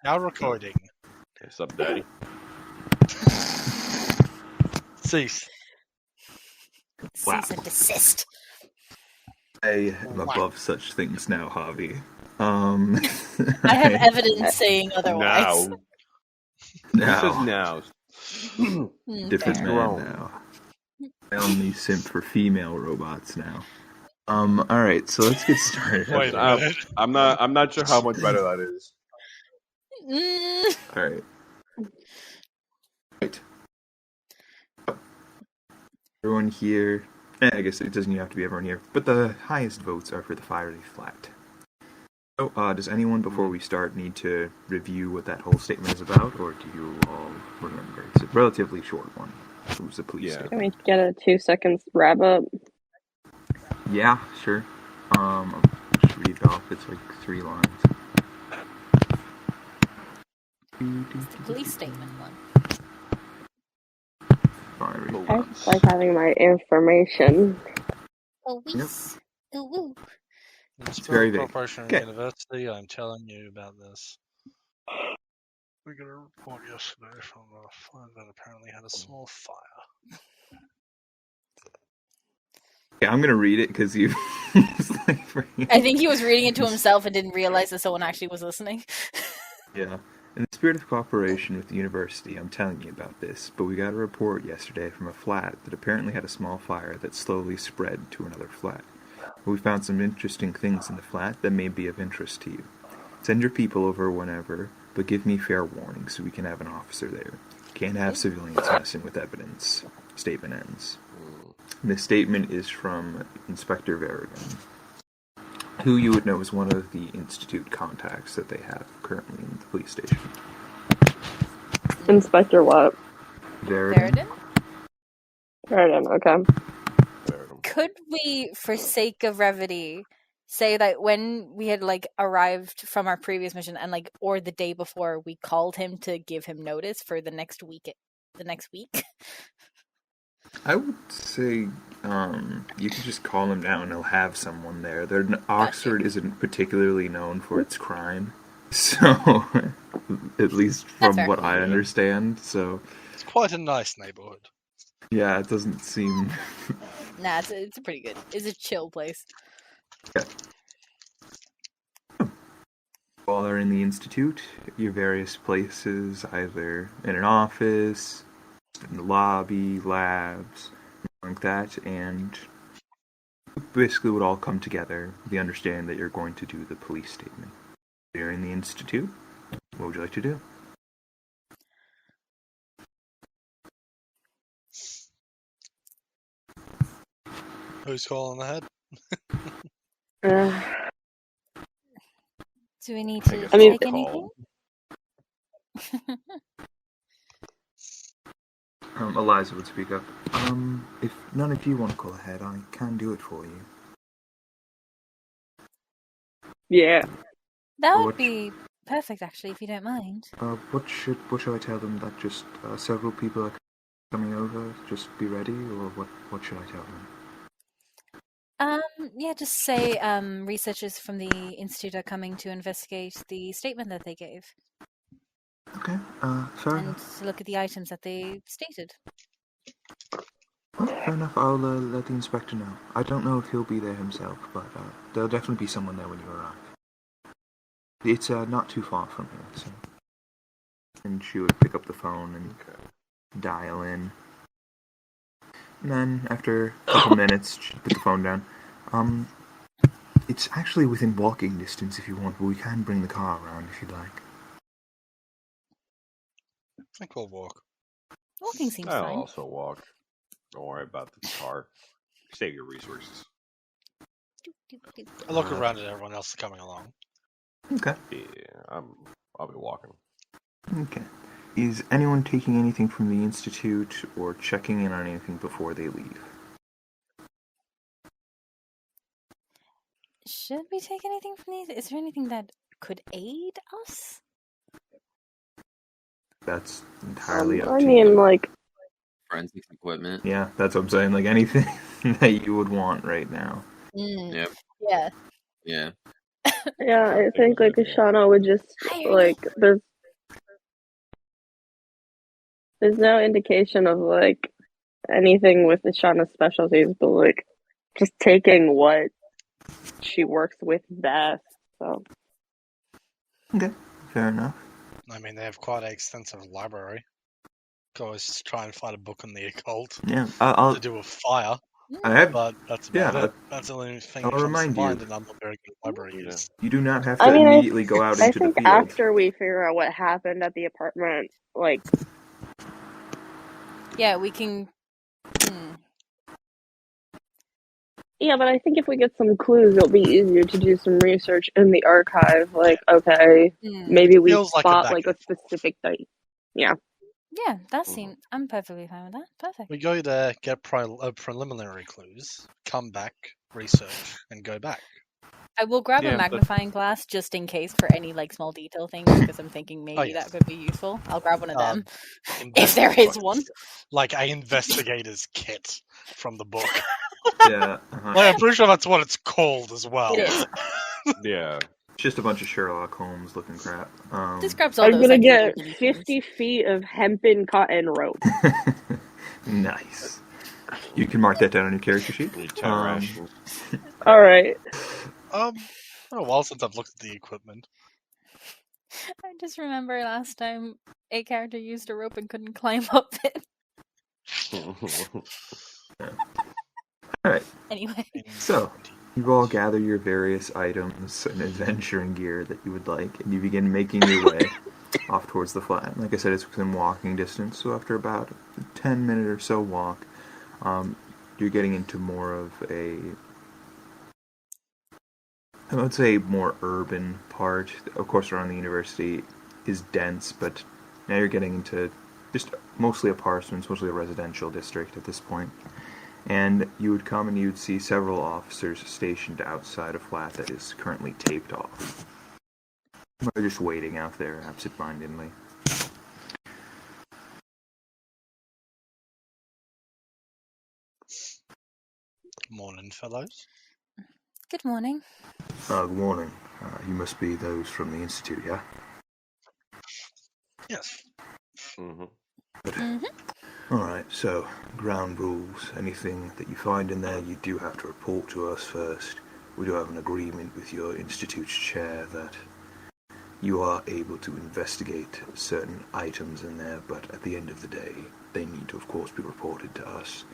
Now recording. What's up, Daddy? Cease. Wow. Cease and desist. I am above such things now, Javi. I have evidence saying otherwise. Now. Who says now? Different Fair. man now. I only simp for female robots now. Alright, so let's get started. Wait a minute. I'm not sure how much better that is. Alright. Right. Everyone here, I guess it doesn't even have to be everyone here, but the highest votes are for the fiery flat. So, does anyone, before we start, need to review what that whole statement is about, or do you all remember? It's a relatively short one. It was the police Yeah. statement. Can we get a 2 seconds wrap up? Yeah, sure. I'll just read it off. It's like 3 lines. It's the police statement one. Fiery I flat. just like having my information. Police. Ooh, woo. It's very vague. Corporation Okay. University, I'm telling you about this. We got a report yesterday from a fire that apparently had a small fire. Okay, I'm gonna read it because you. I think he was reading it to himself and didn't realize that someone actually was listening. Yeah. In the spirit of cooperation with the university, I'm telling you about this, but we got a report yesterday from a flat that apparently had a small fire that slowly spread to another flat. We found some interesting things in the flat that may be of interest to you. Send your people over whenever, but give me fair warning so we can have an officer there. Can't have civilians messing with evidence. Statement ends. This statement is from Inspector Verrigan, who you would know is one of the Institute contacts that they have currently in the police station. Inspector what? Verrigan? Verdun? Okay. Could we, for sake of brevity, say that when we had arrived from our previous mission and or the day before, we called him to give him notice for the next week? I would say you could just call him now and he'll have someone there. Oxford isn't particularly known for its crime, so at least from what I understand. So It's quite a nice neighborhood. yeah, it doesn't seem. Nah, it's pretty good. It's a chill place. Yeah. While they're in the institute, your various places, either in an office, in the lobby, labs, like that, and basically would all come together with the understanding that you're going to do the police statement. You're in the institute. What would you like to do? Who's calling ahead? Do we need to guess take I'll anything? call. Eliza would speak up. If none of you want to call ahead, I can do it for you. Yeah. That What- would be perfect, actually, if you don't mind. What should I tell them? That just several people are coming over? Just be ready, or what should I tell them? Yeah, just say researchers from the Institute are coming to investigate the statement that they gave Okay, fair and enough. to look at the items that they stated. Well, fair enough. I'll let the inspector know. I don't know if he'll be there himself, but there'll definitely be someone there when you arrive. It's not too far from here, so. And she would pick up the phone and dial in. And then, after a couple minutes, she'd put the phone down. It's actually within walking distance if you want, but we can bring the car around if you'd like. I think we'll walk. Walking seems I'll fine. also walk. Don't worry about the car. Save your resources. I look around at everyone else coming along. Okay. Yeah, I'll be walking. Okay. Is anyone taking anything from the Institute or checking in on anything before they leave? Should we take anything from these? Is there anything that could aid us? That's entirely up I to mean, you. Forensics equipment. Yeah, that's what I'm saying. Like anything that you would want right now. Yep. Yeah. Yeah. yeah, I think Ashana would just there's There's no indication of like anything with Shauna's specialties, but like just taking what she works with best. So Okay, fair enough. I mean, they have quite an extensive library. Always try and find a book on the occult Yeah, I'll. to do a fire, I have. but that's about Yeah, it. That's the only thing I'll that comes to remind you. mind, and I'm not very good at library Yeah. use. You do not have to I mean, immediately go out I into the think field. after we figure out what happened at the apartment, like Yeah, we can. yeah, but I think if we get some clues, it'll be easier to do some research in the archive. Like, okay, maybe we Feels like a spot back like a and forth. specific thing. Yeah. Yeah, that seems. I'm perfectly fine with that. Perfect. We go there, get preliminary clues, come back, research, and go back. I will grab Yeah, a but- magnifying glass just in case for any like small detail things because I'm thinking maybe yes. that could be useful. I'll grab one of them Um, if there is one. Like an investigator's kit from the book. Yeah, Like, I'm pretty sure that's what it's called as well. It is. Yeah. just a bunch of Sherlock Holmes looking crap. Just grabs all I'm those. gonna like, get little things. 50 feet of hempen cotton rope. Nice. You can mark that down on your character sheet. Need 10 rations. All right. Been a while since I've looked at the equipment. I just remember last time a character used a rope and couldn't climb up it. Alright, Anyway, so you all gather your various items and adventuring gear that you would like, and you begin making your way off towards the flat. Like I said, it's within walking distance, so after about a 10-minute or so walk, you're getting into more of a, I would say, more urban part. Of course, around the university is dense, but now you're getting into just mostly apartments, mostly a residential district at this point. And you would come and you would see several officers stationed outside a flat that is currently taped off. They're just waiting out there absent-mindedly. Morning, fellows. good morning. Good morning. You must be those from the Institute, yeah? Yes. Mm-hmm. Alright, so, ground rules. Anything that you find in there, you do have to report to us first. We do have an agreement with your Institute's chair that you are able to investigate certain items in there, but at the end of the day, they need to, of course, be reported to us.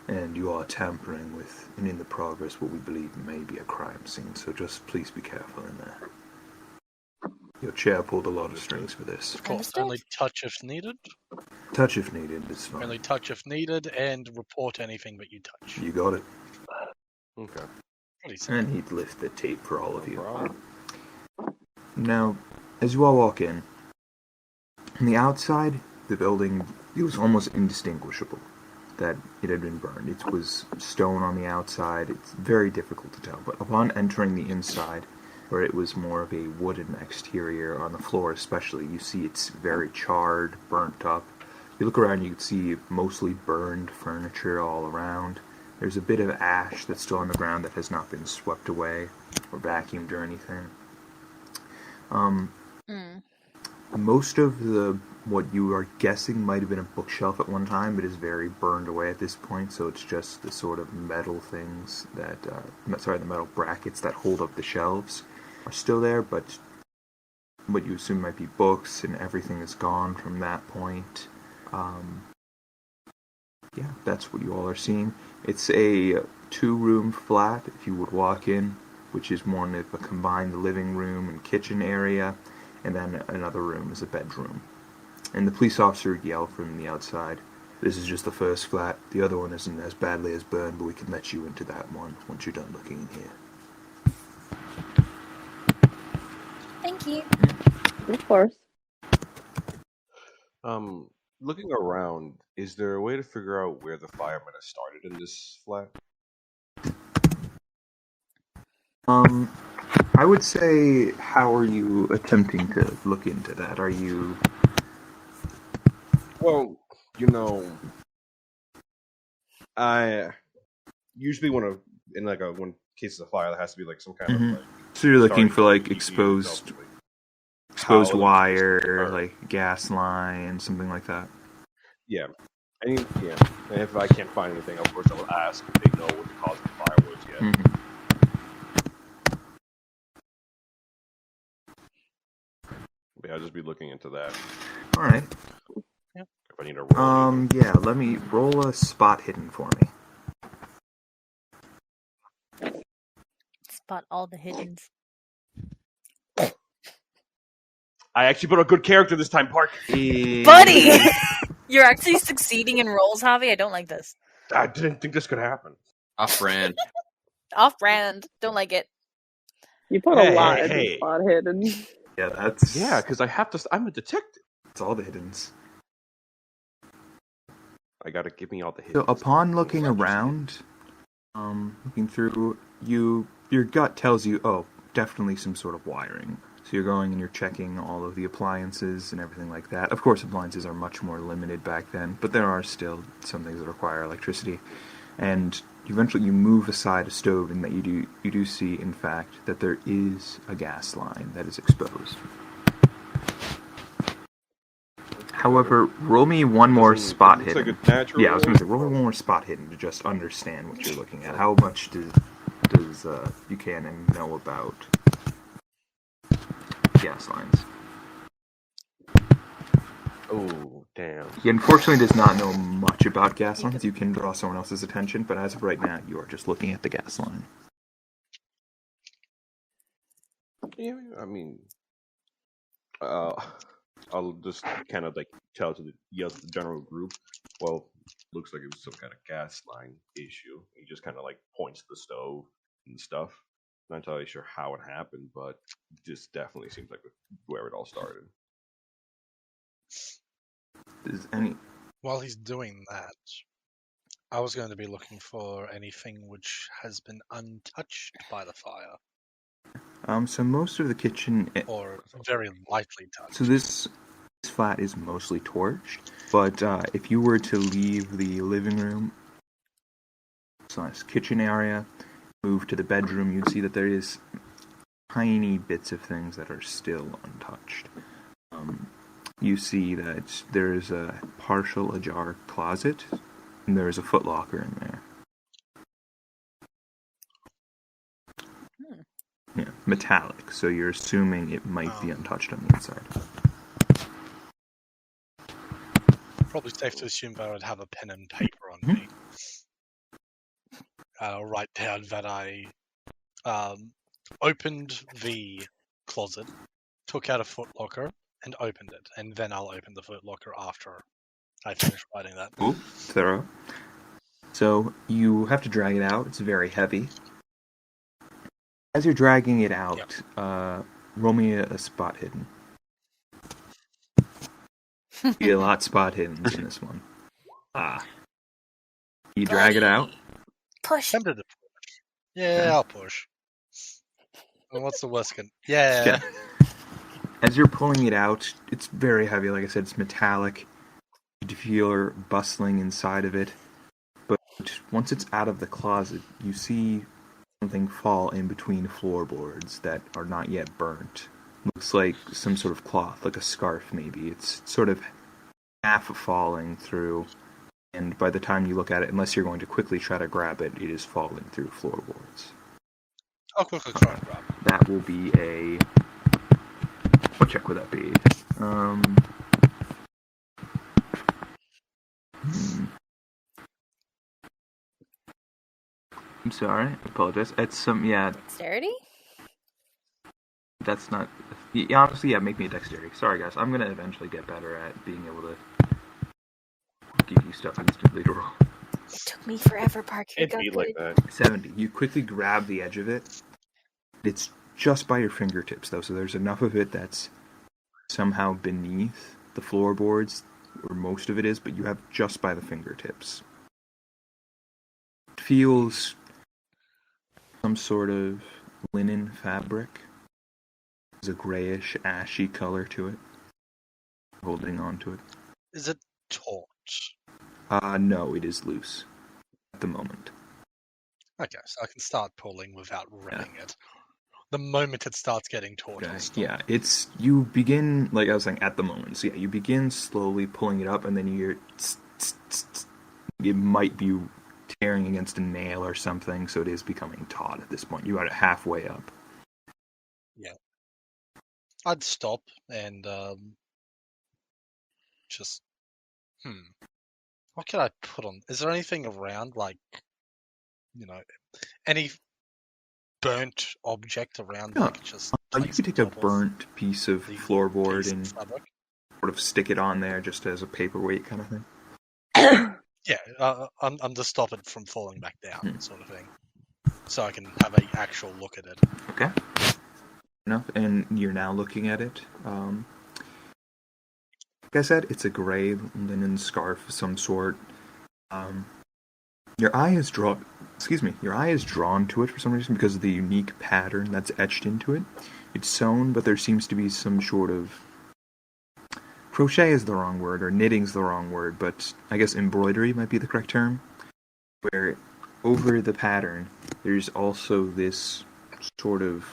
And you are tampering with, and in the progress, what we believe may be a crime scene, so just please be careful in there. Your chair pulled a lot of strings for this. Of course, Understood. only touch if needed. Touch if needed, it's Only fine. touch if needed, and report anything that you touch. You got it. Okay. Pretty simple. And he'd lift the tape for all of No you. problem. Now, as you all walk in, on the outside, the building, it was almost indistinguishable that it had been burned. It was stone on the outside. It's very difficult to tell. But upon entering the inside, where it was more of a wooden exterior on the floor especially, you see it's very charred, burnt up. If you look around, you can see mostly burned furniture all around. There's a bit of ash that's still on the ground that has not been swept away or vacuumed or anything. Most of what you are guessing might have been a bookshelf at one time, but is very burned away at this point, so it's just the sort of metal things that, the metal brackets that hold up the shelves are still there, but what you assume might be books and everything is gone from that point. Yeah, that's what you all are seeing. It's a 2-room flat, if you would walk in, which is more of a combined living room and kitchen area, and then another room is a bedroom. And the police officer would yell from the outside, "This is just the first flat. The other one isn't as badly as burned, but we can let you into that one once you're done looking in here." Thank you. Of course. Looking around, is there a way to figure out where the fire might have started in this flat? I would say, how are you attempting to look into that? Are you... Well, I usually when cases of fire, there has to be like some kind of like. So you're looking starting for like point, exposed how the wire, electricity like gas line, something like that? yeah. And if I can't find anything, of course I will ask if they know what the cause of the fire was yet. Mhm. Yeah, I'll just be looking into that. All right. If I need to roll anything. Yeah. Let me roll a spot hidden for me. Spot all the hiddens. I actually put a good character this time, Park. Buddy! You're actually succeeding in roles, Javi. I don't like this. I didn't think this could happen. Off brand. Off brand. Don't like it. You put a lot Hey, in hey. the spot hidden. Yeah, that's Because I have to. I'm a detective. That's all the hiddens. I gotta give me all the hits. So upon looking around, looking through, your gut tells you, oh, definitely some sort of wiring. So you're going and you're checking all of the appliances and everything like that. Of course, appliances are much more limited back then, but there are still some things that require electricity. And eventually you move aside a stove, and that you do see, in fact, that there is a gas line that is exposed. However, roll me one more spot Looks hidden. like a natural. Yeah, I was going to say, roll one more spot hidden to just understand what you're looking at. How much does Buchanan know about gas lines? Oh, damn. He unfortunately does not know much about gas lines. You can draw someone else's attention, but as of right now, you are just looking at the gas line. Yeah, I mean, I'll just kind of like tell to the general group. Well, looks like it was some kind of gas line issue. He just kind of like points to the stove and stuff. Not entirely sure how it happened, but this definitely seems like where it all started. Does any? While he's doing that, I was going to be looking for anything which has been untouched by the fire, So most of the kitchen. or very lightly touched. So this flat is mostly torched, but if you were to leave the living room / kitchen area, move to the bedroom, you'd see that there is tiny bits of things that are still untouched. You see that there's a partial ajar closet, and there's a footlocker in there. Yeah, metallic, so you're assuming it might be untouched on the inside. Probably safe to assume that I would have a pen and paper on me. I'll write down that I opened the closet, took out a footlocker, and opened it, and then I'll open the footlocker after I finish writing that. Cool, thorough. So you have to drag it out. It's very heavy. As you're dragging it out, roll me a spot hidden. Be a lot spot hidden in this one. You drag it out. Push. Tempted to push. Yeah, I'll push. And what's the worst? Yeah. As you're pulling it out, it's very heavy. Like I said, it's metallic. You feel her bustling inside of it. But once it's out of the closet, you see something fall in between floorboards that are not yet burnt. Looks like some sort of cloth, like a scarf maybe. It's sort of half falling through, and by the time you look at it, unless you're going to quickly try to grab it, it is falling through floorboards. I'll quickly try and grab it. That will be a... What check would that be? I'm sorry, I apologize. It's some, Dexterity? that's not... honestly, make me a dexterity. Sorry, guys. I'm going to eventually get better at being able to give you stuff instantly to roll. It took me forever, Park. You It'd got be good. like that. 70. You quickly grab the edge of it. It's just by your fingertips, though, so there's enough of it that's somehow beneath the floorboards, or most of it is, but you have just by the fingertips. It feels some sort of linen fabric. There's a grayish, ashy color to it. Holding on to it. Is it taut? No, it is loose at the moment. Okay, so I can start pulling without ripping it. the moment it starts getting taut. Okay. it'll stop. Yeah, it's you begin like I was saying at the moment. So yeah, you begin slowly pulling it up, and then you hear it might be tearing against a nail or something. So it is becoming taut at this point. You got it halfway up. I'd stop and just what can I put on? Is there anything around, like, any burnt object around? Yeah. Like, just You place could on take a top of burnt piece of the floorboard piece of and fabric? sort of stick it on there just as a paperweight kind of thing. Yeah, I'm to stop it from falling back down, sort of thing, so I can have an actual look at it. Okay. Enough, and you're now looking at it. Like I said, it's a gray linen scarf of some sort. Your eye is drawn. Your eye is drawn to it for some reason because of the unique pattern that's etched into it. It's sewn, but there seems to be some sort of crochet is the wrong word, or knitting's the wrong word, but I guess embroidery might be the correct term. Where over the pattern, there's also this sort of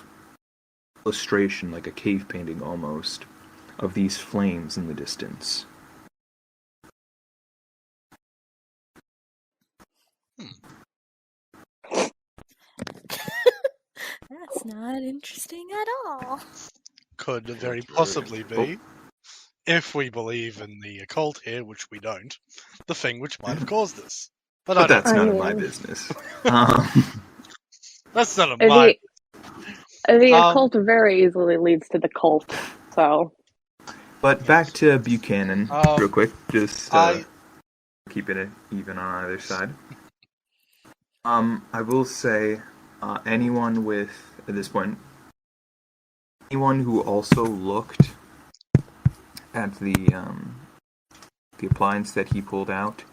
illustration, like a cave painting almost, of these flames in the distance. That's not interesting at all. Could very That's possibly very- be, if we believe in the occult here, which we don't, the thing which might have caused this. But I But don't that's know. none of my business. Um, That's none of my. The Um, occult very easily leads to the cult. So but back to Buchanan, real quick, just I- keeping it even on either side. I will say, anyone with, at this point, anyone who also looked at the appliance that he pulled out,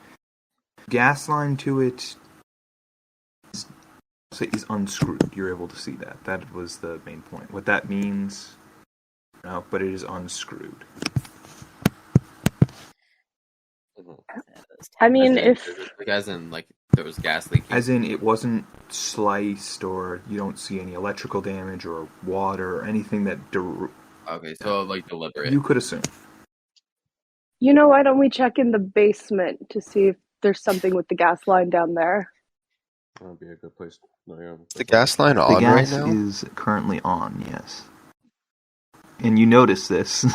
gas line to it is unscrewed. You're able to see that. That was the main point. What that means, no, but it is unscrewed. I mean, as in like there was gas leaking. As in, it wasn't sliced, or you don't see any electrical damage or water or anything that Okay, so like deliberate. you could assume. why don't we check in the basement to see if there's something with the gas line down there? That would be a good place. No, yeah, The gas line The on right gas now? is currently on, yes. And you notice this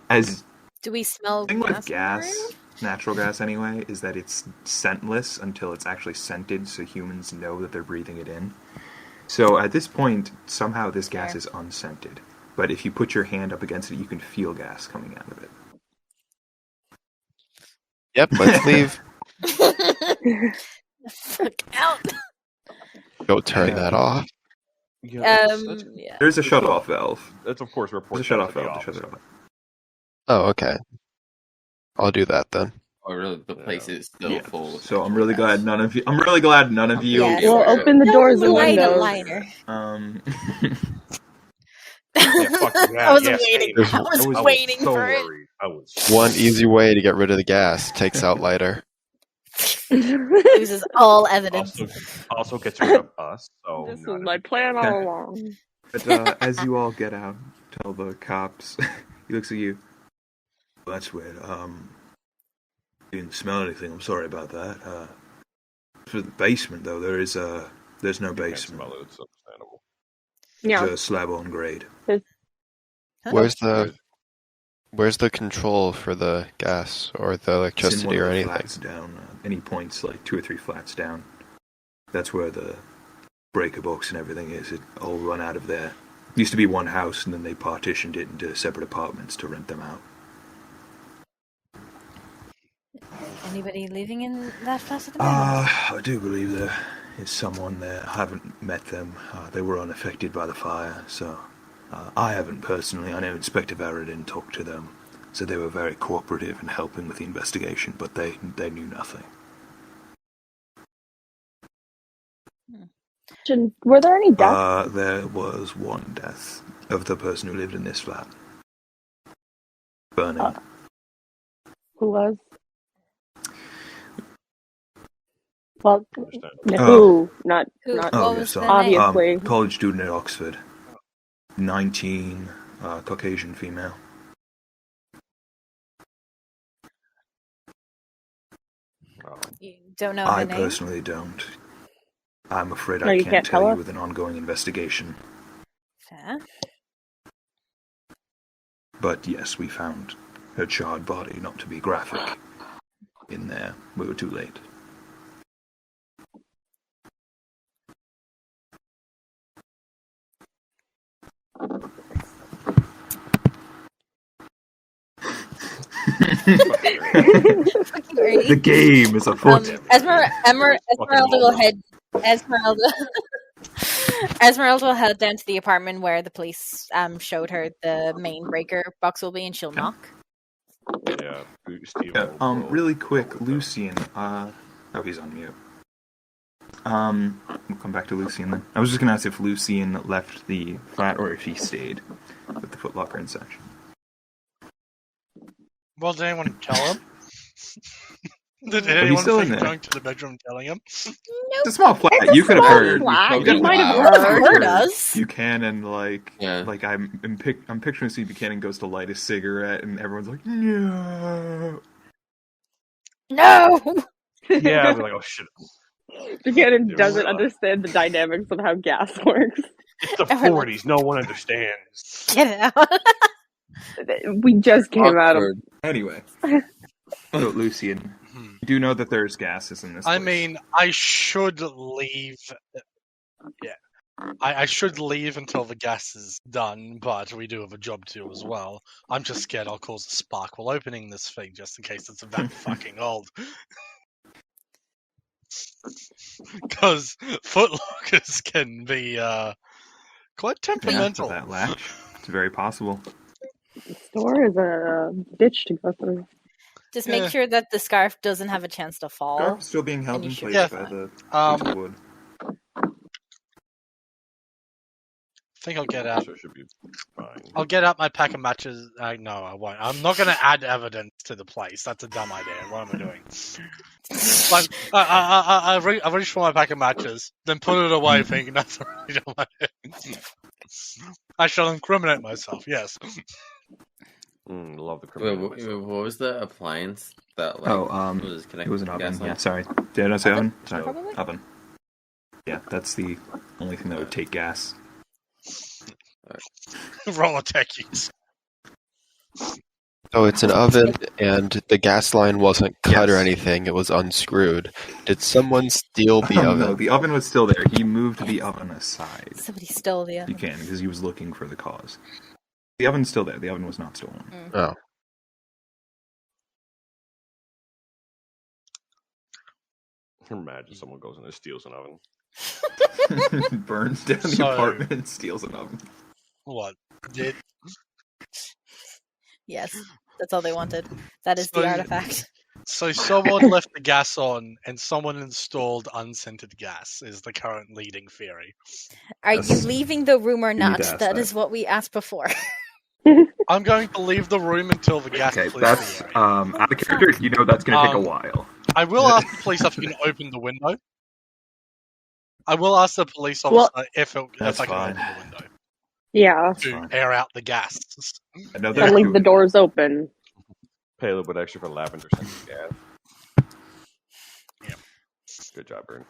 as Do we smell the thing with gas in the room? gas, natural gas anyway, is that it's scentless until it's actually scented, so humans know that they're breathing it in. So at this point, somehow this gas Fair. is unscented. But if you put your hand up against it, you can feel gas coming out of it. Yep, let's leave. Fuck out. Go turn Yeah. that off. Yeah, that's, Yeah. There's a shut-off valve. that's of course There's reported a shut-off to the valve to shut it officer. off. Oh, okay. I'll do that then. Or really, the place is still Yeah. full. With So I'm natural really gas. glad none of you. I'm really glad none of you. Yes. We'll open the doors and Light a windows. lighter. Fuck yeah, I was yeah, waiting. same. I was I was waiting so for it. worried. I was One easy way to get rid of the gas takes out lighter. Loses all evidence. also gets rid of us. So This not was a my big plan deal. all along. But as you all get out, tell the cops. He looks at you. Well, that's weird. You didn't smell anything. I'm sorry about that. For the basement, though, there's no You can't basement. smell it, it's understandable. Yeah. It's a slab on grade. Where's the control for the gas or the It's in electricity one of or the anything? flats down. Any points, like 2 or 3 flats down. That's where the breaker box and everything is. It all run out of there. Used to be one house, and then they partitioned it into separate apartments to rent them out. Anybody living in that flat at the moment? I do believe there is someone there. I haven't met them. They were unaffected by the fire, so I haven't personally. I know Inspector Varadin talked to them, so they were very cooperative in helping with the investigation, but they knew nothing. Were there any deaths? There was one death of the person who lived in this flat. Burning. Who was? Well, Understandable. who? Not. Who? Not. What Oh, was yes, the sorry. name? Obviously. College student at Oxford. 19, Caucasian female. You don't know I her name? personally don't. I'm afraid No, I you can't can't tell tell you us? with an ongoing investigation. Fair. But yes, we found her charred body, not to be graphic, in there. We were too late. The game is afoot. Esmeralda will head down to the apartment where the police showed her the main breaker box will be, and she'll knock. Yeah, Steve. Yeah, really quick, Lucian. Oh, he's on mute. We'll come back to Lucian then. I was just gonna ask if Lucian left the flat or if he stayed with the footlocker and such. Well, did anyone tell him? Did he's anyone still in think there. going to the bedroom telling him? It's a small flat. It's You a could have small heard. flat. You You might have heard us. Buchanan, Yeah. like I'm picturing Steve Buchanan goes to light a cigarette and everyone's like, no. No! Yeah, I'd be like, oh shit. Buchanan Yeah, doesn't right. understand the dynamics of how gas works. It's the 40s. No one understands. Get out. We just came out of. Awkward. Anyway. So, Lucian, you do know that there's gases in this I place. mean, I should leave. Yeah. I should leave until the gas is done, but we do have a job to do as well. I'm just scared I'll cause a spark while opening this thing, just in case it's that fucking old. Because footlockers can be quite Yeah, temperamental. for that latch. It's very possible. The store is a ditch to go through. Just Yeah. make sure that the scarf doesn't have a chance to fall. Scarf is still being held And you in should place be by the Um, wood. I think I'll get out. So it should be fine. I'll get out my pack of matches. No, I won't. I'm not going to add evidence to the place. That's a dumb idea. What am I doing? Like, I reach for my pack of matches, then put it away, thinking that's already done my head. I shall incriminate myself. Yes. Love the Wait, criminal. what was the appliance that like was it connected was an to oven. gas Yeah, line? sorry. Did I say oven? Sorry, Probably. oven. Yeah, that's the only thing that would take gas. Roller techies. So it's an oven, and the gas line wasn't cut or Yes. anything. It was unscrewed. Did someone steal the oven? No, the oven was still there. He moved the oven aside. Somebody stole the oven. You can, because he was looking for the cause. The oven's still there. The oven was not stolen. Oh. Imagine someone goes in and steals an oven. Burns down the So- apartment and steals an oven. What? Did Yes, that's all they wanted. That is So- the artifact. so someone left the gas on and someone installed unscented gas is the current leading theory. Are you Yes. leaving the room or need not? to ask That that. is what we asked before. I'm going to leave the room until the gas Okay, clears that's the area. out of character. You know that's going to take a while. I will ask the police if you can open the window. I will ask the police officer Well- if That's I can fine. open the window Yeah. to fine. air out the gas. I know And there's leave two- the doors open. Pay a little bit extra for lavender scented gas. Yeah. Good job, Burn.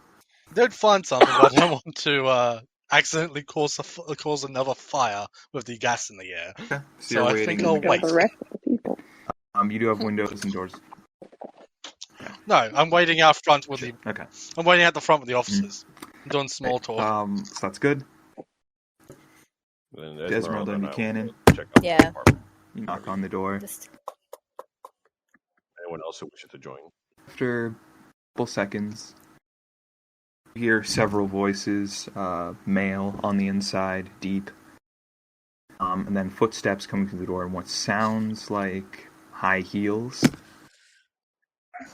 They'd find something, but I don't want to accidentally cause another fire with the gas in the air. Okay, so So you're I waiting. think I'll Got wait. the rest of the people. You do have windows and doors. No, I'm waiting out front with the. Okay. I'm waiting at the front with the officers. I'm doing small talk. So that's good. Then Esmeralda and and I will Buchanan. check out the Yeah. apartment. You knock on the door. Just Anyone else who wishes to join? After a couple seconds, you hear several voices, male on the inside, deep, and then footsteps coming through the door, and what sounds like high heels.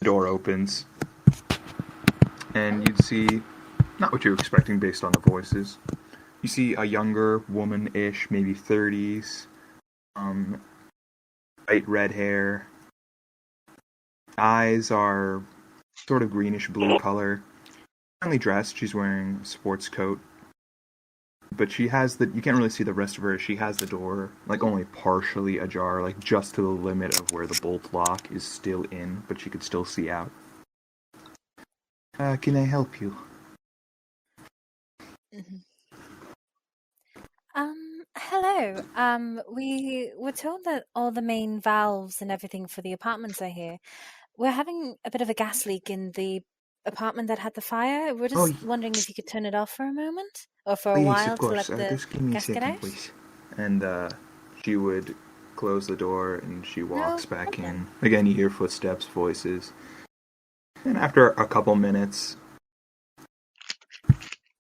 The door opens, and you'd see not what you're expecting based on the voices. You see a younger woman-ish, maybe 30s, bright red hair. Eyes are sort of greenish blue color. Finely dressed, she's wearing a sports coat, but she has you can't really see the rest of her. She has the door, like, only partially ajar, like, just to the limit of where the bolt lock is still in, but she could still see out. Can I help you? Hello. We were told that all the main valves and everything for the apartments are here. We're having a bit of a gas leak in the apartment that had the fire. We're just wondering if you could turn it off for a moment or for a Yes, while of course. to let the Just give me a gas get second, out. please. And she would close the door and she walks No back problem. in. Again, you hear footsteps, voices. And after a couple minutes...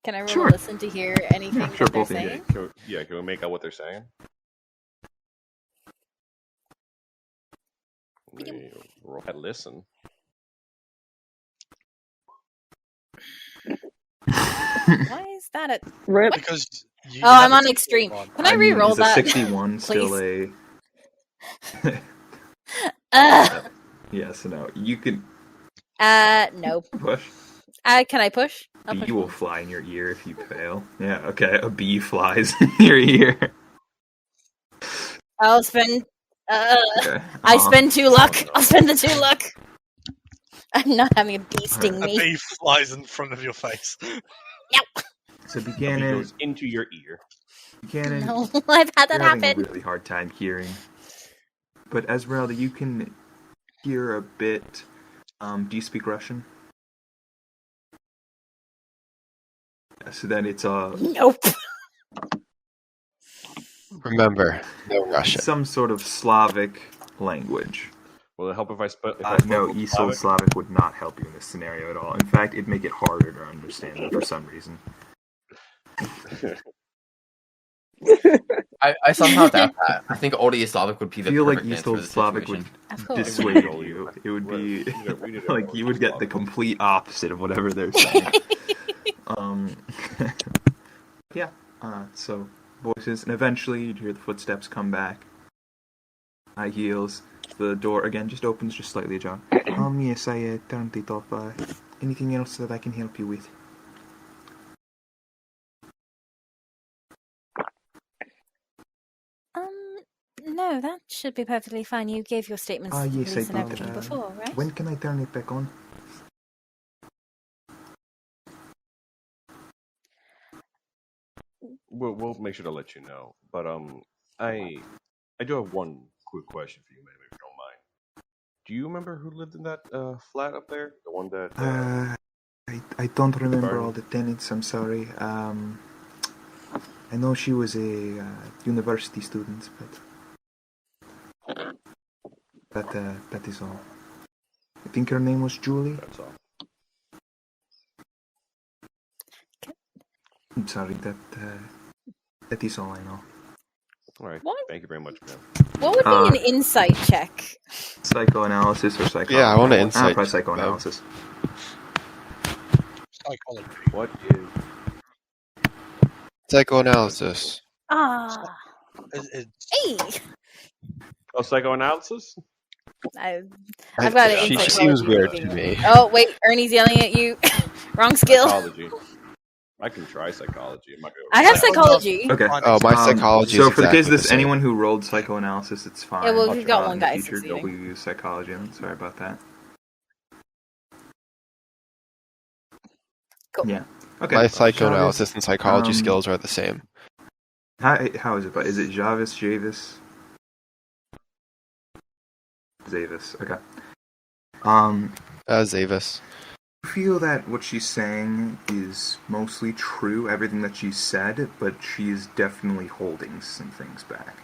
Can I roll Sure. a listen to hear anything Yeah, sure, that they're both of you. saying? Can we make out what they're saying? Roll that listen. Why is that a... Rip. Because you Oh, have I'm a on extreme. on. Can I re-roll is that? a 61 still please? a... Ugh. Yes, no. You can No. push. Can I push? I'll Bee push will once. fly in your ear if you fail. Yeah, okay. A bee flies in your ear. I'll spend... Okay. I spend 2 luck. Oh, no. I'll spend the 2 luck. I'm not having a bee sting A me. bee flies in front of your face. So It Buchanan, goes into your ear. No, I've had that you're having happen. a really hard time hearing. But Esmeralda, you can hear a bit. Do you speak Russian? So then it's Nope. Remember, no Russian. some sort of Slavic language. Will it help if I spell? No, Eastern Slavic would not help you in this scenario at all. In fact, it'd make it harder to understand them for some reason. I somehow doubt that. I think Old East Slavic would be I the feel like perfect East answer Old to the Slavic would situation. Of course. dissuade you. It would be We need to like know you would get the complete opposite of whatever they're saying. Yeah. So voices, and eventually you'd hear the footsteps come back. High heels. The door again just opens just slightly ajar. Yes, I turned it off. Anything else that I can help you with? No, that should be perfectly fine. You gave your statements to Yes, I police and did. everything before, right? When can I turn it back on? We'll make sure to let you know. But I do have one quick question for you, ma'am, if you don't mind. Do you remember who lived in that flat up there? The one that I don't remember Barney? all the tenants. I'm sorry. I know she was a university student, but that is all. I think her name was Julie. That's all. I'm sorry. That is all I know. All right. What? Thank you very much, ma'am. What would be an insight check? Psychoanalysis or psychology? Yeah, I want an insight Probably check, psychoanalysis. Psychology. What is? Psychoanalysis. Ah, It's hey! Oh, psychoanalysis? I've got it in She psychology. seems weird maybe. to me. Oh, wait, Ernie's yelling at you. Wrong skill. Psychology. I can try psychology. I'm not gonna I have Psycho- psychology. Okay. Oh, my psychology So is for the case of exactly this, the same. anyone who rolled psychoanalysis, it's fine. Yeah, well, I'll we've try. got one In the guy future, succeeding. we'll use psychology. I'm sorry about that. Cool. Yeah. Okay. My psychoanalysis Jarvis, and psychology um, skills are the same. How is it? But is it Javis? Zavis. Okay. Zavis. I feel that what she's saying is mostly true, everything that she said, but she's definitely holding some things back.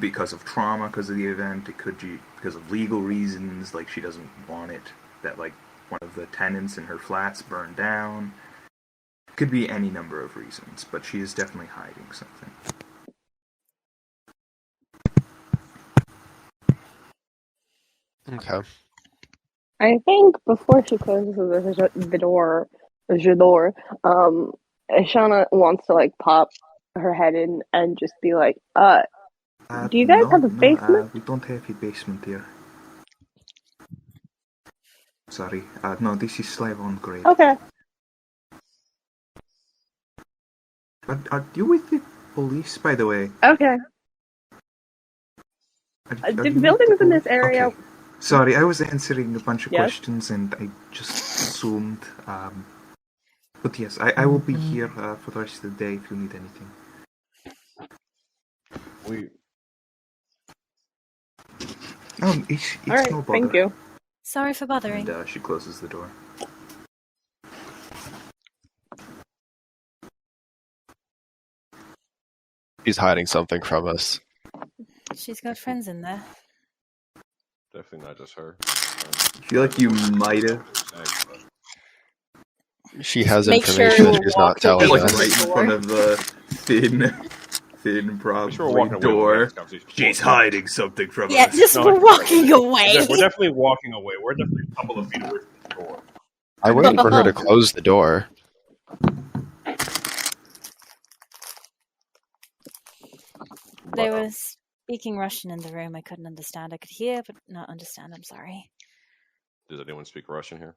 Because of trauma, because of the event, it could be because of legal reasons, like she doesn't want it, that like one of the tenants in her flats burned down. Could be any number of reasons, but she is definitely hiding something. Okay. I think before she closes the door, Shauna wants to like pop her head in and just be like, do you guys have a basement? We don't have a basement here. Sorry. No, this is Slavon Grade. Okay. Are you with the police, by the way? Okay. Are The you with buildings in this police? area. Okay. Sorry, I was answering a bunch of Yes? questions and I just assumed. But yes, I will be here for the rest of the day if you need anything. It's All right. no bother. Thank you. Sorry for bothering. And she closes the door. He's hiding something from us. She's got friends in there. Definitely not just her. I feel like you might have. She has Make sure information you she's walk not telling away Like from us. right in door. front of the thin I'm probably sure we're walking away from door. this conversation. She's hiding something from Yeah, us. just No, we're walking away. We're definitely walking away. We're definitely a couple of feet away from the door. I waited for her to close the door. They But, were speaking Russian in the room. I couldn't understand. I could hear, but not understand. I'm sorry. does anyone speak Russian here?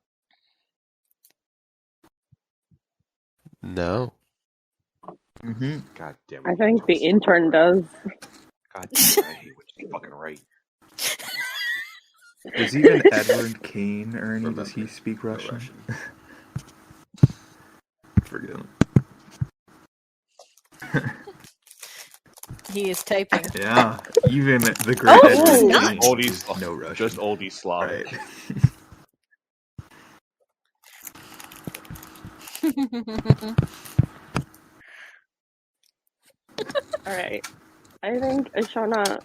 No. Mm-hmm. God damn it. I think the intern does. God damn it. I hate when she's fucking right. Does even Edward Kane, Ernie, does he speak No Russian? Forget him. He is typing. Yeah, even the great Oh, Edward he's Kane not. Oldies, speaks no Russian. just oldie Slavic. Right. All right. I think Ashana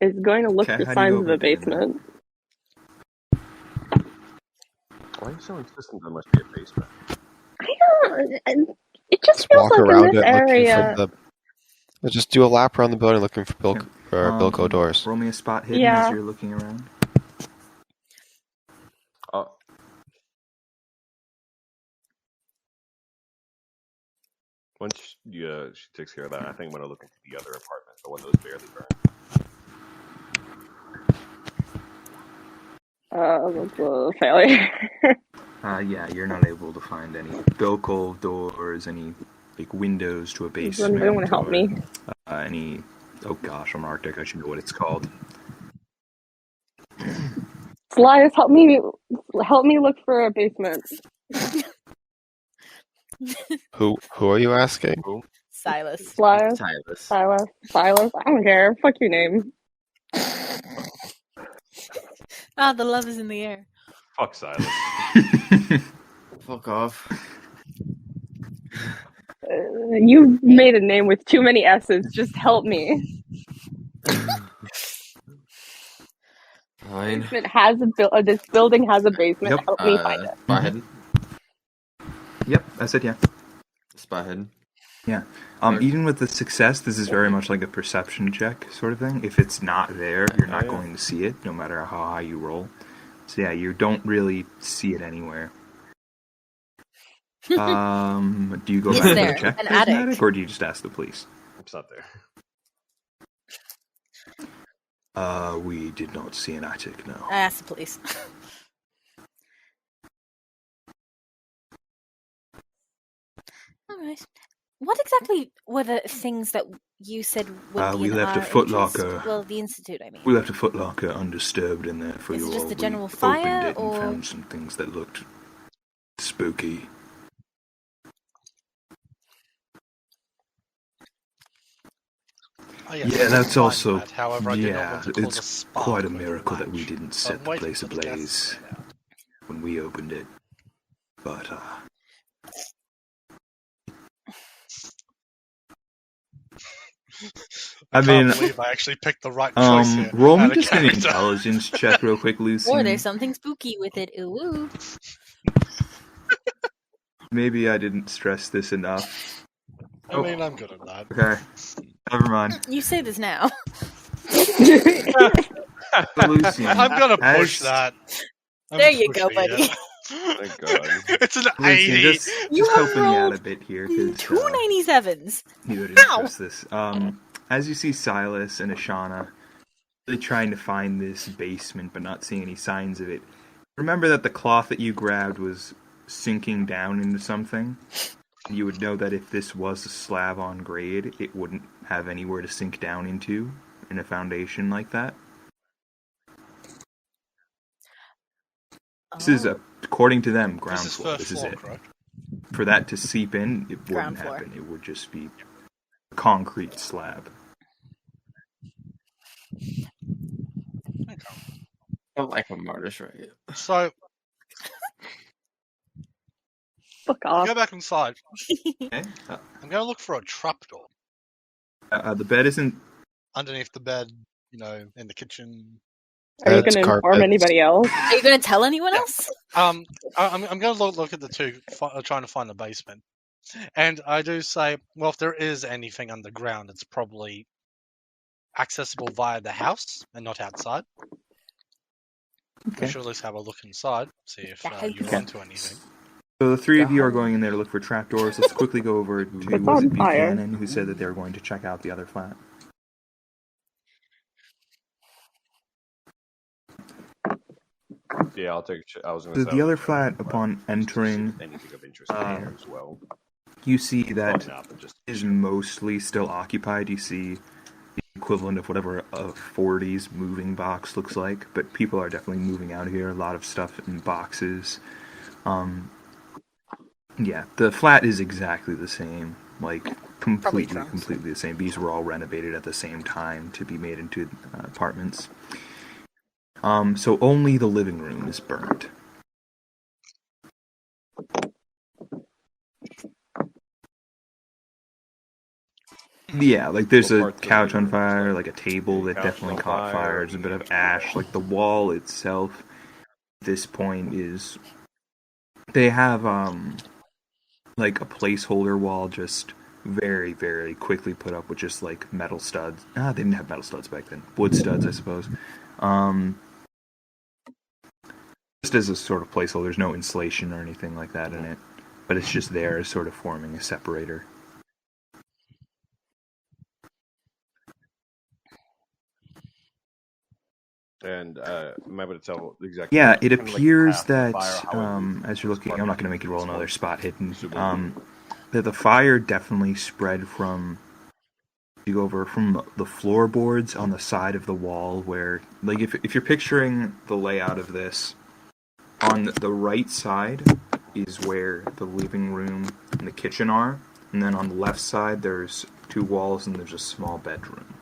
is going to look Okay, for how do you signs of the open it? basement. Why are you so insistent there must be a basement? I don't. And it just feels Walk like in around this it looking area. for the. Just do a lap around the building looking for Bilko doors. Roll me a spot hidden Yeah. as you're looking around. Once she takes care of that, I think I'm going to look into the other apartment, the one that was barely burned. That's a failure. Yeah, you're not able to find any Bilko doors, any big windows to a Does basement. anybody want to help or, me? Any. Oh gosh, I'm Arctic. I should know what it's called. Slias, help me look for a basement. Who are you asking? Silas. Slias, Silas. Silas. I don't care. Fuck your name. Ah, the love is in the air. Fuck Silas. Fuck off. You made a name with too many S's. Just help me. Fine. This building has a basement. Yep. Help me find it. Spyhead. Yep, I said yeah. Spyhead. Yeah. Right. Even with the success, this is very much like a perception check sort of thing. If it's not there, you're not Yeah. going to see it, no matter how high you roll. So yeah, you don't really see it anywhere. Do you go Is back there and check an there's attic? or do you just ask the police? It's not there. We did not see an attic, no. I asked the police. All right. What exactly were the things that you said would be We in left a our Foot interest? Locker. Well, the institute, I mean. We left a footlocker undisturbed in there for Is you it just all. a general We fire, opened it and or- found some things that looked spooky. Oh, Yeah, I that's find also that. However, I do not yeah, want to cause a it's spark quite a with the miracle that we match. didn't So set I'm the waiting place for the guests ablaze to get out. when we opened it. But I I can't mean, believe I actually picked the right choice here. roll me out of just an character. intelligence check real quick, Lucy. Or there's something spooky with it. Ooh, ooh. Maybe I didn't stress this enough. I mean, I'm good at that. Okay, never mind. You say this now. Lucian, I'm gonna push as- that. I'm There you go, pushing buddy. it. Thank God. It's an Lucian, 80. just You have helping me out rolled a bit here, because 297s. you didn't Ow! stress this. As you see Silas and Ashana really trying to find this basement but not seeing any signs of it, remember that the cloth that you grabbed was sinking down into something? You would know that if this was a slab on grade, it wouldn't have anywhere to sink down into in a foundation like that. This is, according to them, ground This is floor. first This is floor, it. correct? For that to seep in, it Ground wouldn't floor. happen. It would just be a concrete slab. I like a artist, right? So Fuck off. go back inside. Okay. I'm going to look for a trapdoor The bed isn't. underneath the bed, you know, in the kitchen. Are you That's going to inform carpets. anybody else? Are you going to tell anyone else? I'm going to look at the two, trying to find the basement. And I do say, well, if there is anything underground, it's probably accessible via the house and not outside. Okay. We should at least have a look inside, see if you're Okay. onto anything. So the three of you are going in there to look for trapdoors. Let's quickly go over to It's was on it fire. Buchanan, who said that they were going to check out the other flat. Yeah, I'll take. I was going to say The other flat, upon entering, anything of interest in there as well. you see that Probably not, but just is mostly still occupied. You see the equivalent of whatever a 40s moving box looks like, but people are definitely moving out here. A lot of stuff in boxes. Yeah, the flat is exactly the same, like completely the same. These were all renovated at the same time to be made into apartments. So only the living room is burnt. Yeah, like there's a couch on fire, like a table that definitely caught fire. There's a bit of ash. Like the wall itself, at this point is they have like a placeholder wall just very, very quickly put up with just like metal studs. They didn't have metal studs back then. Wood studs, I suppose. Just as a sort of placeholder, there's no insulation or anything like that in it. But it's just there as sort of forming a separator. And am I able to tell exactly? Yeah, it kind of like appears path of that fire, how it as you're looking, I'm not going to make you roll another spot hidden. Super. That the fire definitely spread from. You go over from the floorboards on the side of the wall, where, like, if you're picturing the layout of this, on the right side is where the living room and the kitchen are, and then on the left side there's two walls and there's a small bedroom.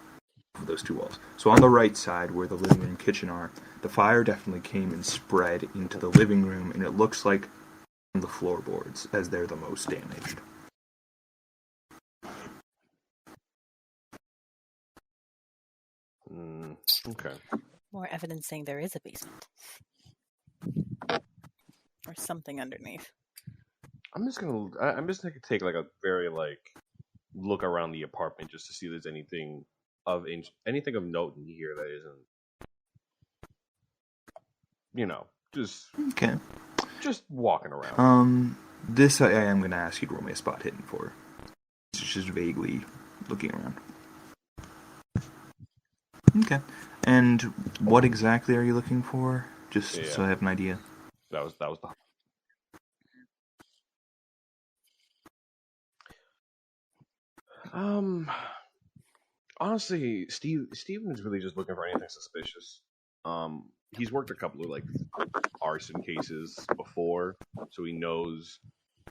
Those two walls. So on the right side, where the living room and kitchen are, the fire definitely came and spread into the living room, and it looks like the floorboards, as they're the most damaged. Okay. More evidence saying there is a basement. Or something underneath. I'm just gonna take like a very look around the apartment just to see if there's anything of note in here that isn't, Okay. just walking around. This I am going to ask you to roll me a spot hidden for. It's just vaguely looking around. Okay. And what exactly are you looking for? Just so I have an idea. That was the. Honestly, Steven is really just looking for anything suspicious. He's worked a couple of arson cases before, so he knows.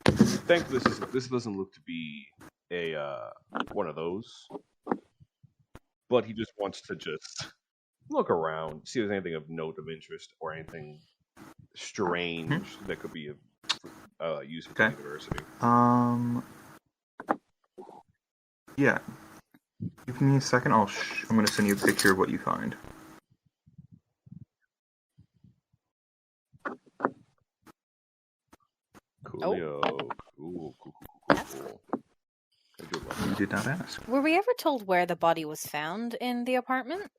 Thankfully, this doesn't look to be a one of those. But he just wants to just look around, see if there's anything of note of interest or anything strange that could be of use for the university. Yeah. Give me a second. I'm going to send you a picture of what you find. Coolio. Cool. You did not ask. Were we ever told where the body was found in the apartment?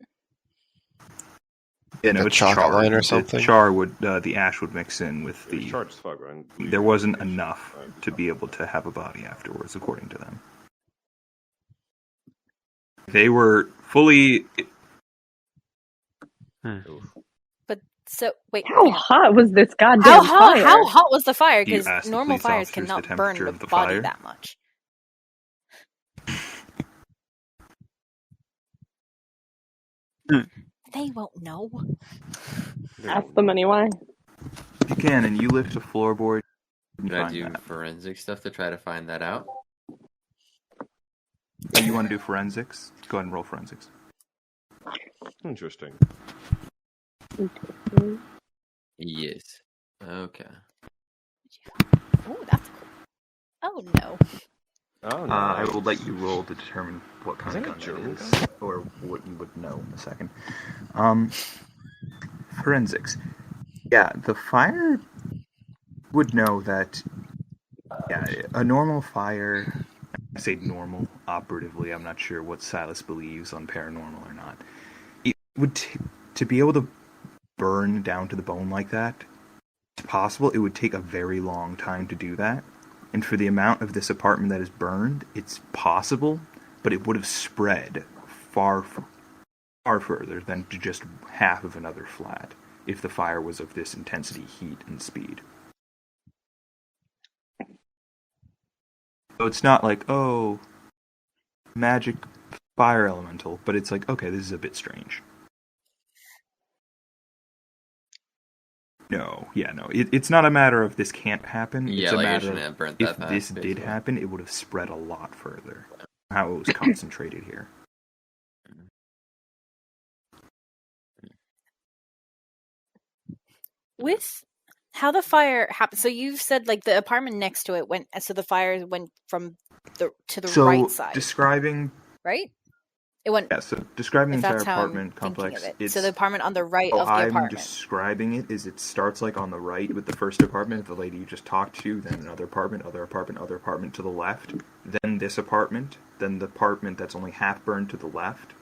Yeah, no, A it's chalk char. outline or The something? char would, the ash would mix in with It was the. charged as fuck, right? There wasn't enough to be able to have a body afterwards, according to them. They were fully. Oof. So wait, How hang on. hot was this goddamn fire? How hot was the fire? You Because asked the normal police fires officers the cannot burn temperature the of the body fire? that much. They won't know. Ask them anyway. If you can, and you lift a floorboard, you Can I find do that. forensic stuff to try to find that out? You want to do forensics? Go ahead and roll forensics. Interesting. Yes. Okay. Oh, that's cool. Oh no. Oh no. I will let you roll to determine what kind of Is gun that a German that is, gun? or what you would know in a second. Forensics. Yeah, the fire would know that. Yeah, a normal fire. I say normal operatively. I'm not sure what Silas believes on paranormal or not. It would to be able to burn down to the bone like that. It's possible. It would take a very long time to do that. And for the amount of this apartment that is burned, it's possible, but it would have spread far further than to just half of another flat if the fire was of this intensity, heat, and speed. So it's not like, oh, magic fire elemental, but it's like, okay, this is a bit strange. No. It's not a matter of this can't happen. Yeah, It's a like it matter shouldn't of have burnt if that fast. this did basically. happen, it would have spread a lot further. How it was concentrated here. With how the fire happened, so you've said like the apartment next to it went. So the fire went from the So right side, describing, right? It went. yeah. So describing If the entire that's how I'm apartment thinking complex, of it. it's So the apartment on the right oh, of the I'm apartment. describing it is it starts like on the right with the first apartment, the lady you just talked to, then another apartment to the left, then this apartment, then the apartment that's only half burned to the left.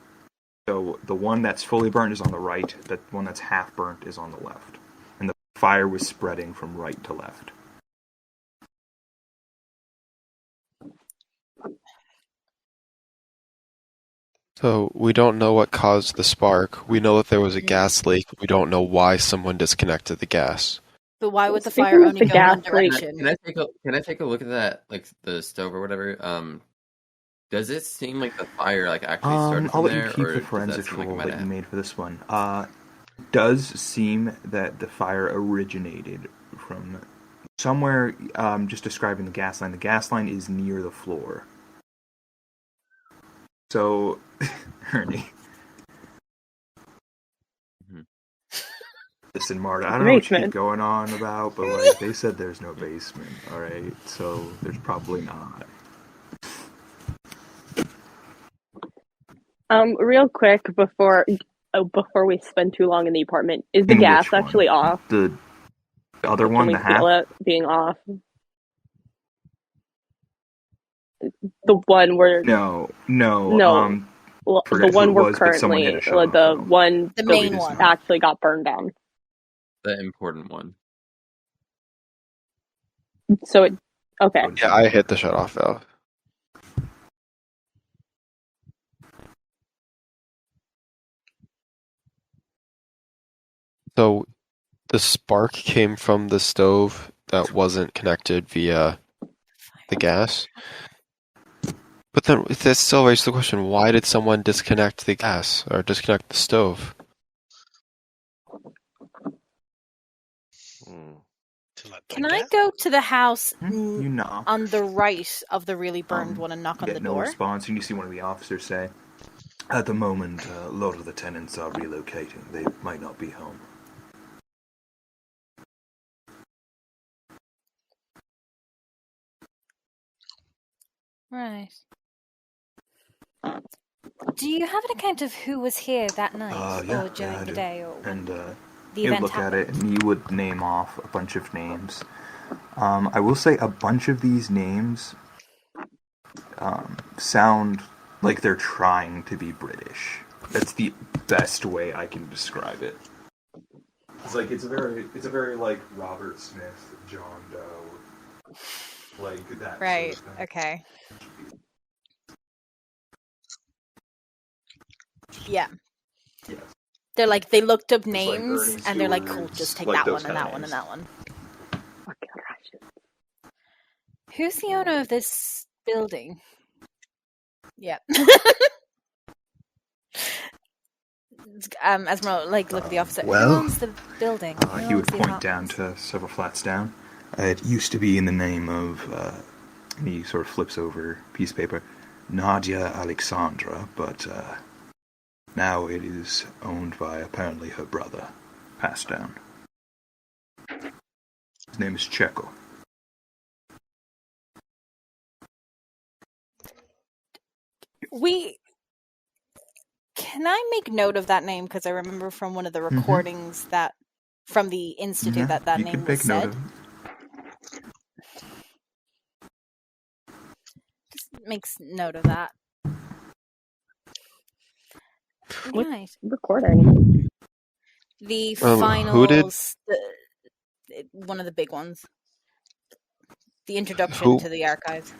So the one that's fully burned is on the right, that one that's half burnt is on the left. And the fire was spreading from right to left. So we don't know what caused the spark. We know that there was a gas leak. We don't know why someone disconnected the gas. But why would the Speaking fire of only the go in one gas leak- direction? Can I take a look at that, like the stove or whatever? Does it seem like the fire like actually started I'll from let there, you keep or the does that forensics seem like it roll might that have you made for this one. It does seem that the fire originated from somewhere, just describing the gas line. The gas line is near the floor. So, Ernie. Mhm. Listen, Marta, I don't know what you keep Basement. going on about, but like they said there's no basement, alright? So there's probably not. Real quick before we spend too long in the apartment, is the In gas which one? actually off? The other Can one, we the feel half. it being off? The one where No. the forget who one it we're was, but someone currently hit a shot the off. one The that main is one. not. actually got burned down. the important one? So it okay. Yeah, I hit the shut-off valve. So the spark came from the stove that wasn't connected via the gas. But then that still raises the question, why did someone disconnect the gas or disconnect the stove? Hmm. To let Can them I get? go to the house You knock. on the right of the really burned one and knock on Get the no door? response, and you see one of the officers say, "At the moment, a lot of the tenants are relocating. They might not be home." Right. Do you have an account of who was here that night Yeah, or during I the do. day or when And the you event look at happened? it, and you would name off a bunch of names. I will say a bunch of these names sound like they're trying to be British. That's the best way I can describe it. It's a very like Robert Smith, John Doe, like that. Right. Sort of thing. Okay. Yeah. Yes. They're like, they looked up like names, Ernie and they're like, cool, Stewart's, just take like that those one and kinda that one and names. that one. Fucking Russian. Who's the owner of this building? Yeah. Esmeralda, like, look at the officer. well, Who owns the building? Who He would owns the point down apartments? to several flats down. It used to be in the name of, and he sort of flips over a piece of paper, Nadia Alexandra, but now it is owned by apparently her brother, passed down. His name is Checo. Can I make note of that name? Because I remember from one of the recordings that from the institute that you name can was make note said. of it. Just makes note of that. What? Right. Recording. The who did- finals, one of the big ones. The introduction Who- to the archives.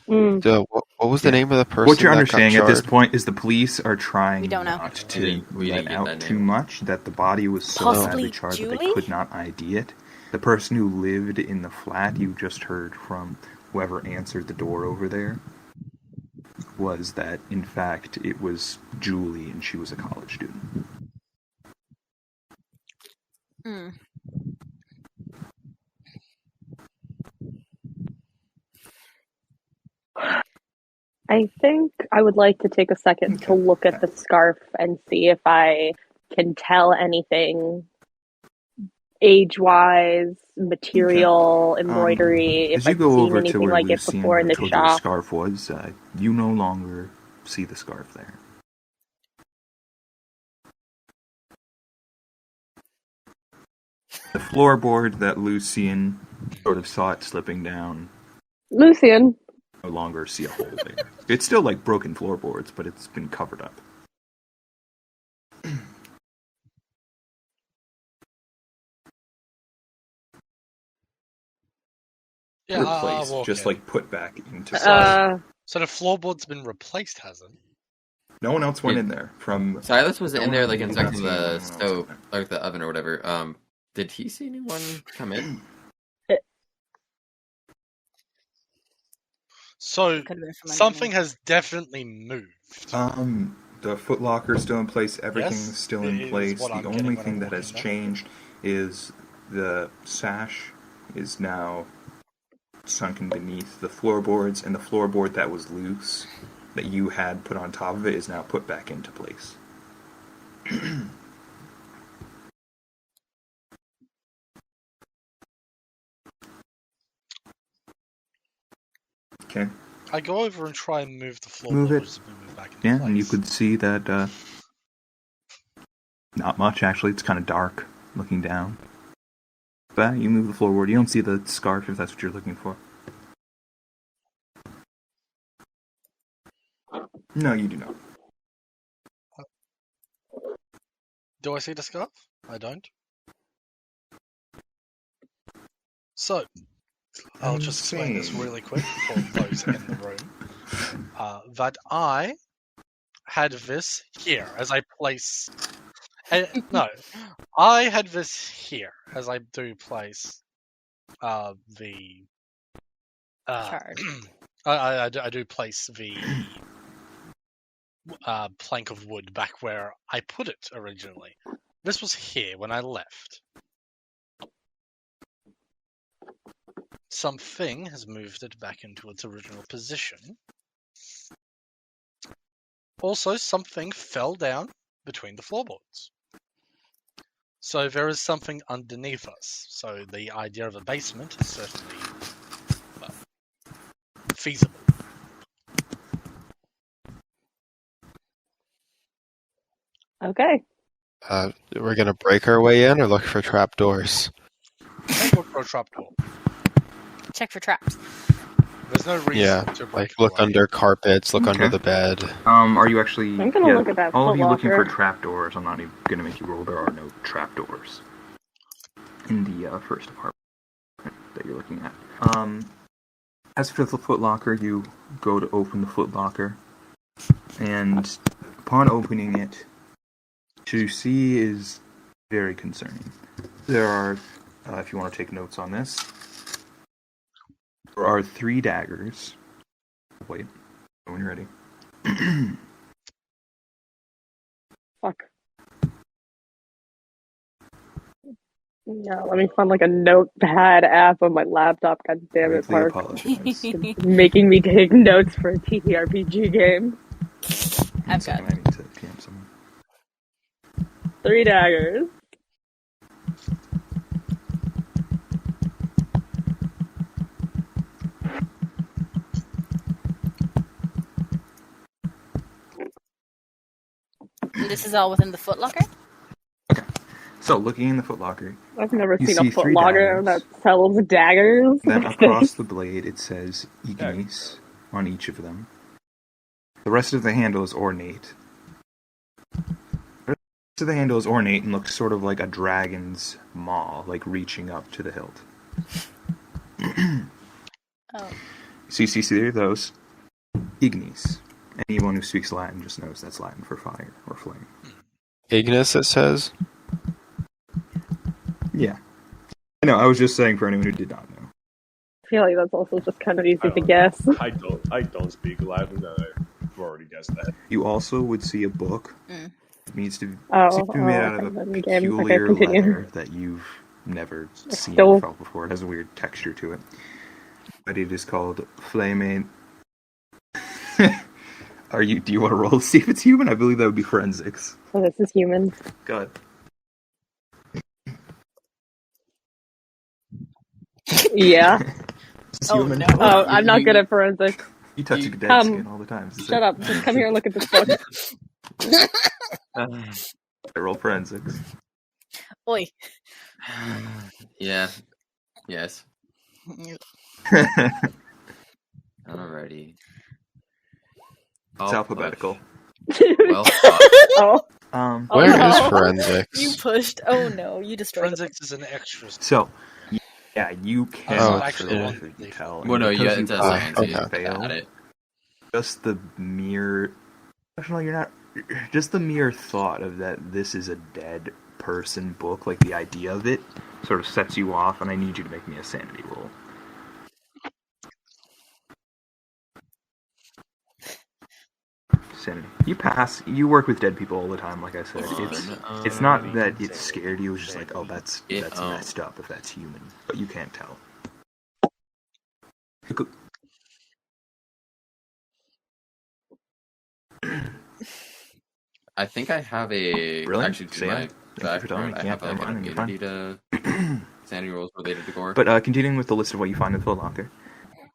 What was the name of the person? What you're that got understanding at this charred? point is the police are trying We don't know. not to We let didn't get out that too name. much, that the body was so Possibly badly charred that they Julie? could not ID it. The person who lived in the flat you just heard from whoever answered the door over there was that, in fact, it was Julie and she was a college student. Hmm. I think I would like to take a second to look at the scarf and see if I can tell anything age-wise, material, embroidery, As if you I've go seen over to anything where like it Lucian before in the told you the shop. scarf was, you no longer see the scarf there. The floorboard that Lucian sort of saw it slipping down, Lucian, no longer see a hole there. It's still like broken floorboards, but it's been covered up. Yeah, I'll Replaced, walk just in. like put back into size. So the floorboard's been replaced, hasn't? No one else went Yeah. in there. From Silas was in there, like You've inspecting not seen the anyone else in stove, there. like the oven or whatever. Did he see anyone come in? So Could have been from something underneath. has definitely moved. The Foot still in place. Everything's Yes, still it in is place. what The I'm getting only when thing I'm that has walking back. changed is the sash is now sunken beneath the floorboards, and the floorboard that was loose, that you had put on top of it, is now put back into place. Okay. I go over and try and move the Move it. floorboards and move back into Yeah, place. and you could see that not much actually. It's kind of dark looking down. But you move the floorboard. You don't see the scarf if that's what you're looking for. No, you do not. Do I see the scarf? I don't. So, I'll just explain this really quick for those in the room. That I had this here as I place. No, I had this here as I do place the. Chart. I do place the plank of wood back where I put it originally. This was here when I left. Something has moved it back into its original position. Also, something fell down between the floorboards. So there is something underneath us. So the idea of a basement is certainly feasible. okay. We're gonna break our way in or look for trapdoors. Take a look for a trapdoor. Check for traps. There's no reason Yeah, to break like look away. under carpets, look under Okay. the bed. Are you actually? I'm gonna look at that all of you looking for footlocker. trapdoors. I'm not even gonna make you roll. There are no trapdoors in the first apartment that you're looking at. As for the footlocker, you go to open the footlocker, and upon opening it, What you see is very concerning. There are, if you want to take notes on this, there are 3 daggers. Wait, when you're ready. Fuck. No, let me find like a notepad app on my laptop. God damn it, Greatly Park. apologize. Making me take notes for a TTRPG game. One I've second, got I need to PM someone. 3 daggers. And this is all within the footlocker? So, looking in the footlocker, I've never You seen see a 3 footlocker daggers. that sells daggers. then across the blade it says Ignis on each of them. The rest of the handle is ornate. The rest of the handle is ornate and looks sort of like a dragon's maw, like reaching up to the hilt. Oh. So you see 3 of those. Ignis. Anyone who speaks Latin just knows that's Latin for fire or flame. Ignis, it says. Yeah. I know, I was just saying for anyone who did not know. I feel like that's also just kind of easy to guess. I don't speak Latin. I've already guessed that. You also would see a book. Mm. It needs to be, Oh, seems to be made out of okay, a then again, okay, peculiar continue. leather that you've never seen Still- or felt before. It has a weird texture to it. But it is called Flame. Do you want to roll to see if it's human? I believe that would be forensics. Oh, this is human. God. Yeah. It's Oh, human. no. Oh, I'm not good at forensics. You touch a dead Come. skin all the time. Shut up. Just come here and look at this book. I roll forensics. Oi. Yeah. Yes. Alrighty. It's alphabetical. Well, Oh. Um, Oh, Where no. is forensics? You pushed. Oh no, you destroyed it. Forensics is an extra. so, yeah, you can Oh, actually yeah. one. tell. and well, no, because yeah, you it's a both science. okay. You fail, got it. just the mere actually, you're not just the mere thought of that this is a dead person book, like the idea of it sort of sets you off, and I need you to make me a sanity roll. Sanity. You pass. You work with dead people all the time, like I said. It's not that it scared you, it's just like, oh, that's messed up if that's human. But you can't tell. I think I have a Really? actually to Say my it. Thank you for telling me. I Yeah, have like never an mind, you're immunity to sanity rolls related to gore. But continuing with the list of what you find in the locker,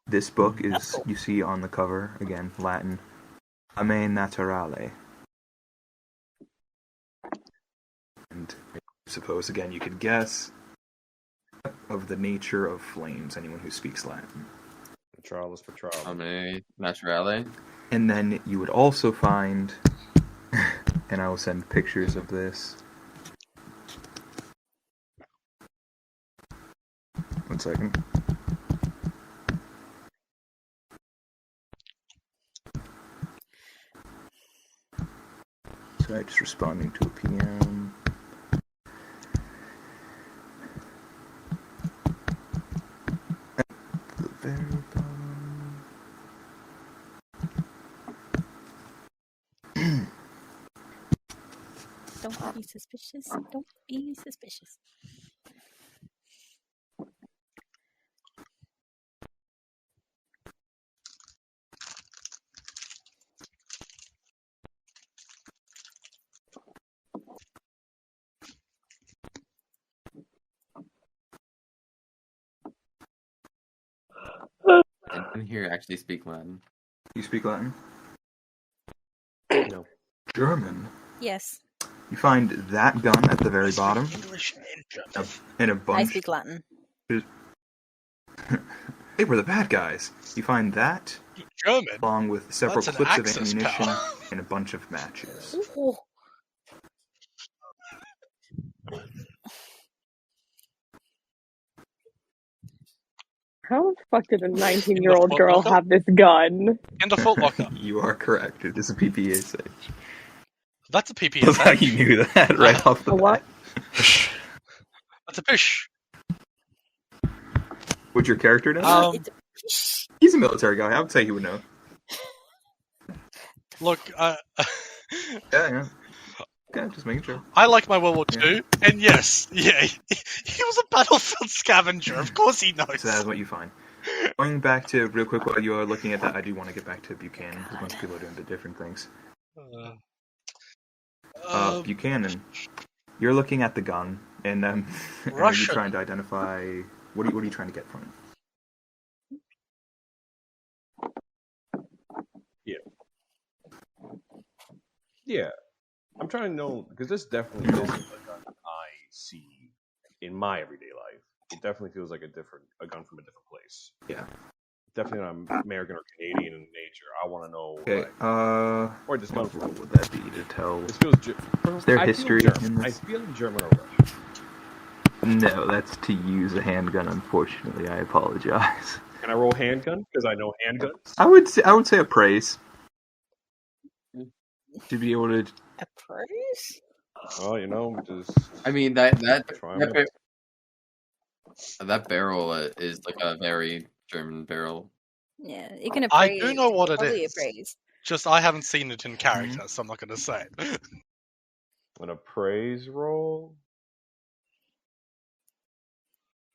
this book is, you see on the cover, again, Latin, Ame Naturale. And I suppose, again, you could guess of the nature of flames, anyone who speaks Latin. Naturalis for trial. Ame Naturale. And then you would also find, and I will send pictures of this. One second. Sorry, just responding to a PM. At the very bottom. Don't be suspicious. Don't be suspicious. And here actually speak Latin. You speak Latin? No. German. Yes, You find that gun at the very bottom, English and German. and a I bunch. speak Latin. They were the bad guys. You find that, German. along with several That's an clips of Axis ammunition pal. and a bunch of matches. Ooh. How the fuck did a 19-year-old girl have this gun? In the footlocker. You are correct. It is a PPA sage. That's a Love how PPSH. you knew that right off the A what? bat. That's a fish. What's your character know? Um, He's a military guy. I would say he would know. Look, Yeah. Okay, just making sure. I like my World War Yeah. II, and yes, yeah, he was a battlefield scavenger. Of course he knows. So that's what you find. Going back to real quick while you are looking at that, I do want to get back to Buchanan because a bunch of people are doing the different things. Buchanan, you're looking at the gun, and are you Russian. trying to identify what are you trying to get from it? Yeah, I'm trying to know because this definitely isn't a gun I see in my everyday life. It definitely feels like a gun from a different place. Yeah. Definitely not American or Canadian in nature. I want to know. Okay. Like, where this What comes role from. would that be to tell? This feels. Is there I feel history German. in this? I feel German or Russian. No, that's to use a handgun. Unfortunately, I apologize. Can I roll handgun? Because I know handguns. I would say appraise to be able to. A praise? Well, you know, just. I mean that Try that, them. that barrel is like a very German barrel. Yeah, you can I appraise. do know what it Probably is. appraise. Just I haven't seen it in character, so I'm not going to say it. An appraise roll.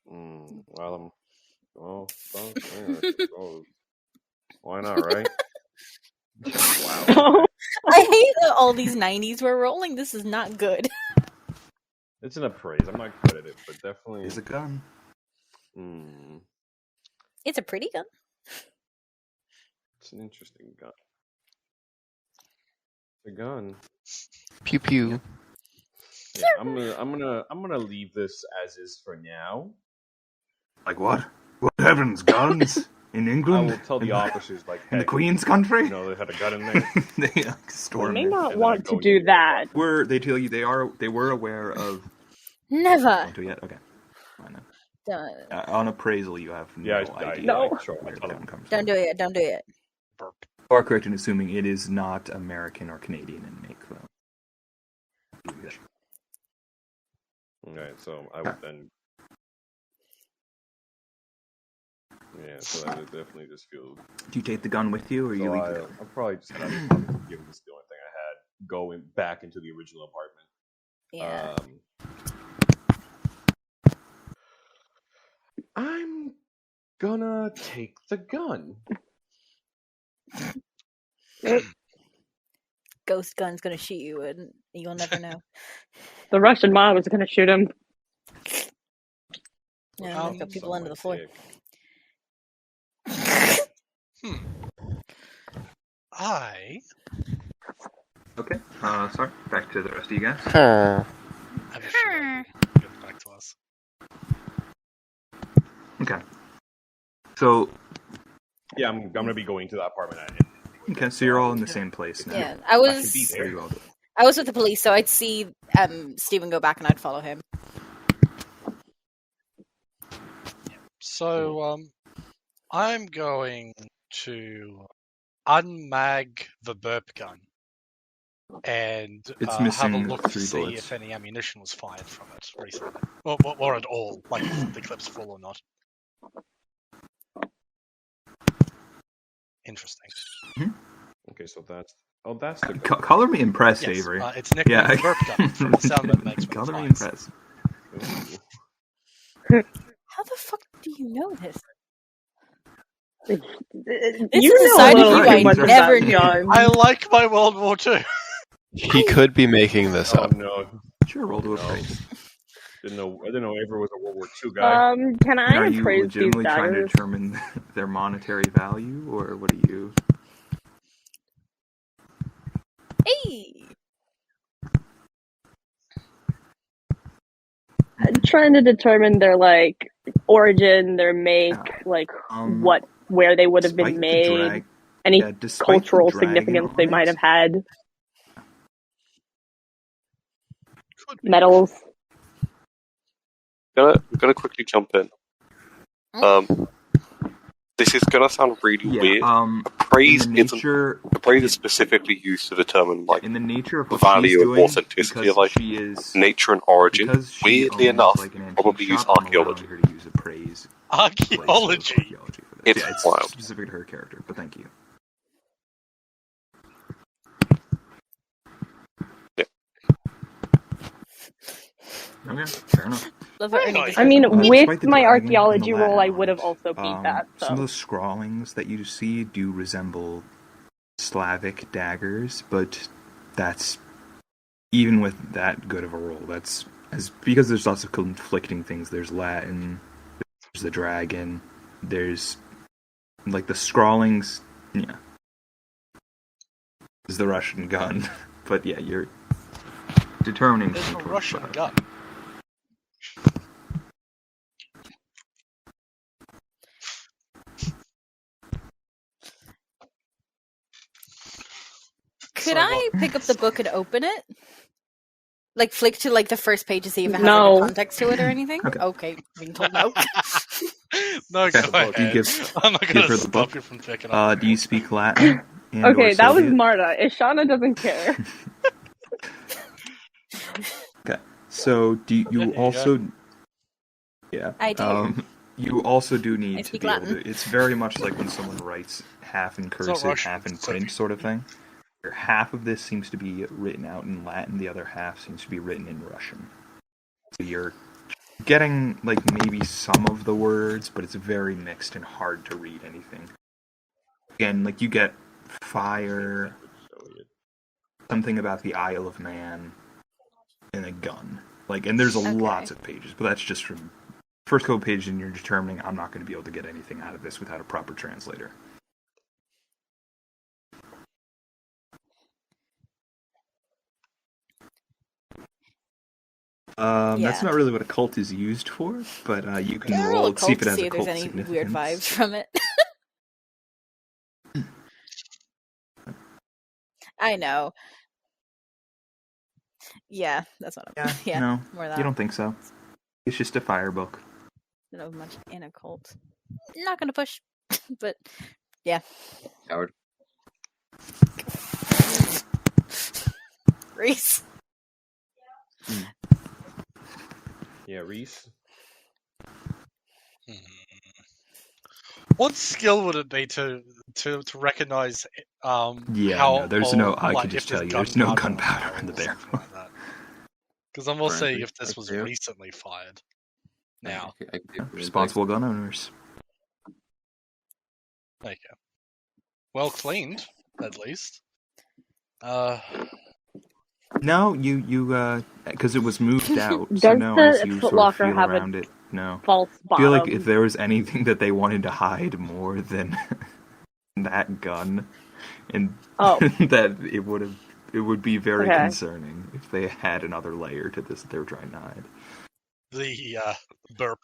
Well, why not, right? Wow. I hate that all these 90s we're rolling. This is not good. It's an appraise. I'm not good at it, but definitely. Is a gun. It's a pretty gun. It's an interesting gun. The gun. Pew pew. Yeah, I'm gonna leave this as is for now. Like what? What heavens, guns in I England? will tell the officers like, in the hey, Queen's country. you know, they had a gun in there. They We stormed may it. not then want go to and do get that. They tell you they were aware of. Never. Want to yet? Okay. Fine then. Don't, On appraisal, you have no Yeah, idea. No. sure. where the gun comes don't from. do it. Don't do it. You are correct in assuming it is not American or Canadian in make, though. Okay, so I would then. Yeah, so I would definitely just feel. Do you take the gun with you, or you So leave the gun? I'll probably just have it, given this the only thing I had, going back into the original apartment. Yeah. I'm gonna take the gun. Ghost gun's gonna shoot you, and you'll never know. The Russian mob was gonna shoot him. Yeah, throw people under the floor. I Okay. Sorry. Back to the rest of you guys. Huh. have a feeling it gets back to us. Okay. So, Yeah, I'm gonna be going to the apartment. okay, so you're all in the same place now. Yeah, I I can be was there. Very well. I was with the police, so I'd see Stephen go back and I'd follow him. So, I'm going to unmag the burp gun and It's have a missing look to 3 see bullets. if any ammunition was fired from it recently, or at all, like if the clip's full or not. Interesting. Okay, so that's the gun. Color me impressed, Yes, Avery. it's nicknamed the burp gun from the sound that it makes when Color it me flies. impressed. How the fuck do you know this? You is a know side a of little you too I much never about knew. guns. I like my World War II. He could be making this Oh up. no, Sure, roll to No. appraise. I didn't know Avery was a World War II guy. Can I Are you appraise these legitimately trying to daggers? determine their monetary value, or what are you? Hey, I'm trying to determine their like origin, their make, like where they would have been Despite the made, drag- any yeah, despite the cultural dragon significance they on might it, have had, Could be. medals. I'm gonna quickly jump in. This is gonna sound really Yeah. weird. praise in the isn't. nature The praise is specifically used to determine like in the nature of the what she's value and doing, authenticity because of like she is nature and origin. because she Weirdly owns enough, like an antique probably use shop. I'm allowing archaeology. her to use a praise placeholder of Archaeology. archaeology for this. It's Yeah, it's wild. specific to her character. But thank you. Yeah. Okay, fair enough. Love how Very Ernie nice. just I goes, mean, Despite with the my dragging and the archaeology roll, I Latin would have art, also beat that. some of So those scrawlings that you see do resemble Slavic daggers, but that's even with that good of a roll. That's because there's lots of conflicting things. There's Latin, there's the dragon, there's like the scrawlings. Yeah, is the Russian gun, but yeah, you're determining. There's a some Russian sort of- gun. Could So I pick up the book and open it? Like flick to like the first page to see if it has No. like a context to it or anything? Okay. Okay, being told no. No, Okay. go Do you ahead. give- I'm not give gonna her the stop book? you from picking up. do you speak Latin? And okay, or that was Soviet? Marta. Ishana doesn't care. Okay. So do you Yeah, you also? Yeah. I do. You also do I need to speak be able Latin. to. It's very much like when someone writes half in not cursive, Russian, half in it's print, Soviet. sort of thing. Where half of this seems to be written out in Latin, the other half seems to be written in Russian. So you're getting like maybe some of the words, but it's very mixed and hard to read anything. Again, like you get fire, something about the Isle of Man, and a gun. Like, and there's Okay. lots of pages, but that's just from first couple pages, and you're determining I'm not going to be able to get anything out of this without a proper translator. That's Yeah. not really what a cult is used for, but you can Yeah, roll roll and see if it has to a if cult there's any weird vibes significance. from it. I know. Yeah, that's what I'm. Yeah, Yeah, no, more that. you don't think so. It's just a fire book. Don't know much in a cult. Not gonna push, but yeah. Howard. Reese. Yeah, Reese. What skill would it be to recognize Yeah, how no, there's no. old, I like, can just if there's tell you, there's no gunpowder gunpowder in the or bear something book. like that? Because I'm also seeing Frankly, if this was do. recently fired. Now, I could do it. Responsible gun owners. there you go. Well cleaned, at least. No, you because it was moved out. so Does no, the as you Foot sort of Locker feel have a around it, no. False I bottom. feel like if there was anything that they wanted to hide more than that gun, and Oh. that it would be very Okay. concerning if they had another layer to this that they were trying to hide. The burp.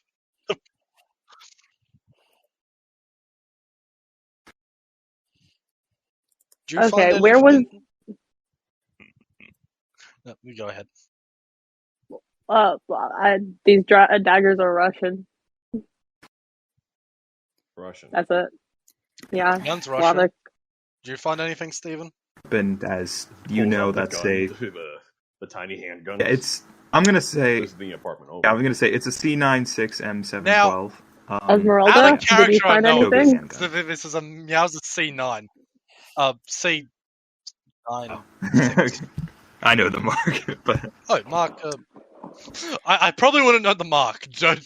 Do you Okay, find where was anything- No, you go ahead. these daggers are Russian. Russian. That's it. Yeah. Gun's Well, Russian. they're- Do you find anything, Stephen? And as you Pulls know, out the that's gun, a the tiny handgun. yeah, it's. I'm gonna say This is the apartment over. yeah, I'm gonna say it's a C96 M712. Esmeralda, Out of did you character, I find know anything? handgun. So this is a Meow's C9. C9. I know the mark, but Oh, Mark. I probably wouldn't know the mark. Don't.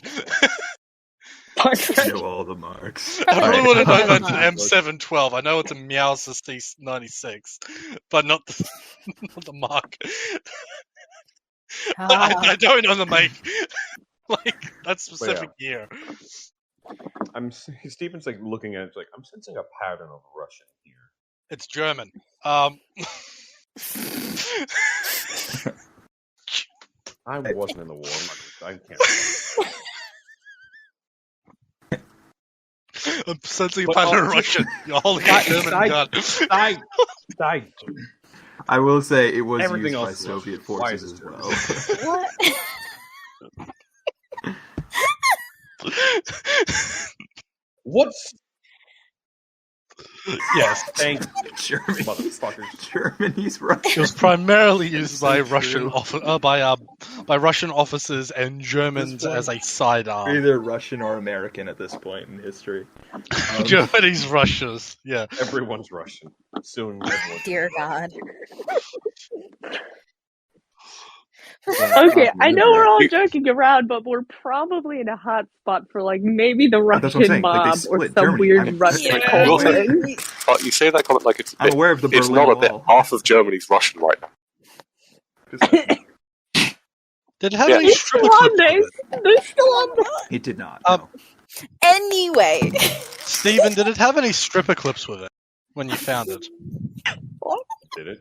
I know all the marks. I probably Alright. wouldn't know that's an M712. I know it's a Meow's C96, but not the, not the mark. I don't know the make. Like that specific year. Stephen's like looking at it, it's like I'm sensing a pattern of Russian here. It's German. I wasn't in the war. I can't. I'm sensing a But pattern of also- Russian. You're holding a German gun. I will say it was Everything used by else is Soviet Russian. Why is forces as this well. What? What's Yes. Thank Germany. motherfuckers. Germany's Russian. It was primarily used by is Russian true. by Russian officers and Germans point- as a sidearm. Either Russian or American at this point in history. Germany's Russia's. Yeah. Everyone's Russian. Soon, everyone's Dear God. Okay, I know we're all You- joking around, but we're probably in a hot spot for like maybe the That's what I'm Russian saying, like, they mob or split some Germany. weird I'm- Russian Yeah. cult Also- thing. You say that comment like it's a I'm bit. aware of the It's Berlin not a bit. Wall. Half of Germany's Russian right now. Did it have Yeah. any They're stripper still on clips with this. it? They're still on this. It did not. Um, No. Anyway. Stephen, did it have any stripper clips with it when you found it? Did it?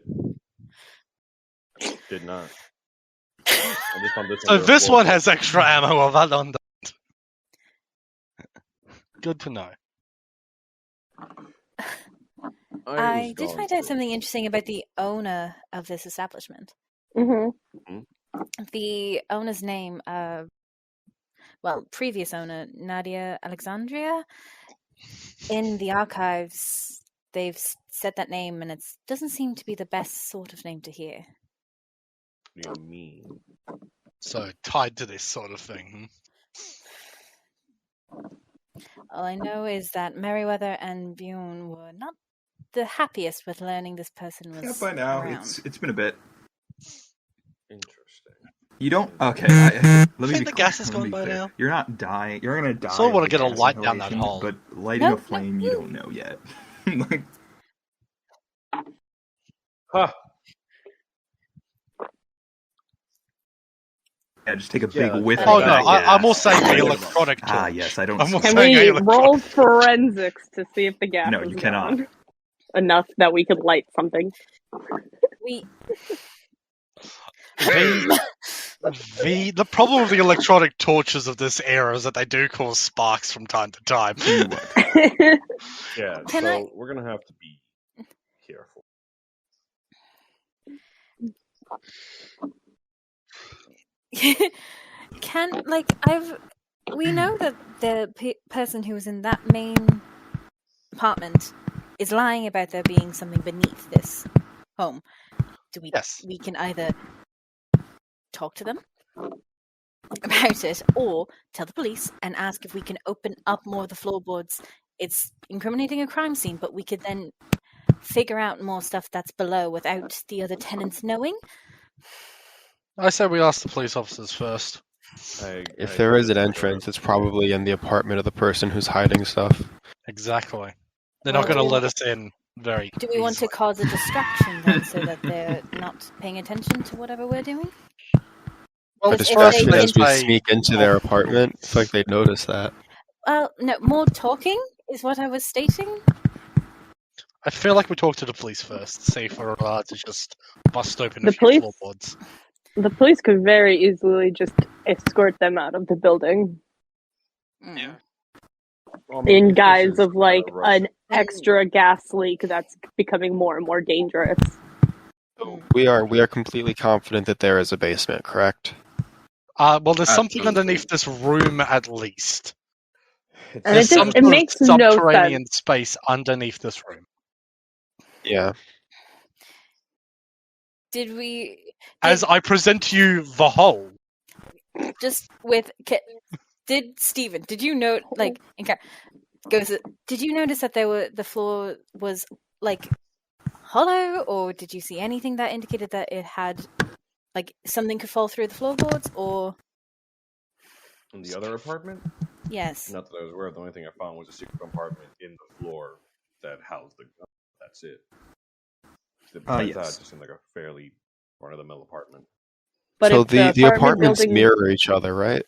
Did not. I just found this So under a this floor. one has extra ammo, while that one doesn't. Good to know. I was did going find out through- something interesting about the owner of this establishment. Mm-hmm. The owner's name, previous owner, Nadia Alexandria. In the archives, they've said that name, and it doesn't seem to be the best sort of name to hear. What do you mean? So tied to this sort of thing. All I know is that Meriwether and Bjorn were not the happiest with learning this person was Yeah, by now around. it's been a bit. Interesting. You don't. Okay. Let me Think be the clear, gas is let me gone be by clear. now? You're not dying. You're gonna die. Still wanna of get a gas light down that inhalation, hole. But lighting No, a flame, no. you don't know yet. Like, Huh. yeah, just take a Yeah, big whiff. Oh, of no, that I'm gas. more saying the electronic torch. Ah, yes, I don't. I'm more Can saying we electronic- roll forensics to see if the gas No, is you cannot. gone enough that we could light something? We The problem with the electronic torches of this era is that they do cause sparks from time to time. Tell you what, Yeah, Can so I- we're gonna have to be careful. we know that the person who was in that main apartment is lying about there being something beneath this home. Yes. We can either talk to them about it or tell the police and ask if we can open up more of the floorboards. It's incriminating a crime scene, but we could then figure out more stuff that's below without the other tenants knowing. I say we ask the police officers first. If there is an entrance, it's probably in the apartment of the person who's hiding stuff. Exactly. They're not going to let us in very Do we want to easily. cause a distraction then so that they're not paying attention to whatever we're doing? Well, A If they distraction as we say- sneak into their apartment. I feel like they'd notice that. Well, no, more talking is what I was stating. I feel like we talk to the police first, see if we're allowed to just bust open The a few police? floorboards. The police could very easily just escort them out of the building Mm. in guise of like an extra gas leak that's becoming more and more dangerous. We are completely confident that there is a basement, correct? Well, there's something Absolutely. underneath this room at least. And There's it some just- it sort makes of no subterranean space underneath this room. Yeah. Did we As I present to you the whole. just with did Stephen, did you note like did you notice that the floor was like hollow, or did you see anything that indicated that it had like something could fall through the floorboards, or In the other apartment? yes. Not that I was aware of. The only thing I found was a secret compartment in the floor that housed the gun. That's it. Besides that, yes. just in like a fairly run-of-the-mill apartment. But So if the apartments building- mirror each other, right?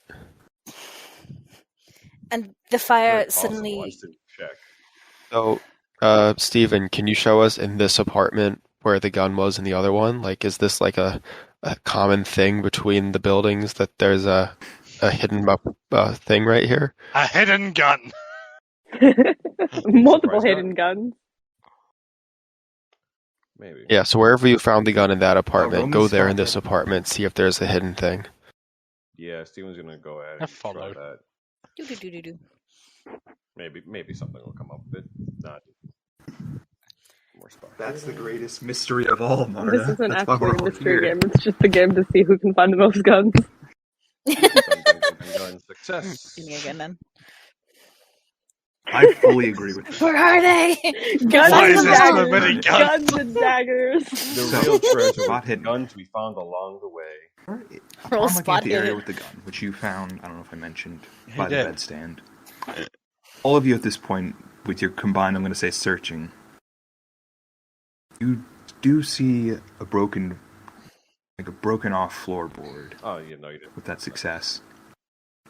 And the fire Very possible. I suddenly just didn't check. So, Steven, can you show us in this apartment where the gun was in the other one? Like, is this like a common thing between the buildings that there's a hidden thing right here? A hidden gun! multiple Surprise hidden gun. guns. Maybe. Yeah, so wherever you found the gun in that apartment, Roman go there in style. this apartment, see if there's a hidden thing. Yeah, Steven's gonna go ahead I and try followed. that. do. Maybe something will come up with it. Not. More spark. That's the greatest mystery of all, Marta. This isn't That's why actually we're a all mystery here. game. It's just a game to see who can find the most guns. Dun, dun, dun, dun, dun. Success. Give me a gun then. I fully agree with that. Where are they? Guns Why and is there so daggers. many guns? Guns and daggers. The So, real treasure spot was the hidden. guns we found along the way. Roll I'm looking spot at the area hidden. with the gun, which you found, I don't know if I mentioned, He by the did. bedstand. All of you at this point, with your combined, I'm going to say searching, you do see a broken off floorboard Oh, you know you did. with that success,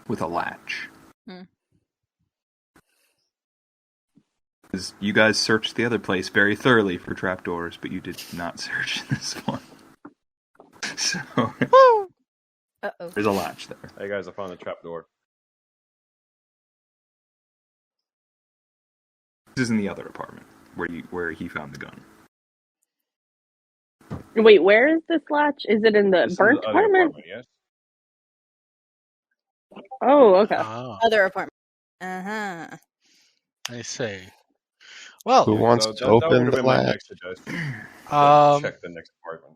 with a latch. Hmm. Because you guys searched the other place very thoroughly for trapdoors, but you did not search this one. So, Uh-oh. there's a latch there. Hey guys, I found the trapdoor. This is in the other apartment, where he found the gun. Wait, where is this latch? Is it in the This is burnt the other apartment? yes? Oh, okay. Oh, Other apartment. Uh-huh. I see. Well, Who wants So to that would open have the been my latch? next suggestion. um, Check the next apartment.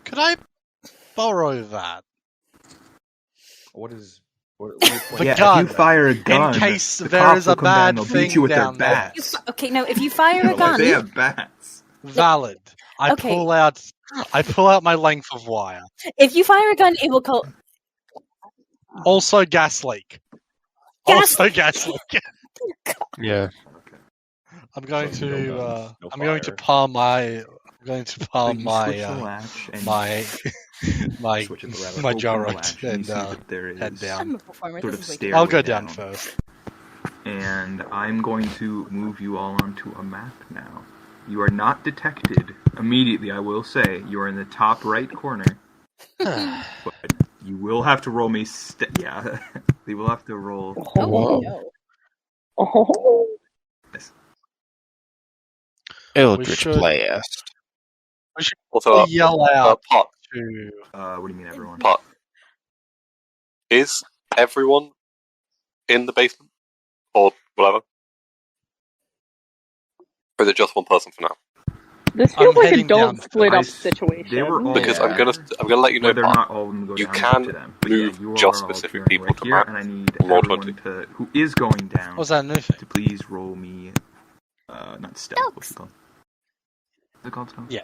could I borrow that? What is? What are you The pointing Yeah, at? gun. if you fire a gun, case the there cops is a will come down, bad they'll beat thing you with their down there. bats. Okay, no, if you fire a Like, gun, They have bats. Valid. I Okay. pull out my length of wire. if you fire a gun, it will call. Also gas leak. Gas Also gas leak. Yeah. I'm going So no to guns, no I'm going to fire. palm my So you switch the my latch and my my switch it rather, my open jar the out latch, and you and see that there head is down. I'm a performer. sort This of is way too stairway I'll go down down. first. And I'm going to move you all onto a map now. You are not detected immediately, I will say. You are in the top right corner. But you will have to roll me... yeah, you will have to roll... Oh, Whoa. no. Oh. Eldritch should- Blast. Also, Yell out Pot, to what do you mean, everyone? Pot. Is everyone in the basement? Or whatever? Or is it just one person for now? This I'm feels like a heading down don't to split I up s- situation. they were all Because I'm there. gonna let you know, Whether or Pot. not all of them go You down is can up to them. But move yeah, you just are all specific appearing people right to here, map. and I need Roll everyone 20. who is going down what's that new thing? to please roll me... not stealth. What's it called? Is it called stealth? Yeah.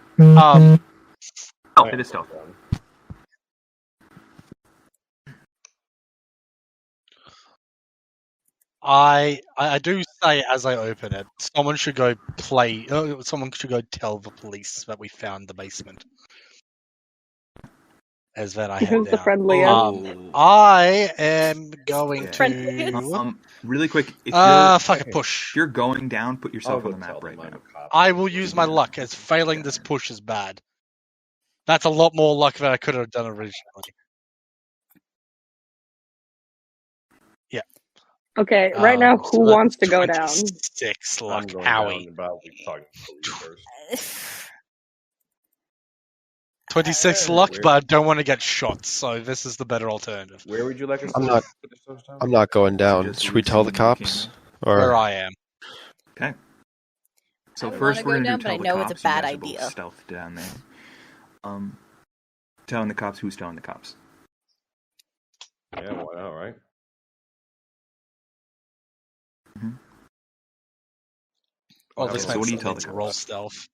Oh, it is stealth. I do say as I open it, someone should go someone should go tell the police that we found the basement. As then I head Who's the down. friendliest? I am going Yeah. to Really quick, if fucking push. if you're going down, put yourself I'll on go the tell map right them I'm now. a cop. I will use my luck as failing this push is bad. That's a lot more luck than I could have done originally. Okay, right now, So who that's wants to go down? 26 I'm luck, going Howie. down, but I'll be talking to police first. 26 luck, Weird. but I don't want to get shot, so this is the better alternative. Where would you like us I'm to not- put this first time? I'm not going down. Just Should we leave tell the someone cops? Where Or I am. Okay. So I first, wanna we're go gonna down, do but tell I the know it's a cops. You bad guys are both idea. Stealth down there. Telling the cops. Who's telling the cops? Yeah, why not, right? Well, Okay, this so makes what do you it tell need the to roll cops? stealth.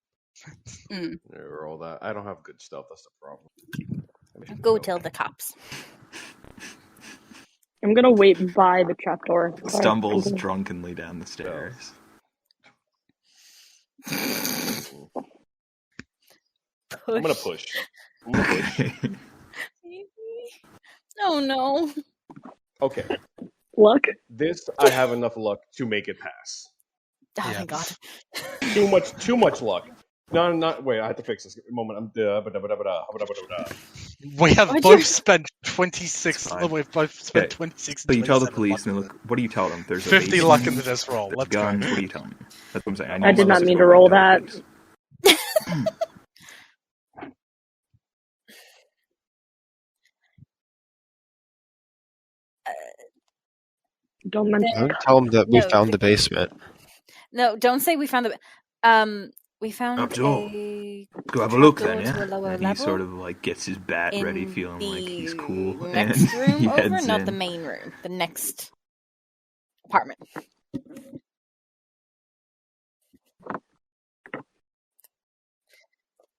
Or all that. I don't have good stealth. That's the problem. Maybe I should Go know. tell the cops. I'm gonna wait by the trapdoor. Stumbles drunkenly down the stairs. I'm gonna push. I'm gonna push. Oh no. Okay, Luck. this I have enough luck to make it pass. Oh Yeah. my god. Too much luck. No, not wait. I have to fix this. Moment. I'm. We have What'd both you- spent 26. It's fine. We've both spent Okay, 26. So you tell the 27 police, and luck. they look. What do you tell them? There's a 50 luck in basement, the dice roll. there's Let's go. guns. What do you tell them? That's what I'm saying. I did not mean to roll that. Don't mention. Don't tell them that we No, found the basement. No, don't say we found the. We found Abdul, a. Go have a look trapdoor then, to a yeah. lower And he level sort of like gets his bat ready, in feeling like he's cool, the and next room he over, heads not in. the main room, the next apartment.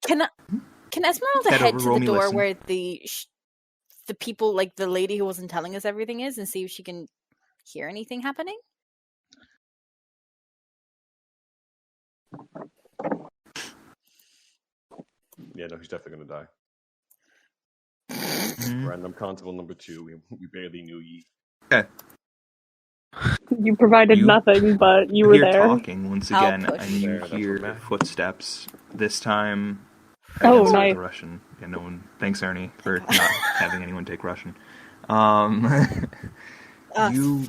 Can Esmeralda Head head over, to roll the me door listen. where the people, like the lady who wasn't telling us everything, is, and see if she can hear anything happening? Yeah, no, he's definitely gonna die. Mhm. Random constable number 2. We barely knew ye. Okay. You provided You nothing, but you were hear there. talking once I'll again, push. and you There, that's what hear matters. footsteps. This time, Oh, against nice. the Russian. Yeah, no one. Thanks, Ernie, for not having anyone take Russian. You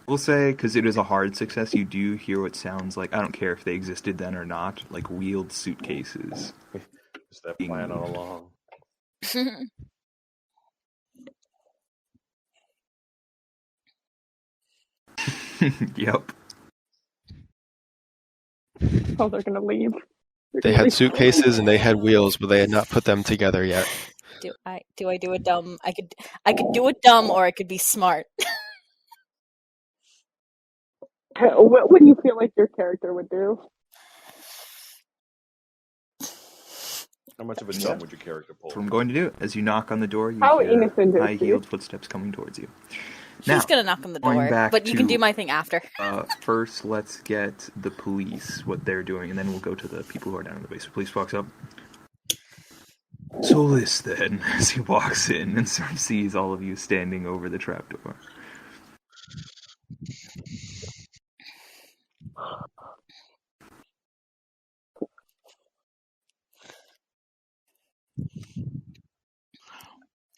will say, because it is a hard success, you do hear what sounds like, I don't care if they existed then or not, like wheeled suitcases. Is that plan all along? Yep. Oh, they're gonna leave. They're They gonna had leave. suitcases and they had wheels, but they had not put them together yet. do I do a dumb? I could do a dumb, or I could be smart. What would you feel like your character would do? How much of a Yeah. dumb would your character pull? That's what I'm going to do. As you knock on the door, you How hear innocent is high-heeled he? footsteps coming towards you. He's Now, gonna knock on the going door, back but you can to- do my thing after. First, let's get the police, what they're doing, and then we'll go to the people who are down in the basement. Police walks up. Solis, then, as he walks in and sort of sees all of you standing over the trapdoor.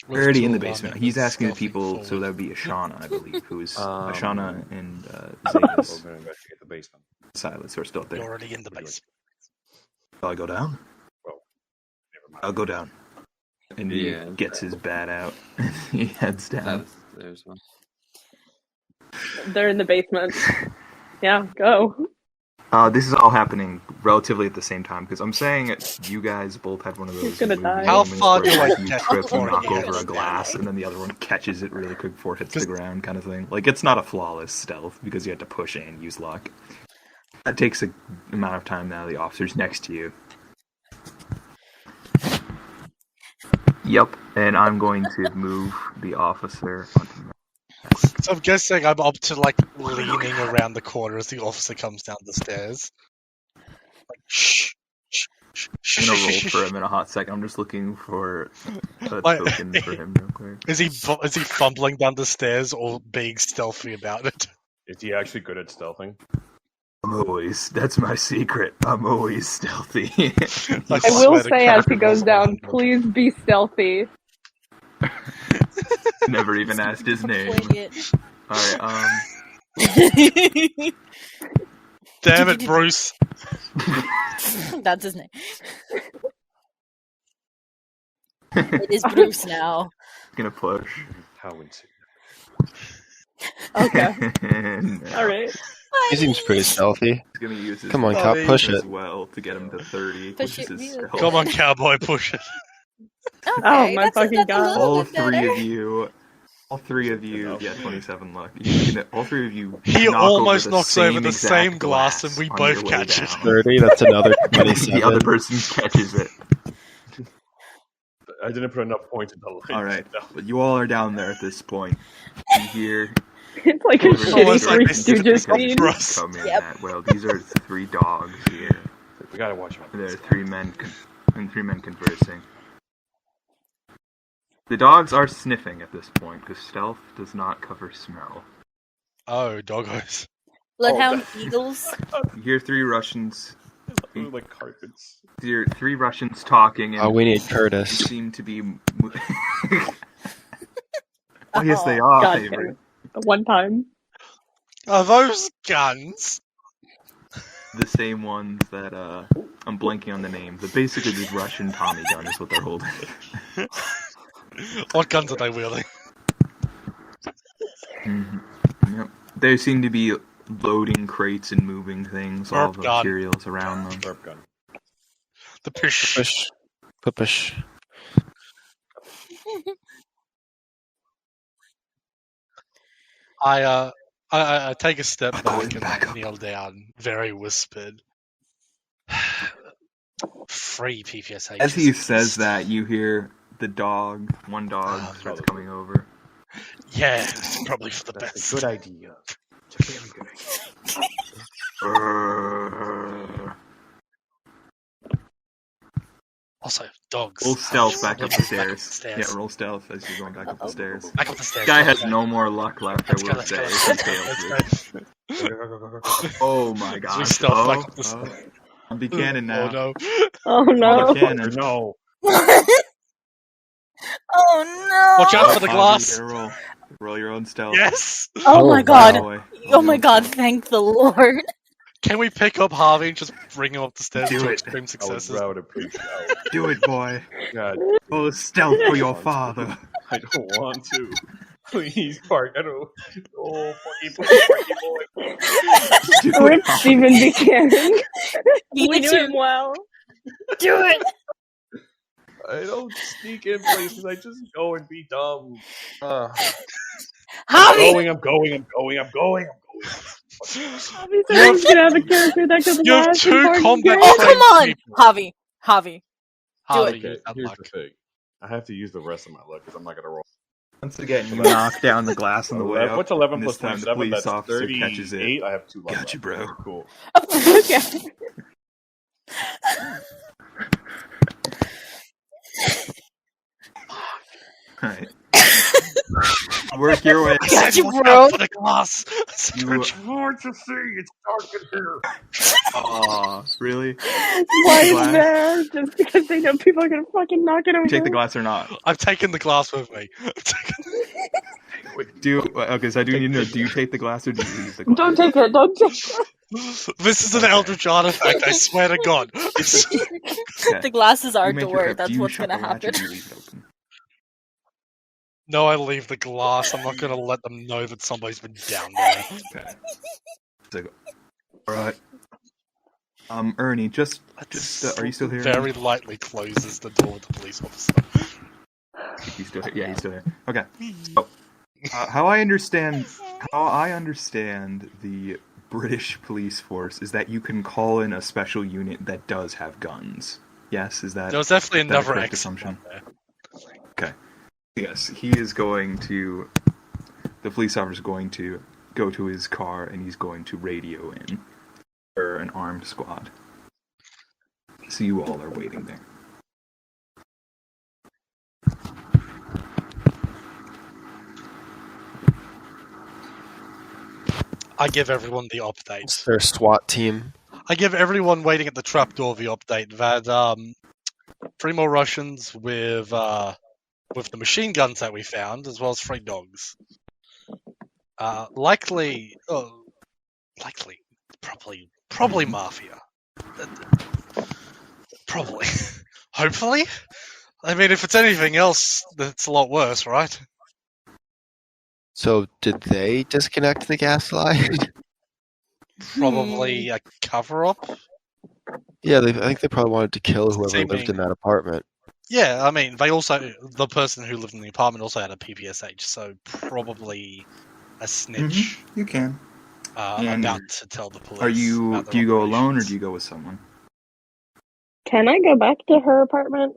We're already in the basement. He's asking the people, so that would be Ashana, I believe, who's Ashana and We're Zavis. gonna investigate the basement. Silas are still up You're there. already in the base. Shall I go down? Well, never mind. I'll go down. And he Yeah. gets his bat out. He heads down. There's one. They're in the basement. Yeah, go. This is all happening relatively at the same time, because I'm saying you guys both had one of those gonna movie die. How moments far where do I you get trip and before knock he over gets a glass, down? and then the other one catches it really quick before it hits the ground, kind of thing. Like, it's not a flawless stealth, because you had to push and use luck. That takes a amount of time now. The officer's next to you. Yep, and I'm going to move the officer onto the So I'm guessing I'm up to like leaning around the corner as the officer comes down the stairs. Like, shh, shh, shh, shh, I'm gonna roll shh, for shh. him in a hot second. I'm just looking for a Like- token for him real quick. Is he fumbling down the stairs or being stealthy about it? Is he actually good at stealthing? That's my secret. I'm always stealthy. I swear will to say as he God. goes down, please be stealthy. Never even asked his name. Poignant. Alright, Damn it, Bruce! That's his name. It is Bruce now. gonna push. How insane. Okay. And All right. He seems pretty stealthy. he's gonna use his Come on, Oh, cop, he push as it. well to get him to 30, Push which it is his real stealth. Come on, cowboy, push it. Oh, Okay, my fucking that's a God. little All bit three better. of you, Enough. yeah, 27 luck. All three of you. He knock almost over the knocks over same the exact same glass and we on both your way catch it. down. 30, that's another The other 27. person catches it. I didn't put enough points in the line. Alright, but you all are down there at this point. You hear It's like a over shitty almost like Three this is Stooges the scene. Bruce. come in Yep. at, well, these are 3 dogs here. We gotta watch out. There are 3 men and 3 men conversing. The dogs are sniffing at this point, because stealth does not cover smell. Oh, doggos. Bloodhound Eagles. You hear 3 Russians. Ooh, like carpets. You hear 3 Russians talking, and Oh, we need you Curtis. seem to be. Oh, yes, they are. God Avery. damn it. One time. Are those guns? The same ones that I'm blanking on the name, but basically the Russian Tommy gun is what they're holding. What guns are they wielding? Yep. They seem to be loading crates and moving things, all Burp the gun. materials around them. Burp gun. The pish. Push. Push. I take a step I'm back going and back I up. kneel down, very whispered. Free PPSH. As he says that, you hear the dog, one dog, Oh, starts probably. coming over. Yeah, it's probably for the That's best. a good idea. It's a very good idea. Also, dogs. Roll stealth back up the Back stairs. Yeah, roll stealth as you're going back up the stairs. Back up the stairs. Guy let's has go. no more luck left, I Let's go, will let's say. go, if let's he go, fails let's this. go. Oh my We gosh. stealth back up the Oh, stairs. Buchanan now. Oh no. Oh no. Buchanan. No. Oh no! Watch out for the Ozzy, glass. get a roll. Roll your own stealth. Yes. Oh my god! Boy. Oh my god! Thank the Lord! Can we pick up Harvey and just bring him up the stairs Do to it. extreme successes? I would appreciate it. Do it, boy. God, Oh, stealth for your father. I don't want to. Please, Park. I don't. Oh, Parky boy. Do Rip it. Stephen Buchanan. Me We do too. it well. Do it! I don't sneak in places. I just go and be dumb. Javi! I'm going. Obviously, I'm just gonna have a character that could You have last two and Parky combat Gray. Oh trained come on, people. Javi! Javi! Harvey, Okay, use that here's luck. the thing. I have to use the rest of my luck because I'm not gonna roll. Once again, you knock down the glass on the way up. What's 11 and plus this time the 27? police That's officer 38. catches it. I have 2 luck. Gotcha, left. bro. Cool. Okay. Alright. Work your way. I got you, Watch bro. out for the glass. You- hard to see. It's dark in here. Aw, really? Why is Glass. there? Just because they know people are gonna fucking knock it over. You take the glass or not? I've taken the glass with me. Okay, so I do need to know, do you take the glass or do you leave the glass? Don't take it. Don't take it. This is an Eldritch artifact, I swear to God. Okay. The glass is our You make your door. pick. That's Do you what's shut gonna the latch or happen. do you leave it open? No, I leave the glass. I'm not going to let them know that somebody's been down there. Okay. So, alright. Ernie, just are you still here? Very lightly closes the door with the police officer. He's still here. Yeah, he's still here. Okay. So, how I understand the British police force is that you can call in a special unit that does have guns. Yes, is that? There was definitely that a another correct exit assumption? there. Okay. Yes, he is going to. The police officer is going to go to his car and he's going to radio in for an armed squad. So you all are waiting there. I give everyone the It's update. their SWAT team. I give everyone waiting at the trapdoor the update that 3 more Russians with the machine guns that we found, as well as 3 dogs. Likely, probably mafia. Probably, hopefully. I mean, if it's anything else, that's a lot worse, right? So did they disconnect the gas line? Probably a cover-up. Yeah, I think they probably wanted to kill whoever lived Seeming- in that apartment. Yeah, I mean, the person who lived in the apartment also had a PPSH, so probably a snitch You can. And about to tell the police. Are you? about their Do you go alone or operations. do you go with someone? Can I go back to her apartment?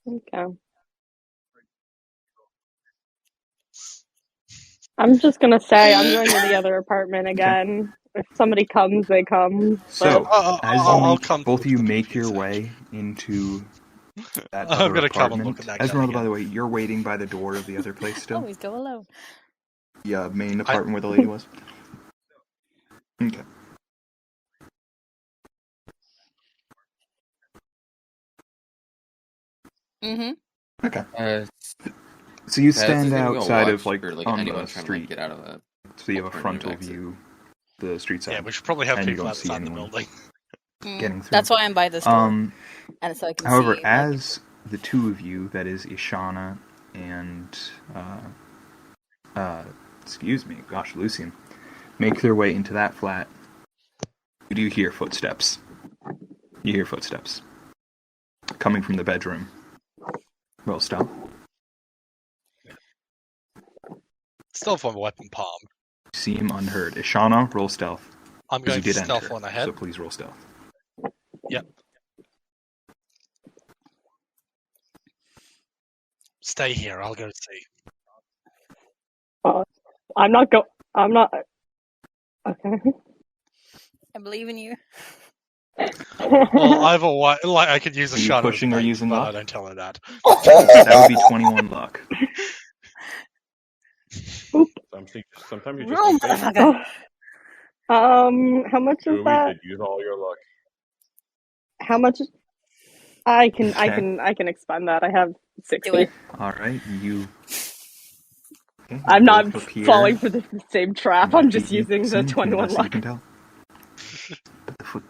Okay. I'm just gonna say I'm going to the other apartment again. If somebody comes, they come. So, But as I'll you come both of you with the make your PPSH. way into that I'm other gonna come and apartment. look at that gun Esmeralda, by again. the way, you're waiting by the door of the other place still. Always go alone. The main apartment where the lady was. Okay. Mm-hmm. Okay. So Yeah, you this stand is gonna go outside watch of like for, on anyone the trying street, to get out of that. so you have a alternative frontal exit. view, the street side. Yeah, we should probably have And you people don't see outside the anyone. building. Getting through. That's why I'm by this door, Um, and so I can however, see. as the two of you, that is Ishana and Lucian, make their way into that flat. You do hear footsteps. You hear footsteps coming from the bedroom. Roll stealth. Stealth on weapon palm. See him unheard. Ishana, roll stealth. I'm 'cause going you to did stealth enter, on ahead. so please roll stealth. Yep. Stay here. I'll go see. I'm not. Okay. I believe in you. Well, either way, like I could use a Are you shot. pushing or using but luck? I don't tell her that. That would be 21 luck. Sometimes you Roll, just need faith. motherfucker. How much is Ruby that? said use all your luck. How much? I can Okay. expend that. I have 60. Do it. All right, you. Okay, I'm you not both appear falling for the same trap. I'm just immediately using the from 21 best that you luck. can tell. But the foot.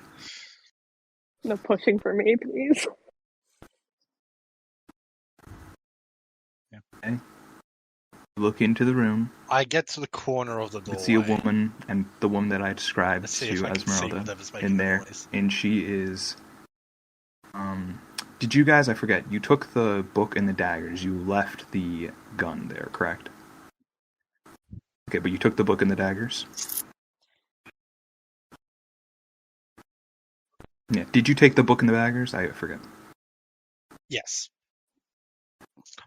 No pushing for me, please. Okay. Look into the room. I get to the corner of the You doorway. can see a woman, and the woman that I described Let's see to if I can see Esmeralda whatever's making in the there, noise. and she is. Did you guys? I forget. You took the book and the daggers. You left the gun there, correct? Okay, but you took the book and the daggers. Yeah. Did you take the book and the daggers? I forget. Yes.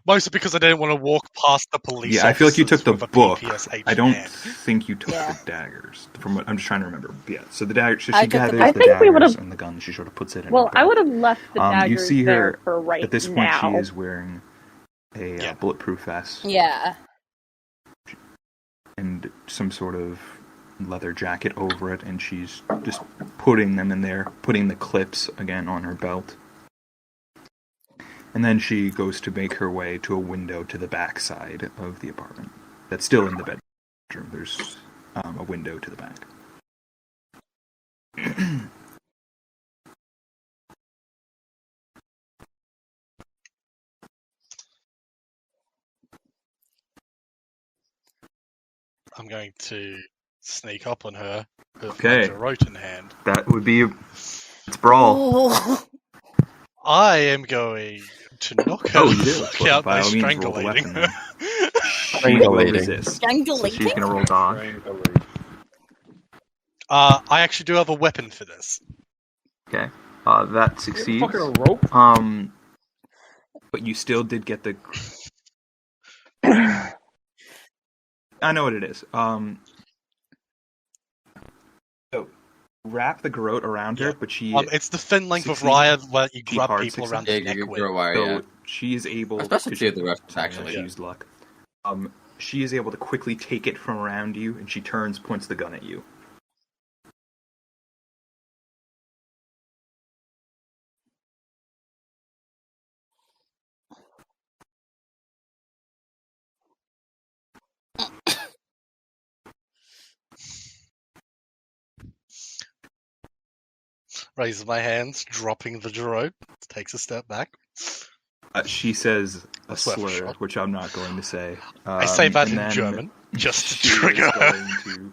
Mostly because I didn't want to walk past the police. Yeah, I feel like you took officers the with a book. PPSH I don't hand. think you took Yeah. the daggers. From what I'm just trying to remember. Yeah. So the daggers. So I she took the gathers book. the I think we daggers would've- and the gun. She sort of puts it in. Well, her I belt. would have left the You daggers see there her for right At this point, now. she is wearing a Yeah. bulletproof vest Yeah. and some sort of leather jacket over it, and she's just putting them in there, putting the clips again on her belt. And then she goes to make her way to a window to the back side of the apartment. That's still in the bedroom. There's a window to the back. I'm going to sneak up on her with Okay. my garrote in hand. That would be it's brawl. Oh. I am going to knock her Oh, you the do? fuck Well, out by by all means, roll the strangulating weapon her. then. She will Strangulating. resist. So Strangulating? she's gonna roll dodge. I actually do have a weapon for this. Okay. That succeeds. Fucking a rope. But you still did get the. I know what it is. So wrap the garrote around her, Yeah. but she. It's the thin length of succeeds. Wire where you Keep grab hard people success. around Yeah, the neck you with. throw wire, So yeah. she is able. Especially to the reference, actually. She used luck. She is able to quickly take it from around you, and she turns, points the gun at you. Raises my hands, dropping the garrote. Takes a step back. She says a That's worth a slur, shot. which I'm not going to say. I say that and in then German, just to she trigger is her. going to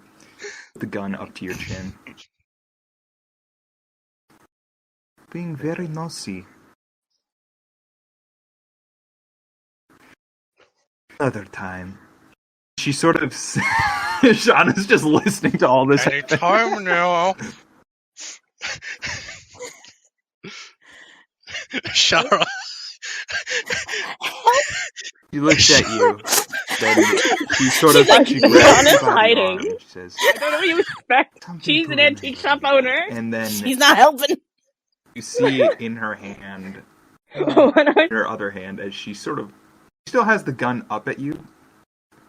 put the gun up to your chin. Being very nosy. Another time. She sort of. Shauna's just listening to all this. Anytime now. Shara. She looks at you. Then she sort of. Like, She grabs you Shauna's by the hiding. arm and she says, I don't know what you expect. "Something She's an to antique shop remember." owner. And then He's not helping. you see in her hand, When I- in her other hand, as she sort of still has the gun up at you,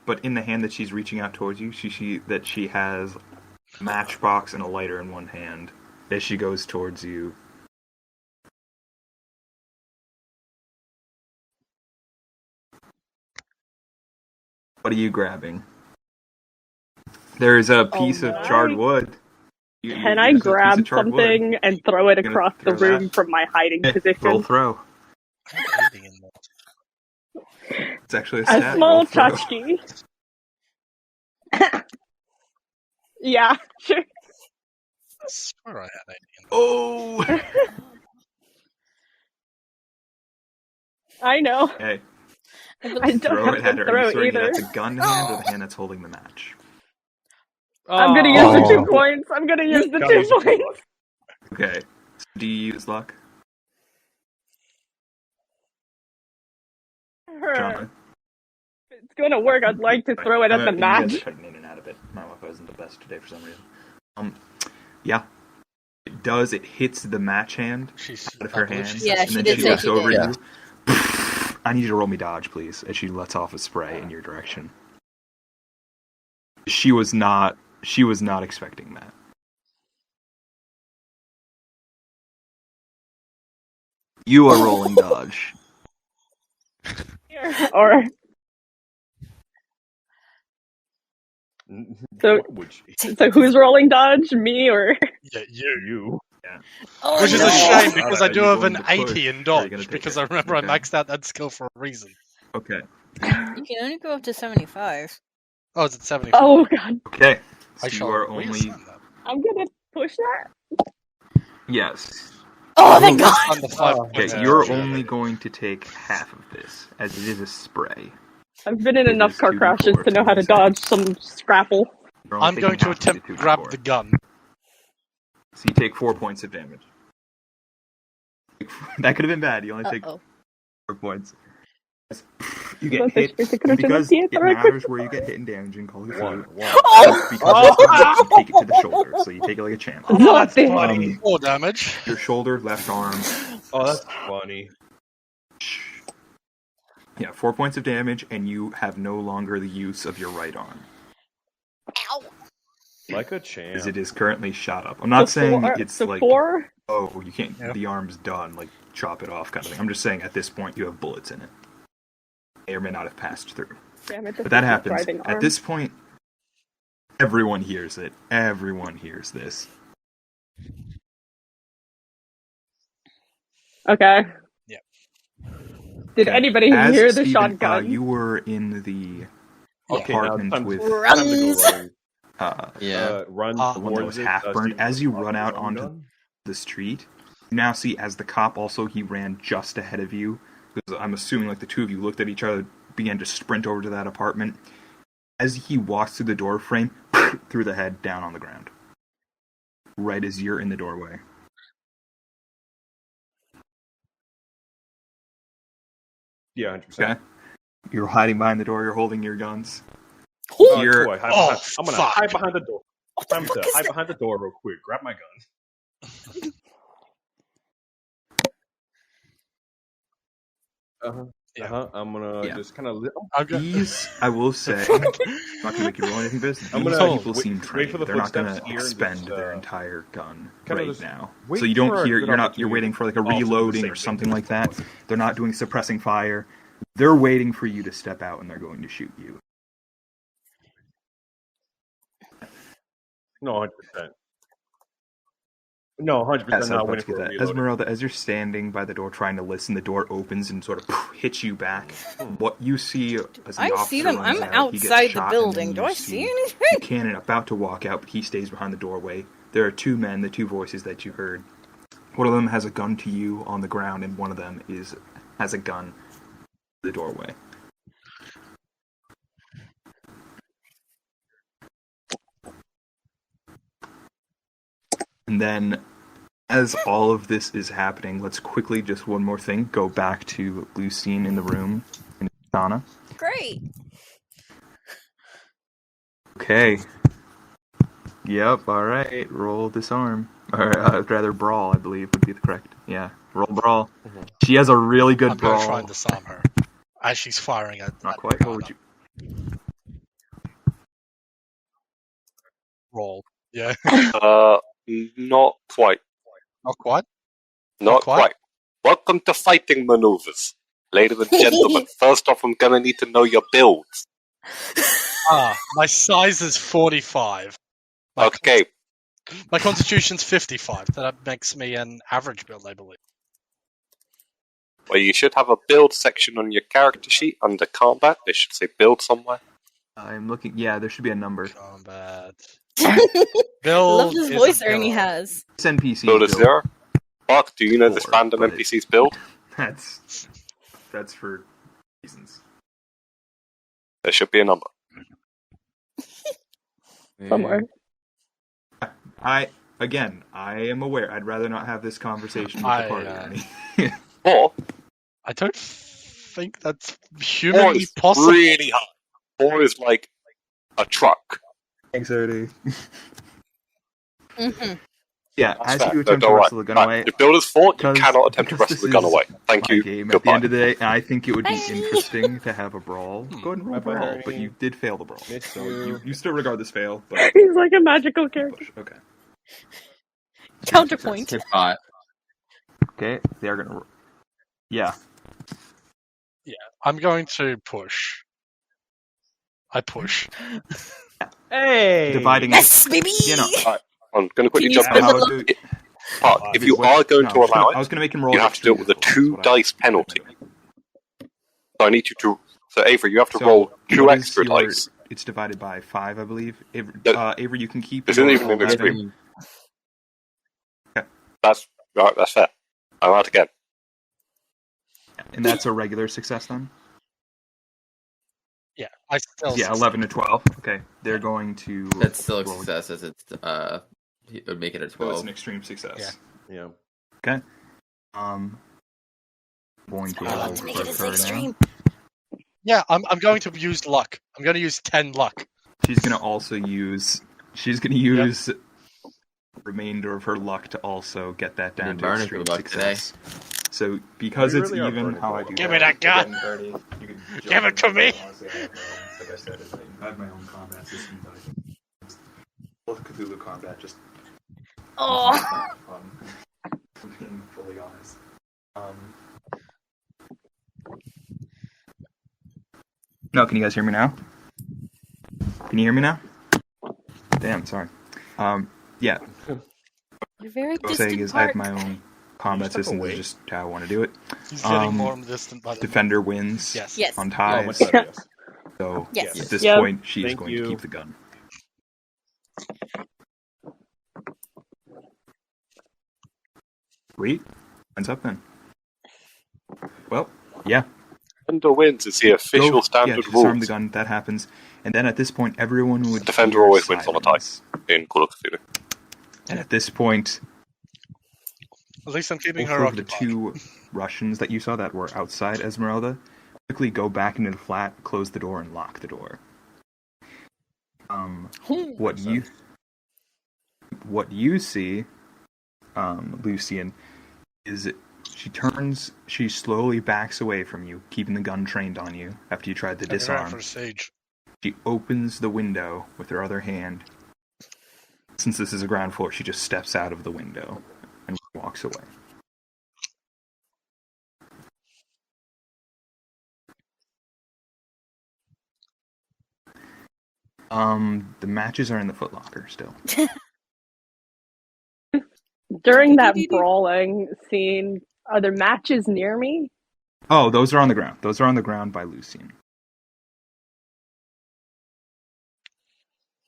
but in the hand that she's reaching out towards you, she has a matchbox and a lighter in one hand as she goes towards you. What are you grabbing? There is a piece of my. charred wood. Can I there's a piece grab of charred wood. something and throw it Gonna across the throw room that? from my hiding Roll position? throw. It's actually a A stat. small roll through. tchotchke. Yeah, sure. I swear I had 80 in there. Oh! I know. Okay, I don't throw have it at to her. Are throw you throwing it either. at the gun hand or the hand that's holding the match? I'm gonna use the Oh. 2 points. I'm gonna use the Gotta 2 use the 2 points. Okay. So do you use luck? John? If it's gonna work, I'd like to throw it at the You guys are match. cutting in and out of it. My Wi-Fi isn't the best today for some reason. Yeah. It does. It hits the match hand She's out of her I believe hand, she Yeah, said and then did she say looks she over did. at you. I need you to roll me dodge, please, as she lets off a spray in your direction. She was not expecting that. You are rolling dodge. Or So- What would you? so, who's rolling dodge? Me or? Yeah, you. You. Oh, Which is no. a shame Alright, because are I do you have going an to 80 push, in or are you dodge gonna take because it? I remember Okay. I maxed out that skill for a reason. Okay. You can only go up to 75. Oh, is it 75? Oh god, Okay. I So shall you are only reassign that. I'm gonna push that. yes. Oh, thank We'll God! reassign the 5 Oh, Okay, points. you're yeah. only going to take half of this, as it is a spray. I've been in It enough is car 2d4 crashes to know how to 20 dodge seconds. some scrapple. You're only I'm going taking to half of the attempt to grab 2d4. the gun. So you take 4 points of damage. That could have been bad. You only take Uh-oh. 4 points. You get Entonces, hit, pensé que and no because tenía it pie, pero- matters where you get hit and damage in Call of Duty. One. Because you take it to the shoulder, so you take it like a champ. Oh, that's Zote. funny. 4 damage. Your shoulder, left arm. Oh, that's funny. Yeah, 4 points of damage, and you have no longer the use of your right arm, Ow! Like a champ. as it is currently shot up. I'm not So saying four- it's so like, 4. oh, you can't, Yeah. the arm's done, like, chop it off kind of thing. I'm just saying at this point you have bullets in it. May or may not have passed through. Damn it, But that this is happens. driving At arm. this point, everyone hears it. Everyone hears this. Okay. Yeah. Did Okay. anybody As hear the Steven, shotgun? you were in the Okay, now apartment time with to, time to go Runs. running. Yeah. Run The one that towards was it, half burned. Steven, As you lock run the out gun onto gun. the street, you now see as the cop also, he ran just ahead of you. Because I'm assuming like the two of you looked at each other, began to sprint over to that apartment. As he walks through the door frame, through the head, down on the ground. Right as you're in the doorway. Yeah, 100%. Okay? You're hiding behind the door, you're holding your guns. Oh, You're- cool, Oh, I'm gonna fuck. hide behind the door. What the Time fuck to is hide that? behind the door real quick. Grab my gun. Yeah. I'm gonna Yeah. just kind of. I'm go- These, I will say, I'm not going to make you roll anything for this. I'm These gonna people wait- seem wait trained. for the They're not going footsteps to here and expend just, their entire gun kinda right just now. wait So you don't for a hear, good you're opportunity waiting for like a to also do the reloading same or thing something to like the that. boys. They're not doing suppressing fire. They're waiting for you to step out and they're going to shoot you. No, 100%. No, 100% Yes, I was not about winning to get for a that. reload. Esmeralda, as you're standing by the door trying to listen, the door opens and sort of hits you back. What you see as the I officer see them. runs I'm out, he gets outside the shot, and building. then Do you I see anything? Cannon about to walk out, but he stays behind the doorway. There are two men, the two voices that you heard. One of them has a gun to you on the ground, and one of them has a gun in the doorway. And then, as all of this is happening, let's quickly, just one more thing, go back to Lucine in the room in Sana. Great. Okay. Yep, alright. Roll disarm. Or rather brawl, I believe would be the correct. Yeah, roll brawl. She has a really good I'm going to brawl. try and disarm her as she's firing at. Not at quite. the What would gun. you? Roll? Yeah, Not quite. not quite. Not quite? quite. Welcome to Fighting Maneuvers. Ladies and gentlemen, first off, I'm going to need to know your builds. My size is 45. My Okay, My constitution's 55. That makes me an average build, I believe. Well, you should have a build section on your character sheet under combat. It should say build somewhere. I'm looking. Yeah, there should be a number. Combat. I Build love this is a voice Ernie build. has. This NPC Build is build. 0. Mark, do you know this 4, random but- NPC's build? That's for reasons. There should be a number. Somewhere. I am aware. I'd rather not have this conversation with I, the party. Ernie. Or I don't think that's 4 humanly is possible. really high. 4 is like a truck. Thanks, Ernie. Hmm. Yeah, That's as fair. you No, attempt to don't worry. wrestle the gun Right, away, If build is 4, you because- cannot attempt to because wrestle the this gun is away. Thank my you. game. At the Goodbye. end of the day, I think it would be Bye. interesting to have a brawl. Go ahead and roll a brawl, but you did fail the brawl. So you still regard this fail, but He's like a magical character. okay. Counterpoint. Goodbye. Okay, they are gonna. Yeah, I'm going to push. I push. Hey! dividing. Yes, baby. You know, I'm going to quickly Can you jump spin in. the how luck? do- Park, if you what- are going no, to allow I was it, gonna make him roll. you have to do it with a extra 2 dice penalty. So I need you to. So Avery, you have to So, roll 2 what is extra your- dice. It's divided by 5, I believe. Avery, No. Avery, you can keep. Isn't your even an 11. extreme. That's right. That's fair. I'm out again. And that's a regular success then. Yeah, I still. Yeah, 11 to 12. Okay, they're going to. That's still a roll- success as it's it would make it a So it's 12. an extreme success. Yeah. Okay. Going to I like roll to Make for it as her now. extreme. Yeah, I'm going to use luck. I'm going to use 10 luck. She's gonna also use. She's gonna use remainder of her luck to also get that down Been to burning extreme for luck today. success. So because We it's really are even, burning how for I luck. do Give that, me that gun! again, Bernie, you can Give jump it to in. me! Honestly, like I said, I have my own combat system that I can. Both Cthulhu combat just. Oh. Fun. I'm being fully honest. No, can you guys hear me now? Can you hear me now? Damn, sorry. Yeah, You're very what I'm saying distant is I have Park. my own combat step system. away? That's just how I want to do it. He's getting Um, more distant by the Defender wins Yes. Yes. on Oh, ties. much better, yes. So Yes. at this Yep. point, she's Thank going you. to keep the gun. Sweet. When's up then? Well, yeah. Defender wins is the official Go, standard disarm rules the gun. That happens, and then at this point, everyone would. Defender hear always wins on a tie. sirens. in Call of Cthulhu. And at this point, At least I'm keeping both her of the occupied. two Russians that you saw that were outside Esmeralda quickly go back into the flat, close the door, and lock the door. What you see, Lucian, is she slowly backs away from you, keeping the gun trained on you after you tried to Coming around disarm. for a siege. She opens the window with her other hand. Since this is a ground floor, she just steps out of the window and walks away. The matches are in the footlocker still. During that brawling scene, are there matches near me? Oh, those are on the ground. Those are on the ground by Lucian.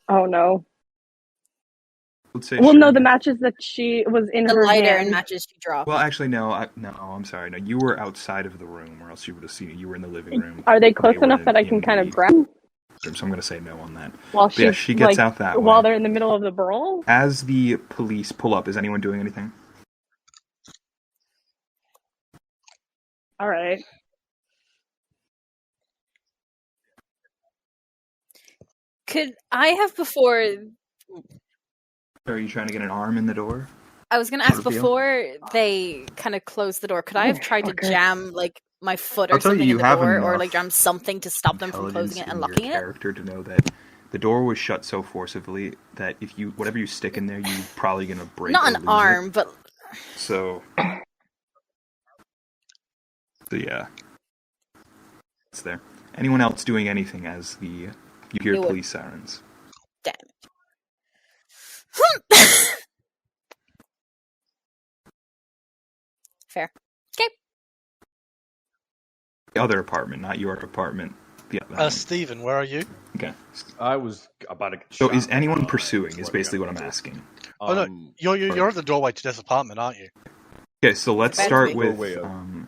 Oh no. Let's say Well, sure. no, the matches that she was in The her lighter hand. and matches she dropped. Well, actually, no. I'm sorry. No, you were outside of the room, or else you would have seen it. You were in the living room. Are they close were enough that I in can kind of the grab them room, so I'm going to say no on that. while But yeah, she's, she gets like, out that while way. they're in the middle of the brawl? As the police pull up, is anyone doing anything? All right. Could I have before? Are you trying to get an arm in the door? I was gonna ask Sort of deal. before they kind of closed the door. Could I have tried to Okay. jam like my foot or I'll tell you, something you in the have door, or enough like jam something to stop them from Intelligence closing it and in locking your it? character to know that the door was shut so forcibly that if you whatever you stick in there, you're probably gonna break. Not or an lose it. arm, but So yeah, it's there. Anyone else doing anything as you hear Do it. police sirens? damn it. Fair. Okay. The other apartment, not your apartment. The other one. Steven, where are you? Okay. I was about to get So shot. is anyone pursuing? Is basically what I'm asking. Oh no, you're at the doorway to this apartment, aren't you? Okay, so let's Bad start thing. with Doorway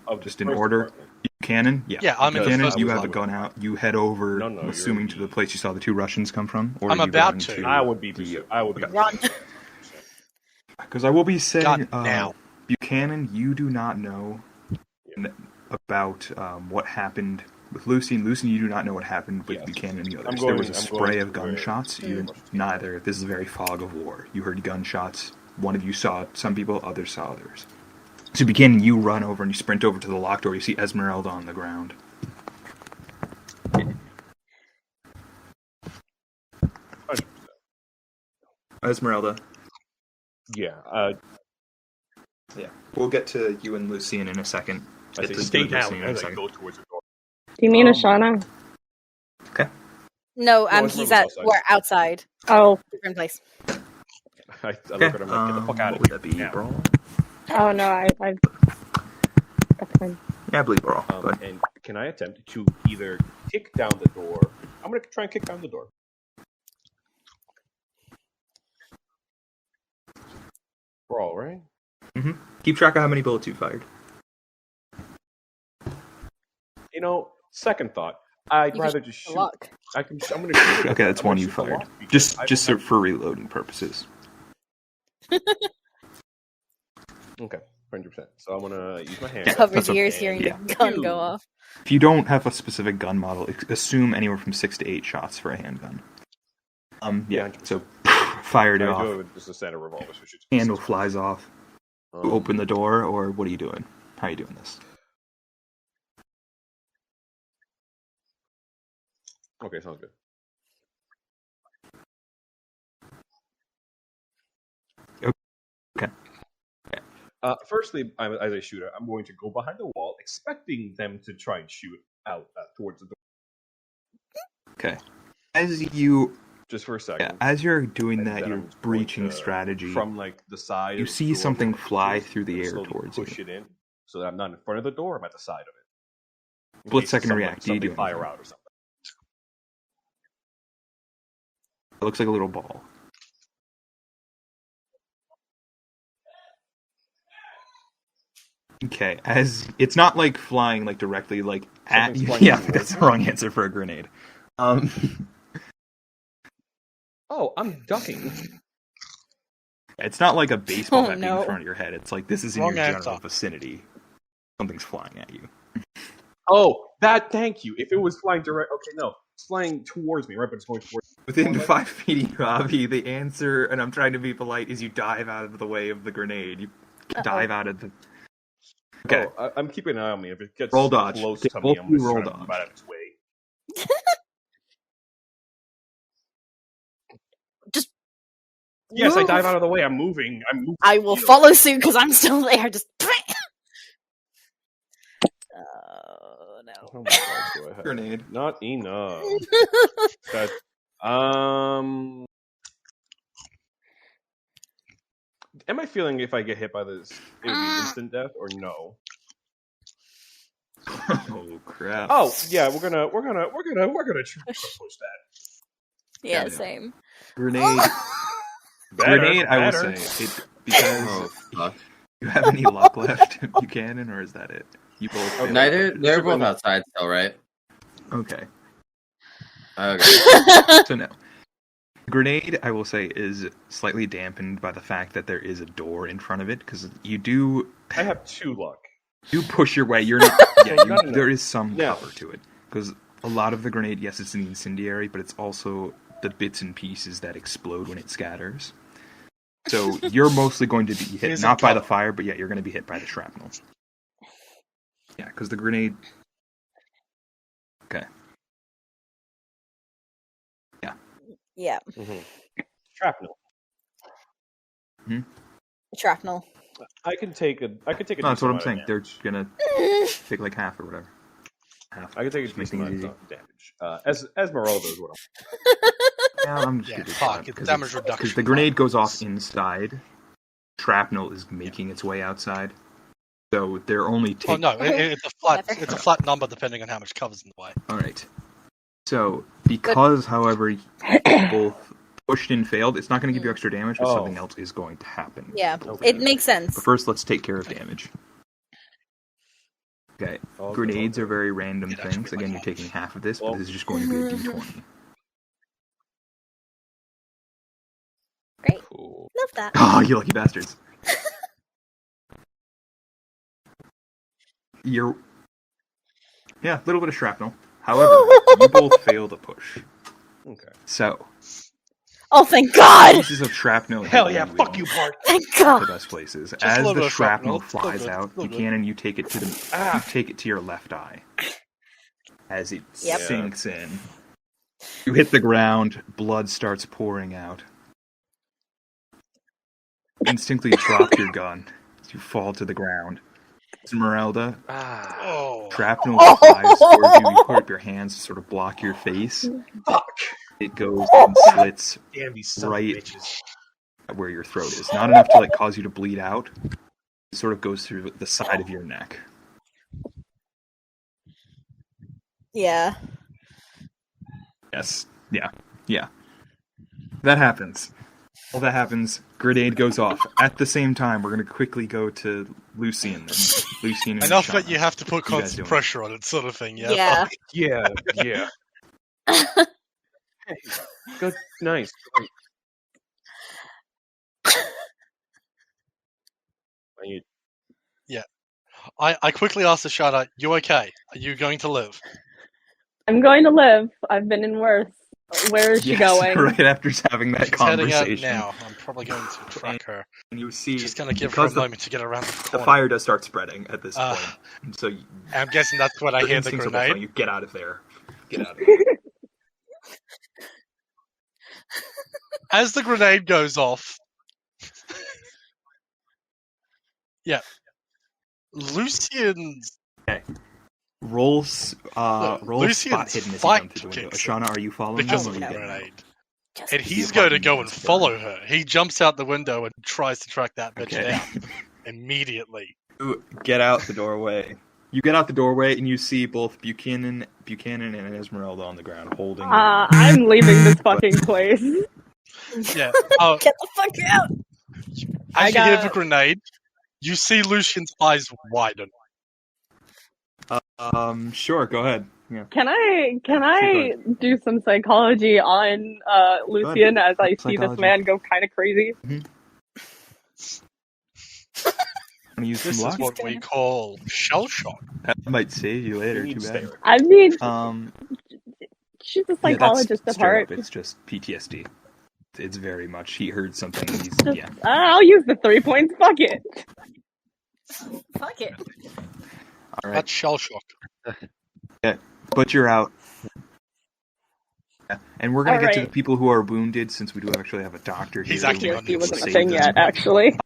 of just the in first order. apartment. Buchanan, yeah. Yeah, I'm in the Buchanan, first you have a apartment. gun out. You head over, No, you're assuming to the- the place you saw the two Russians come from. Or I'm are you about going to. I would be. I would be. Run. Because I will be saying, Gun now. Buchanan, you do not know about what happened with Lucy. And Lucy, you do not know what happened with Yes. Buchanan and the others. I'm There going- was a I'm spray going of to very- gunshots. very You much. neither. This is a very fog of war. You heard gunshots. One of you saw some people, others saw others. So Buchanan, you run over and you sprint over to the locked door. You see Esmeralda on the ground. 100%. Esmeralda. Yeah. Yeah. We'll get to you and Lucien in a second. I Get say to stay you and down Lucien in a as I second. go towards the door. Do you mean Um, Ashana? No, it's he's Roman's at outside. we're outside. Oh, Different place. I look Okay. at him like, get the fuck out What of would here. that be, now. Brawl? oh no, I that's fine. Yeah, I believe Brawl. But And can I attempt to either kick down the door? I'm gonna try and kick down the door. Brawl, right? keep track of how many bullets you fired. You know, second thought. I'd You rather can just The shoot. lock. I'm gonna shoot it. Okay, that's I'm one gonna you shoot the fired. lock because I Just don't have- for reloading purposes. Okay, 100%. So I'm gonna use my hand. Yeah, Covers that's okay. ears hearing Yeah. the gun go off. If you don't have a specific gun model, assume anywhere from 6 to 8 shots for a handgun. Yeah. So fired it I off. do it with just a standard revolver. So it should- Handle flies off. You open the door, or what are you doing? How are you doing this? Okay, sounds good. Okay. Firstly, as a shooter, I'm going to go behind the wall, expecting them to try and shoot out towards the door. Okay. As you, Just for a second. as you're doing And that, then you're I'm going breaching to, strategy. From like the side. You of the see door, something I'm gonna fly just through the air slowly towards push you. it in, so that I'm not in front of the door. I'm at the side of it. In Split case second someone- react. Do you something do fire anything? out or something. It looks like a little ball. Okay, as it's not like flying like directly like at Something's you. flying Yeah, towards that's you. the wrong answer for a grenade. Oh, I'm ducking. It's not like a baseball Oh, bat being no. in front of your head. It's like this is in Wrong your general answer. vicinity. Something's flying at you. Oh, that. Thank you. If it was flying direct, okay, no, it's flying towards me, right? But it's going towards. Within Well, 5 feet of you, Avi, the answer, and I'm trying to be polite, is you dive out of the way of the grenade. You dive out of the. Okay. Oh, I'm keeping an eye on me. If it gets Roll dodge. close Okay, to both me, I'm of you going to roll try to move dodge. out of its way. Just Yes, I move. dive out of the way. I'm moving. I'm moving. I will you know. follow suit because I'm still there. Just. Oh no. How much dodge do I have? Grenade. Not enough. That, am I feeling if I get hit by this, it would be instant death or no? Oh crap. Oh yeah, we're gonna try to push that. Yeah, Yeah. same. Grenade. Better, Grenade, I will better. say. Because Oh, fuck. you have any luck left, Buchanan, or is that it? You both failed. Neither. They're both outside still, right? Okay. Okay. So no. Grenade, I will say, is slightly dampened by the fact that there is a door in front of it, because you do I have 2 luck. push your way. You're not. Yeah, No, no. there is some Yeah. cover to it, because a lot of the grenade, yes, it's an incendiary, but it's also the bits and pieces that explode when it scatters. So you're mostly going to be hit, Here's a not by the cover. fire, but yeah, you're going to be hit by the shrapnel. Yeah, because the grenade. Okay. Yeah, Shrapnel. shrapnel. I can take a. No, that's what I'm decent amount saying. of They're damage. gonna take like half or whatever. Half. I can take a Just decent making it amount easy. of damage. Esmeralda is what I'm. Yeah, I'm just Yeah, good with fuck, that, it's 'cause damage Because reduction. the grenade goes off inside. Shrapnel is making its way outside. So they're only Oh taking. no, it's a flat. Never. It's a flat number depending on how much cover's in the way. All right. So because, however, you both pushed and failed, it's not going to give you extra damage, but Oh. something else is going to happen. Yeah, Okay. it makes sense. But first, let's take care of damage. Okay. Oh, Grenades are very random It actually things. Again, you're might taking half of this, Well- but this is just going to be a d20. Great. Cool. Love that. Oh, you lucky bastards. You're. Yeah, a little bit of shrapnel. However, you both fail to push. Okay. So, Oh, thank God! pieces of shrapnel. Hell yeah, hit fuck you, Bart. Thank the God! best places. a As little the bit of shrapnel shrapnel. flies Little out, bit, little Buchanan, you take it to the you take it to your left eye. As it Yep. sinks in, you hit the ground. Blood starts pouring out. Instinctively, you drop your gun as you fall to the ground. Esmeralda, Ah. Oh, shrapnel flies towards you. You put up your hands to sort of block your face. Fuck. It goes and slits Damn these son Right. of bitches. where your throat is. Not enough to cause you to bleed out. It sort of goes through the side of your neck. Yeah. Yes. Yeah. That happens. All that happens. Grenade goes off. At the same time, we're going to quickly go to Lucian. Then. Lucian and enough Shauna. that you have to put You guys constant doing? pressure on it, sort of thing. Yeah. Yeah. Yeah. Hey, good. Nice. Great. Are you- I quickly asked the Shada, "You okay? Are you going to live?" I'm going to live. I've been in worse. Where is she Yes, going? right after having that She's heading out conversation. now. I'm probably going to track her. And you see, Just gonna give her a because the, moment to get around the the corner. fire does start spreading at this Uh, point. And so you, I'm guessing that's when I your hear the instincts are both grenade. telling you, get out of there. Get out of there. As the grenade goes off, yeah, Lucian's Roll Lucian's spot hidden as you fight come through the window. kicks Ashana, are you following because him? of Or the are you getting out? grenade. Just And See he's if going I to can go get and this follow burn. her. He jumps out the window and tries to track that bitch Okay. down immediately. You get out the doorway. You get out the doorway and you see both Buchanan and Esmeralda on the ground holding. I'm leaving this fucking place. Yeah. Oh, Get the fuck out! I as you hear the got- grenade, you see Lucian's eyes widen. Sure, go ahead. Yeah. Can I do some psychology on Lucian as I see this Psychology. man go kind of crazy? Want to use This some is luck? what we call shell shock. That might save you later. You need Too to stay bad. away. I mean, she's a Yeah, that's psychologist at straight heart. up, it's just PTSD. It's very much. He heard something. And he's Just- yeah. I'll use the 3 points. Fuck it. Fuck it. All right, That's shell shock. but you're out. Yeah. And we're gonna All get to right. the people who are wounded since we do actually have a doctor here. He's who actually might on be He able to wasn't a save thing them. yet, actually.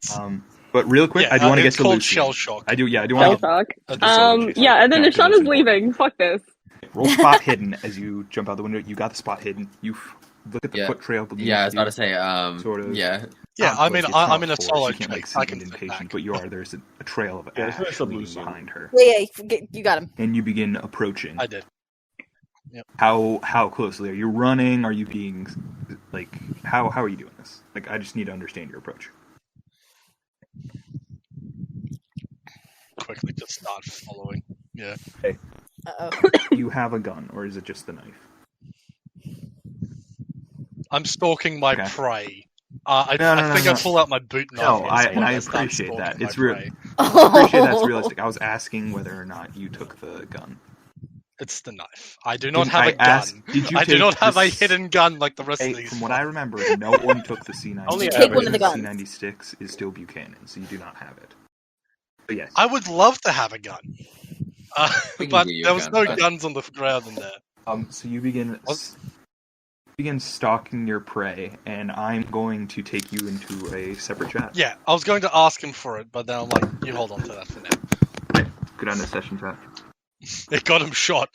But real quick, Yeah, I do want to get it's to called Lucian. shell shock. I do Shell want to shock. That's Yeah, and then Yeah, Ashana's Lucian. leaving. Fuck this. roll spot hidden as you jump out the window. You got the spot hidden. You look at the Yeah. foot trail beneath Yeah, I was you. about to say, Sort of. yeah. Yeah, I mean, It's I'm not in a forced, solo you can't, chase. see I the can sit indentation, back. but you are. There's a trail of Yeah, ash finish up leading Lucian. behind her, Yeah, you got him. and you begin approaching. I did. How closely are you running? Are you being like how are you doing this? Like I just need to understand your approach. Quickly just start following. Yeah. Uh-oh. Do you have a gun, or is it just the knife? I'm stalking my Okay. prey. No, I no, think no. I pull out my boot knife. No, at this and point I and start appreciate stalking that. my It's real. prey. I appreciate that's realistic. I was asking whether or not you took the gun. It's the knife. I do not Didn't have I a gun. ask- did you I do take not have a this- hidden gun like the rest of Hey, these. from what I remember, no one took the C96. Only You take one of the guns. C96 is still Buchanan, so you do not have it. But yes, I would love to have a gun. We can But get you a there was gun, no but- guns on the ground in there. so you begin stalking your prey, and I'm going to take you into a separate chat. Yeah, I was going to ask him for it, but then I'm like, you hold on to that for now. Go down to session chat. It got him shot.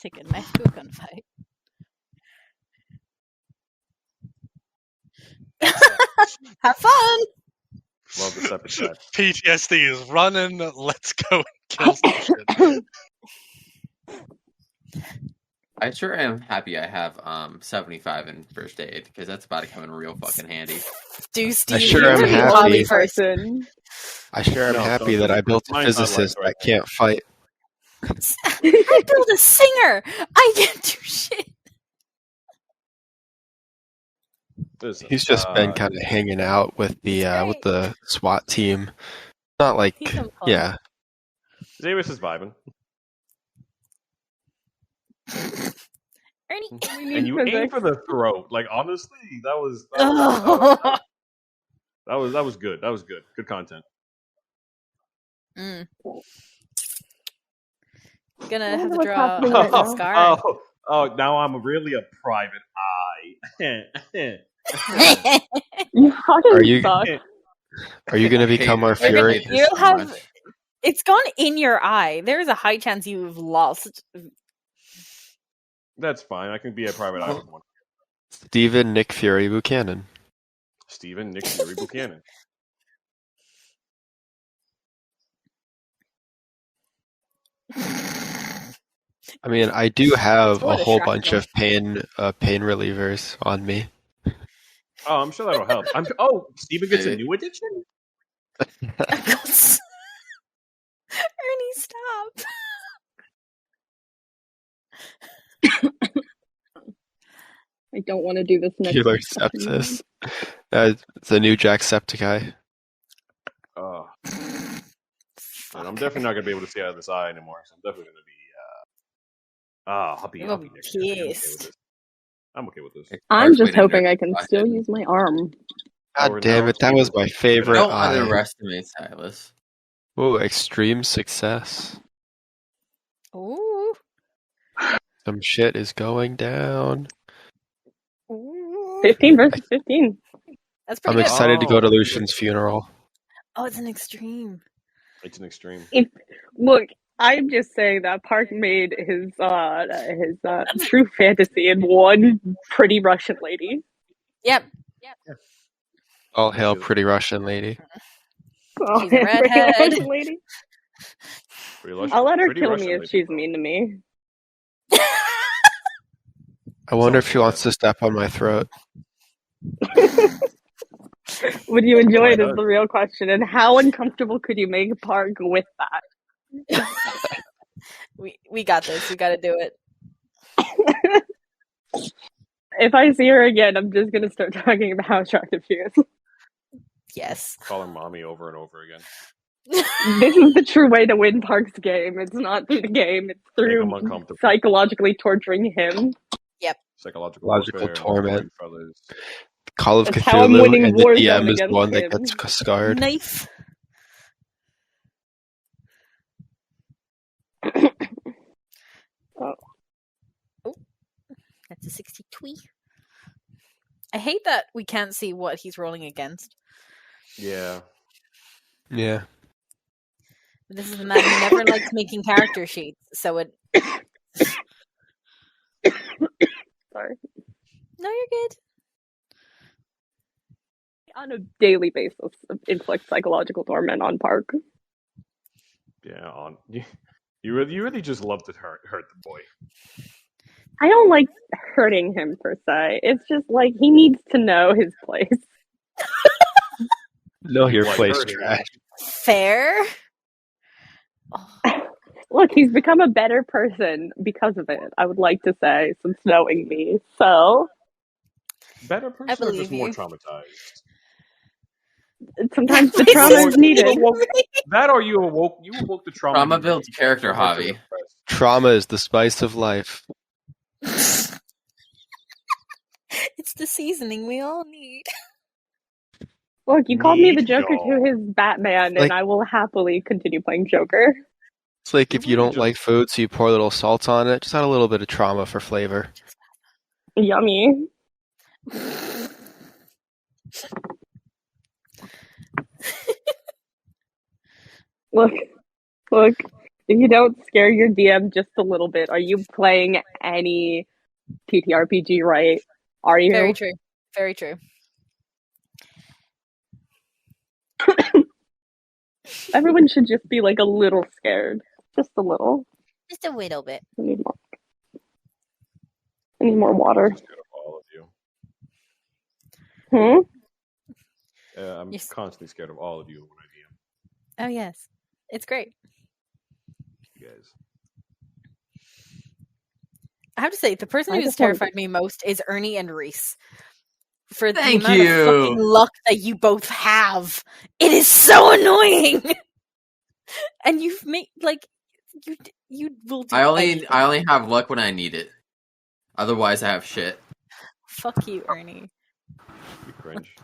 Take a knife to a gunfight. Have fun! Love the separate chat. PTSD is running. Let's go and kill some shit. I sure am happy I have 75 in first aid because that's about to come in real fucking handy. Do I Steve, sure you're am the happy. only person. I sure am No, happy so that I built a mine's not like physicist right that can't fight. I built a singer. I can't do shit. Listen, He's just been kind of hanging out with the SWAT team. Not like, He's having fun. yeah. Zavis is vibing. Ernie. And you aim for the throat. Like honestly, that was good. That was good. Good content. Gonna have to what's draw happening right now. a scar. Oh, now I'm really a private eye. You Are fucking you suck. are you gonna become our I hate Fury? this You'll so have. much. It's gone in your eye. There's a high chance you've lost. That's fine. I can be a private eye with one. Steven Nick Fury Buchanan. Steven Nick Fury Buchanan. I mean, I do have a What a whole shrapnel. bunch of pain relievers on me. Oh, I'm sure that'll help. Oh, Steven gets a Dude. new edition? Ernie, stop. I don't want to do this next Healer discussion. sepsis. It's a new Jacksepticeye. Oh. And I'm definitely not going to be able to see out of this eye anymore, so I'm definitely going to be... I'll be You're next time. I'm okay with pissed. this. I'm okay with this. I'm First just way to hoping nerd I can busted. still use my arm. God damn it, that was my favorite Don't eye. underestimate Silas. Oh, extreme success. Ooh. Some shit is going down. Ooh. 15 versus 15. That's pretty I'm good. excited to go to Oh. Lucian's funeral. Oh, it's an extreme. It's an extreme. Look, I'm just saying that Park made his true fantasy in one pretty Russian lady. Yep. All hail pretty Russian lady. Oh, She's a pretty redhead. Russian lady. I'll let her Pretty kill Russian me if lady. she's mean to me. I wonder if she wants to step on my throat. Would you enjoy it? Why Is not? the real question. And how uncomfortable could you make Park with that? We got this. We got to do it. If I see her again, I'm just gonna start talking about how attractive she is. Yes. Call her mommy over and over again. This is the true way to win Park's game. It's not through the game. It's Make through him uncomfortable. psychologically torturing him. Psychological Logical warfare, torment. fellas. Call of That's how I'm Cthulhu, winning and the Warzone DM is the against one that him. gets scarred. Knife. Oh. That's a 62. I hate that we can't see what he's rolling against. Yeah. Yeah. This is the man who never likes making character sheets, so it. Sorry. No, you're good. On a daily basis, inflict psychological torment on Park. Yeah, you really just love to hurt the boy. I don't like hurting him per se. It's just like he needs to know his place. Know your Like place, hurting. trash. Fair. Oh, Look, he's become a better person because of it. I would like to say, since knowing me. So Better person or believe just more you. traumatized? sometimes the trauma is needed. That or you awoke the trauma. Trauma you builds need. character, You're hurt Javi. and depressed. Trauma is the spice of life. it's the seasoning we all need. Look, you called me the Need Joker y'all. to his Batman, Like- and I will happily continue playing Joker. It's like if you really don't just- like food, so you pour a little salt on it. Just add a little bit of trauma for flavor. Yummy. Look, if you don't scare your DM just a little bit, are you playing any TTRPG right? Are you? Very true. Very true. Everyone should just be like a little scared. Just a little. Just a little bit. I need more. I need more water. I'm scared of all of you. I'm Yes. constantly scared of all of you when I DM. Oh yes, it's great. You guys. I have to say, the person I who's just wanted- terrified me most is Ernie and Reese. For the Thank amount of fucking you. luck that you both have, it is so annoying. And you've made you will. Do I only anything. have luck when I need it. Otherwise, I have shit. Fuck you, Ernie. You cringe.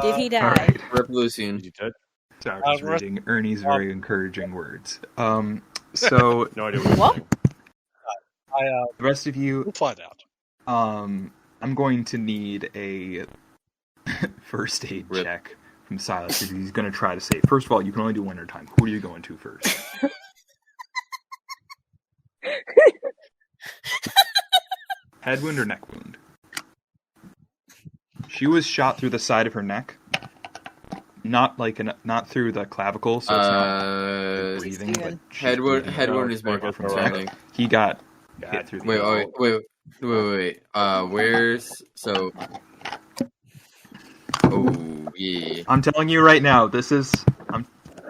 Did he die? Alright. Rip Lucian. Did you touch? Sorry, I was Rest- reading Ernie's very encouraging words. So No idea what What? you're saying. the rest of you, We'll find out. I'm going to need a first aid Rip. check from Silas because he's going to try to save. First of all, you can only do one at a time. Who are you going to first? Head wound or neck wound? She was shot through the side of her neck, not through the clavicle, so it's not breathing. But she's Head wound. breathing. Head wound is more Very good. concerning. He got hit through the Wait. Where's so? Oh yeah. I'm telling you right now. This is.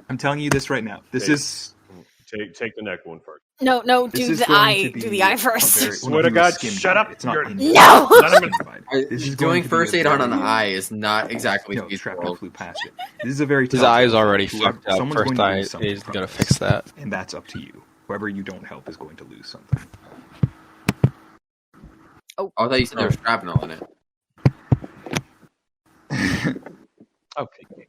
I'm telling you this right now. This Take- is. Take the neck one first. No, This do is the going eye. to be Do the eye a first. very- Swear to do a God, skin shut bite. up. It's not You're- in- No! it's a skin bite. This is going Doing to be first a aid on an very- eye is not exactly No, feasible. Shrapnel flew past it. This is a very. His tough eye is one. already Whoever- fucked up. someone's First going to eye lose something is from gonna this, fix that. and that's up to you. Whoever you don't help is going to lose something. Oh, I thought you said there was shrapnel in it. Okay.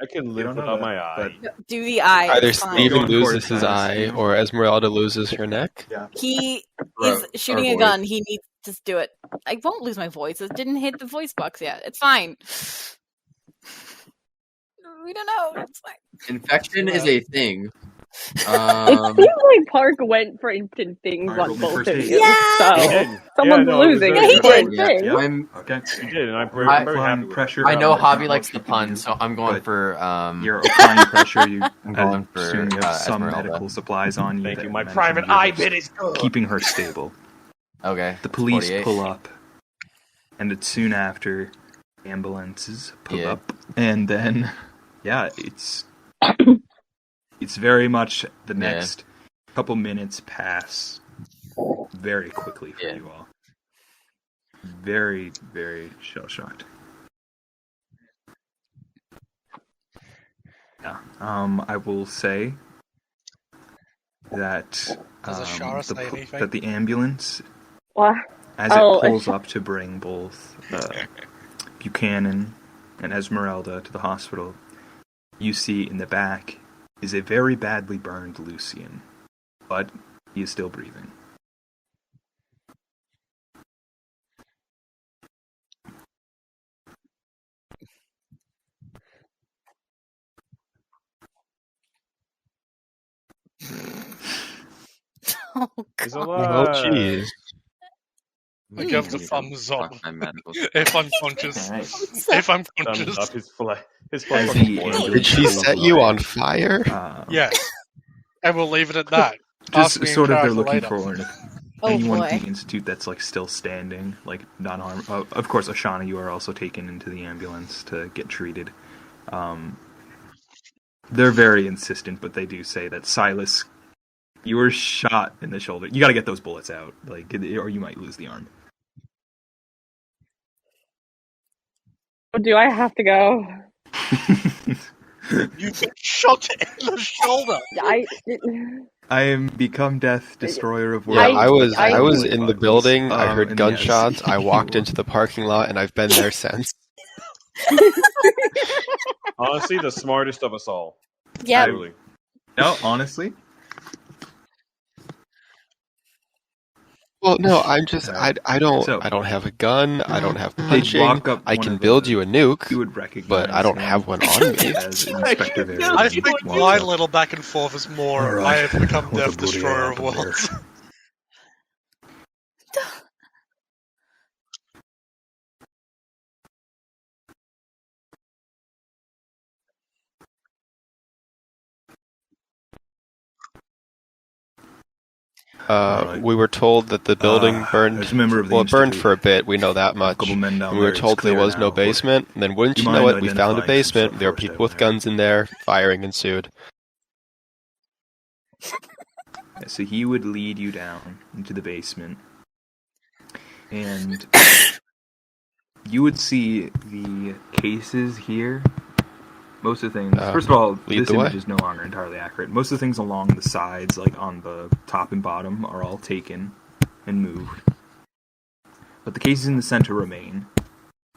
I can live don't know without that, my eye. but- Do the eye. Either it's fine. Steven Going towards loses his Silas, eye you know? or Esmeralda loses her neck. He Or- is shooting or a voice. gun. He needs to do it. I won't lose my voice. It didn't hit the voice box yet. It's fine. We don't know. It's fine. Infection is a thing. It seems like Park went for instant things Alright, on roll me both first of aid. you. Yeah! So He did. someone's Yeah, no, it was losing. very Yeah, he good. did. Thing. Yeah, I'm. Okay. He did, and I'm very, I- very happy with it. pressure. I know There's not Hobby much likes you the can pun, do, so I'm going but for You're applying pressure. You I'm going for, assume you have some Esmeralda. medical supplies on you. Thank that you. My mention private you're eye just bit is good. keeping her stable. Okay. The police 48. pull up, and it's soon after ambulances pull Yeah. up, and then it's very much the next couple minutes pass very quickly for Yeah. you all. Very, very shell shocked. Yeah. I will say that Does Ashara say anything? that the ambulance, What? as Oh, it pulls up to bring both Buchanan and Esmeralda to the hospital, you see in the back is a very badly burned Lucian, but he is still breathing. Oh, He's God. Oh, alive. jeez. I give the thumbs up. Fuck my medical. If unconscious. Alright. If I'm Thumbs conscious. up his flesh. His As flesh the boils. ambulance Did she pulls set you away, on fire? Yes. And we'll leave it at that. Just Ask me in sort of, they're character looking later. for Oh, anyone boy. at the institute that's like still standing, like not harmed. Of course, Ashana, you are also taken into the ambulance to get treated. They're very insistent, but they do say that Silas, you were shot in the shoulder. You got to get those bullets out, like, or you might lose the arm. Do I have to go? You've been shot in the shoulder. I am become death, destroyer of Yeah, worlds. I was in the building. I heard and yes, gunshots. I you walked will- into the parking lot, and I've been there since. Honestly, the smartest of us all. Yeah. Truly. No, honestly, Well, no, I'm just Alright. I don't So- have a gun. I don't have They'd punching. walk up I one can of build the- you a nuke, You would recognize but I don't him have one on me. as Inspector Varian. I think walks my up. little back and forth is more Alright, I have become what the Death bloody Destroyer of happened there? Worlds. Alright. We were told that the building burned. as a member of the Well, it burned Institute, for a bit. We know that a much. couple men down And we were there, told it's there clear was no now, but basement. And then, wouldn't do you you know mind it, we found a identifying some basement. stuff There were first, I people will with guns in there. Firing ensued. Yeah, so he would lead you down into the basement, and you would see the cases here. Most of the things. First of all, lead this the way. image is no longer entirely accurate. Most of the things along the sides, like on the top and bottom, are all taken and moved. But the cases in the center remain.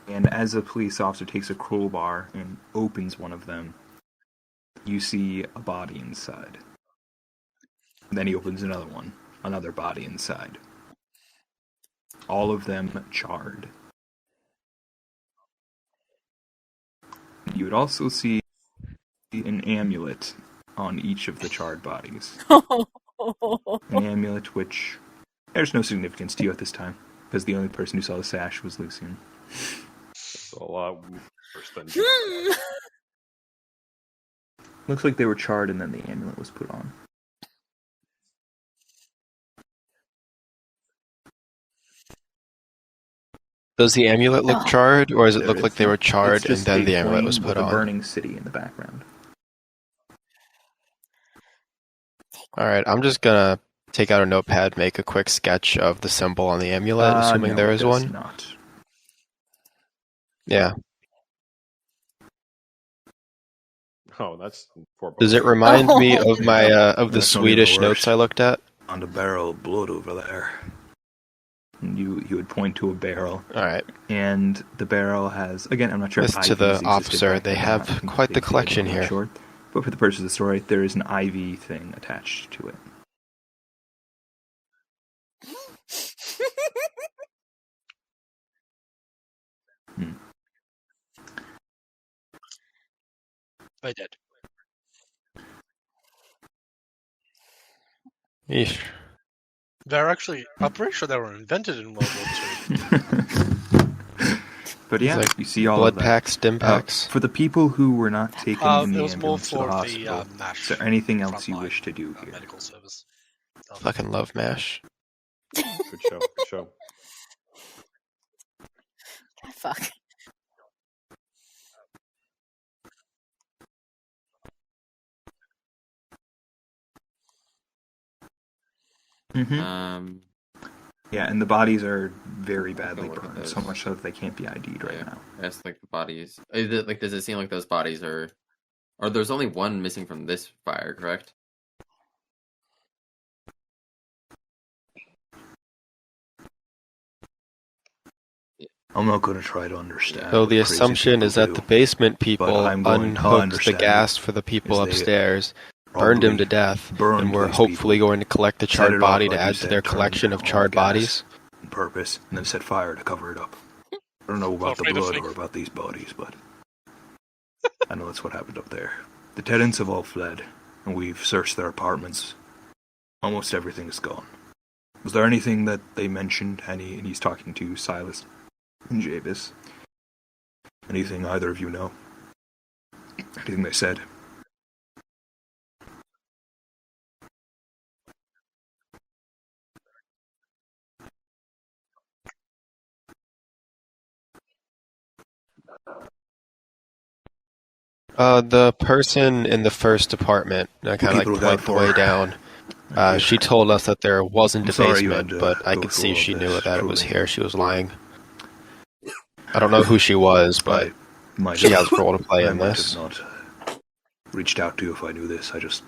And as a police officer takes a crowbar and opens one of them, you see a body inside. And then he opens another one, another body inside. All of them charred. You would also see an amulet on each of the charred bodies. An amulet which there's no significance to you at this time, because the only person who saw the sash was Lucian. That's a lot worse than. Looks like they were charred and then the amulet was put on. Does the amulet look charred, or does it There look is like they were not. charred It's and just then a the amulet flame was put with a on? burning city in the background. Alright, I'm just gonna take out a notepad, make a quick sketch of the symbol on the amulet, assuming No, there it is does one. Not. Yeah. Oh, that's Does it remind me of my of the That's not even Swedish worse. notes I looked at? On the barrel of blood over there. And you would point to a barrel. Alright. And the barrel has, again, I'm not sure This if to the IVs existed officer, back they then. have I think quite they the did, collection I'm not here. sure. But for the purpose of the story, there is an IV thing attached to it. I did. Eesh. They're actually, I'm pretty sure they were invented in World War II. But yeah, It's like you see all blood of that. packs, stim packs. For the people who were not taken in It the was more ambulance to the for the hospital, MASH. is there anything else you frontline, wish to do here? medical service. Fucking love MASH. Good show. Good show. Fuck. Mm-hmm. Yeah, and the bodies are very badly look at burned, those. so much so that they can't be ID'd right now. That's like the bodies. Is it, like, does it seem like those bodies are, or there's only one missing from this fire, correct? I'm not going to try to understand. So what the crazy assumption people is that do, the basement people but I'm going to unhooked the understand gas for the people is they upstairs, burned him to probably death, burned and we're these hopefully people, going to collect the set charred it off, body like to you add to said, their turned collection of all charred gas bodies. on purpose, and then set fire to cover it up. I don't know about the afraid to blood think. or about these bodies, but I know that's what happened up there. The tenants have all fled, and we've searched their apartments. Almost everything is gone. Was there anything that they mentioned? And he's talking to Silas and Javis. Anything either of you know? Anything they said? The person in the first apartment, I kind of People like look out point the way for. down. Yeah. She told us that there wasn't I'm a sorry you basement, had to but I go could through see all she of knew this, that it was truly. here. She was lying. I don't know who she was, but might she have- has a role to play I in might this. have not reached out to you if I knew this. I just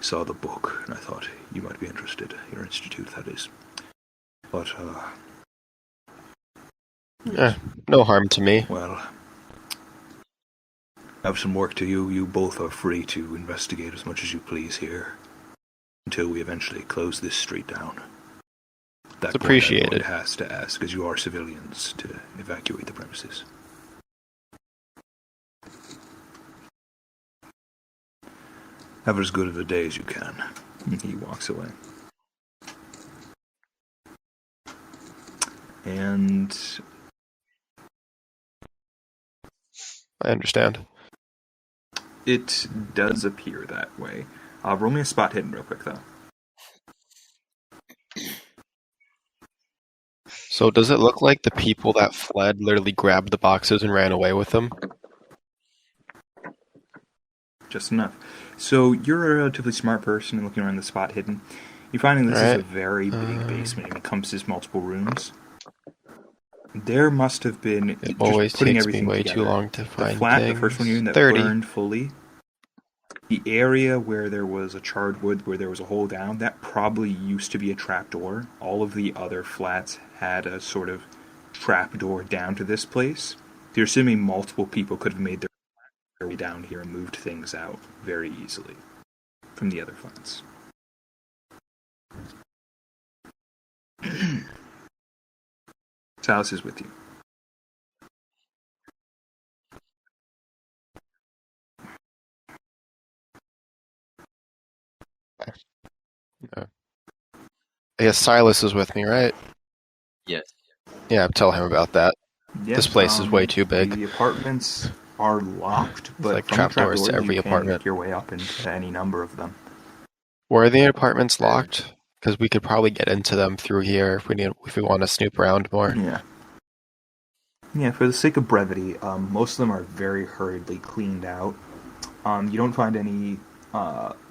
saw the book and I thought you might be interested. Your institute, that is. But, Yeah, no harm to me. well, I have some work to do. You both are free to investigate as much as you please here until we eventually close this street down. That It's appreciated. Lloyd has to ask, as you are civilians, to evacuate the premises. Have as good of a day as you can. And he walks away. And I understand. it does appear that way. Roll me a spot hidden real quick, though. So does it look like the people that fled literally grabbed the boxes and ran away with them? Just enough. So you're a relatively smart person and looking around the spot hidden. You're finding this is a very big basement. It encompasses multiple rooms. There must have been... It just always putting takes me everything way together. too long to The find flat, things. the first one you're in that 30. burned fully. The area where there was a charred wood, where there was a hole down, that probably used to be a trapdoor. All of the other flats had a sort of trapdoor down to this place. You're assuming multiple people could have made their way down here and moved things out very easily from the other flats. Silas is with you. I guess Silas is with me, right? Yes. Yeah, tell him about that. Yes, This place is way too big. The apartments are locked, but like from trapdoors the to trapdoors every you can apartment. make your way up into any number of them. Were the apartments locked? Because we could probably get into them through here if we want to snoop around more. Yeah. Yeah, for the sake of brevity, most of them are very hurriedly cleaned out. You don't find any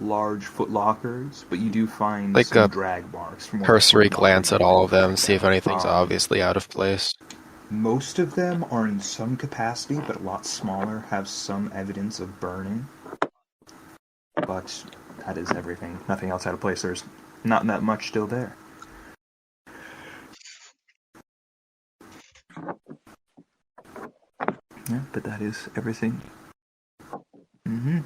large foot lockers, but you do find Like some a drag marks. From Cursory glance at all of them, see if anything's Um, obviously out of place. Most of them are in some capacity, but a lot smaller, have some evidence of burning. But that is everything. Nothing else out of place. There's not that much still there. Yeah, but that is everything. Mm-hmm.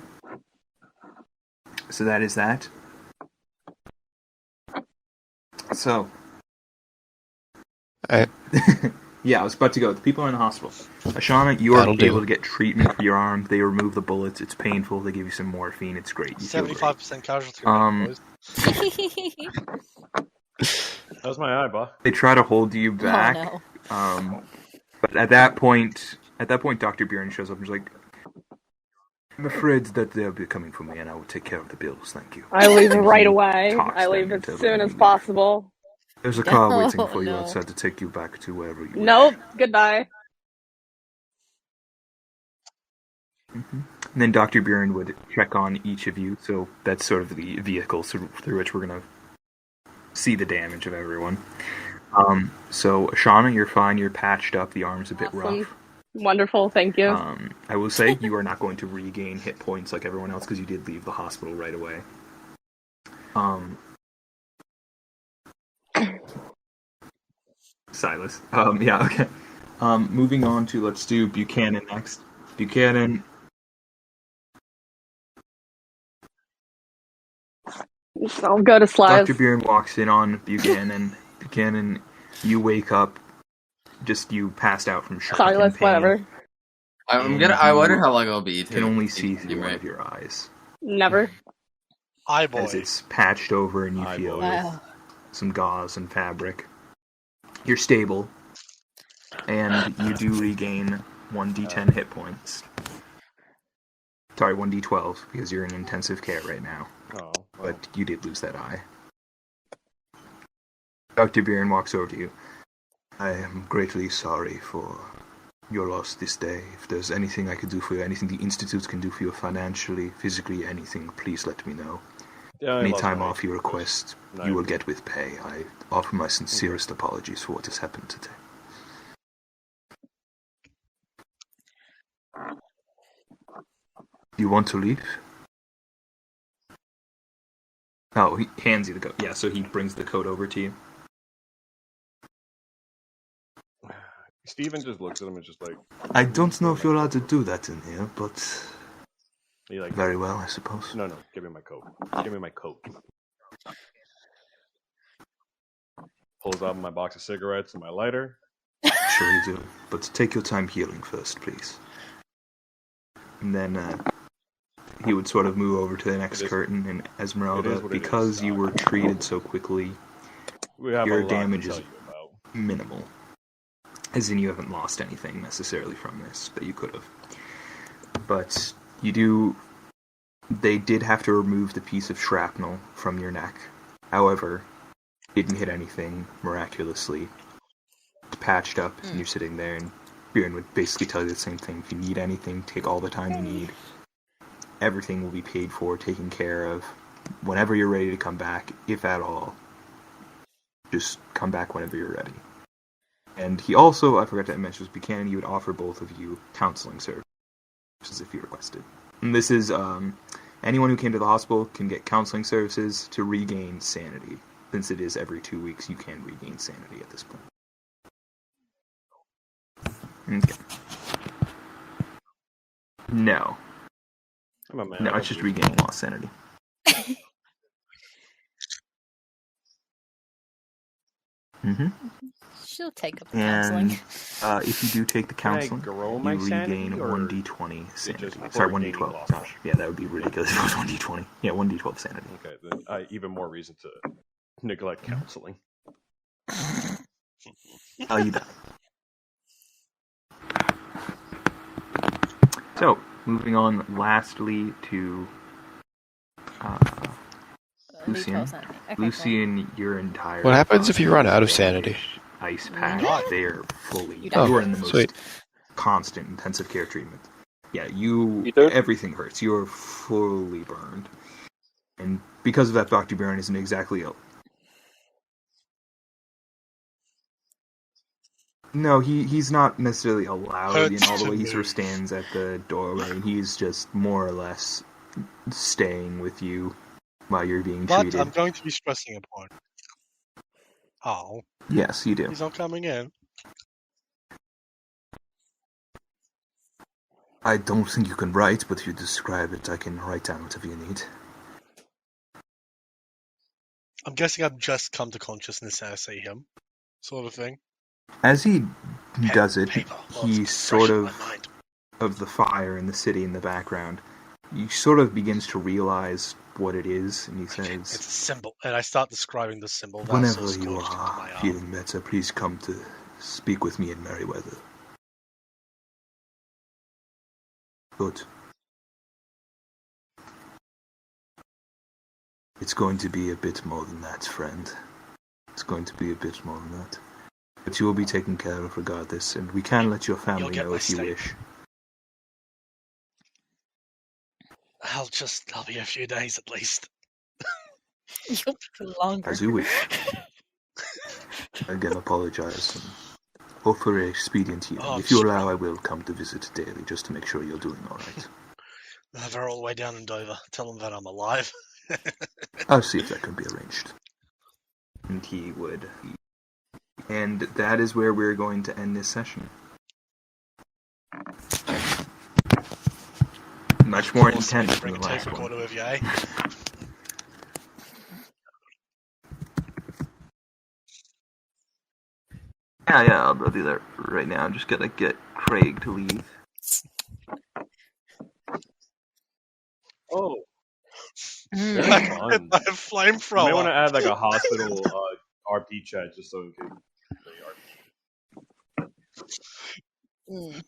So that is that. So. Yeah, I was about to go. The people are in the hospital. Ashana, you are That'll do. able to get treatment for your arm. They remove the bullets. It's painful. They give you some morphine. It's great. You feel great. 75% casualty rate, boys. How's my eye, boss? They try to hold you back. Oh, no. But at that point, Dr. Bjorn shows up and is like, I'm afraid that they'll be coming for me and I will take care of the bills, thank you. I leave right away. Talks I leave them as into soon as leaving. possible. There's a car Oh, waiting for you no. outside to take you back to wherever you Nope. Goodbye. And then Dr. Bjorn would check on each of you, so that's sort of the vehicle through which we're going to see the damage of everyone. So, Ashana, you're fine. You're patched up. The arm's a bit Awesome. rough. Wonderful. Thank you. I will say you are not going to regain hit points like everyone else because you did leave the hospital right away. Silas. Yeah, okay. Moving on to, let's do Buchanan next. Buchanan. I'll go to Slice. Dr. Bjorn walks in on Buchanan. Buchanan, you wake up. Just you passed out from shock and Silas, pain. whatever. I wonder how long it'll be. Can only see to through one right. of your eyes. Never. Eye boy. As it's patched over and you Eye feel boy. Wow. some gauze and fabric. You're stable. And you do regain 1d10 hit points. Sorry, 1d12, because you're in intensive care right now. Oh, But you did lose that eye. Dr. Bjorn walks over to you. I am greatly sorry for your loss this day. If there's anything I can do for you, anything the Institute can do for you financially, physically, anything, please let me know. yeah, I Any lost time my off you request, No. you will get with pay. I offer my sincerest apologies for what has happened today. You want to leave? Oh, he hands you the coat. Yeah, so he brings the coat over to you. Steven just looks at him and just like I don't know if you're allowed to do that in here, but he like very well, I suppose. no, give me my coat. Give me my coat. pulls out my box of cigarettes and my lighter. Sure you do. But take your time healing first, please. And then he would sort of move over to the next curtain, and Esmeralda, what it is, because you were treated so quickly, We have your a lot damage to is tell you about. minimal. As in, you haven't lost anything necessarily from this that you could have. But you do. They did have to remove the piece of shrapnel from your neck. However, didn't hit anything miraculously. It's patched up, and you're sitting there, and Bjorn would basically tell you the same thing. If you need anything, take all the time you need. Everything will be paid for, taken care of. Whenever you're ready to come back, if at all, just come back whenever you're ready. And he also, I forgot to mention, was Buchanan, he would offer both of you counseling services if you requested. And this is, anyone who came to the hospital can get counseling services to regain sanity. Since it is every 2 weeks, you can regain sanity at this point. Okay. No. I'm a man. No, it's just regaining lost sanity. Mm-hmm. She'll take up the counseling. And if you do take the Can I counseling, grow you my regain sanity, or 1d20 is it sanity. just Sorry, for gaining 1d12. lost Gosh, yeah, that would be ridiculous if it was 1d20. Yeah, 1d12 sanity. Okay, then even more reason to neglect counseling. Oh, you die. So, moving on lastly to Lucian. Okay, Lucian, your entire... What happens if you run out of sanity? Ice pack, they are fully... You You are in the most sweet. constant intensive care treatment. Yeah, you don't? everything hurts. You are fully burned. And because of that, Dr. Baron isn't exactly ill. No, he's not necessarily allowed in all the way. He sort of stands at the doorway. He's just more or less staying with you while you're being But treated. I'm going to be stressing upon. Oh, Yes, you do. he's not coming in. I don't think you can write, but if you describe it, I can write down whatever you need. I'm guessing I've just come to consciousness as I see him, sort of thing. As he does it, paper, he lots sort fresh in my mind. of the fire in the city in the background, he sort of begins to realize what it is, and he It's says, a symbol, and I start describing the symbol. That's "Whenever so you scorched into are my arm. feeling better, please come to speak with me in Merryweather." Good. It's going to be a bit more than that, friend. It's going to be a bit more than that. But you will be taken care of regardless, and we can let your family get know my if you stake. wish. I'll be a few days at least. You'll be longer. As you wish. Again, apologize and hope for a expedient healing. Oh, If you sure. allow, I will come to visit daily just to make sure you're doing all right. They're all the way down in Dover. Tell them that I'm alive. I'll see if that can be arranged. And he would. And that is where we're going to end this session. Much more intense than Bring the a tape last recorder one. with you, eh? Yeah, I'll do that right now. I'm just gonna get Craig to leave. Oh, Mm. that's I fun. have You may want to flamethrower. add like a hospital RP chat just so in case. Mm.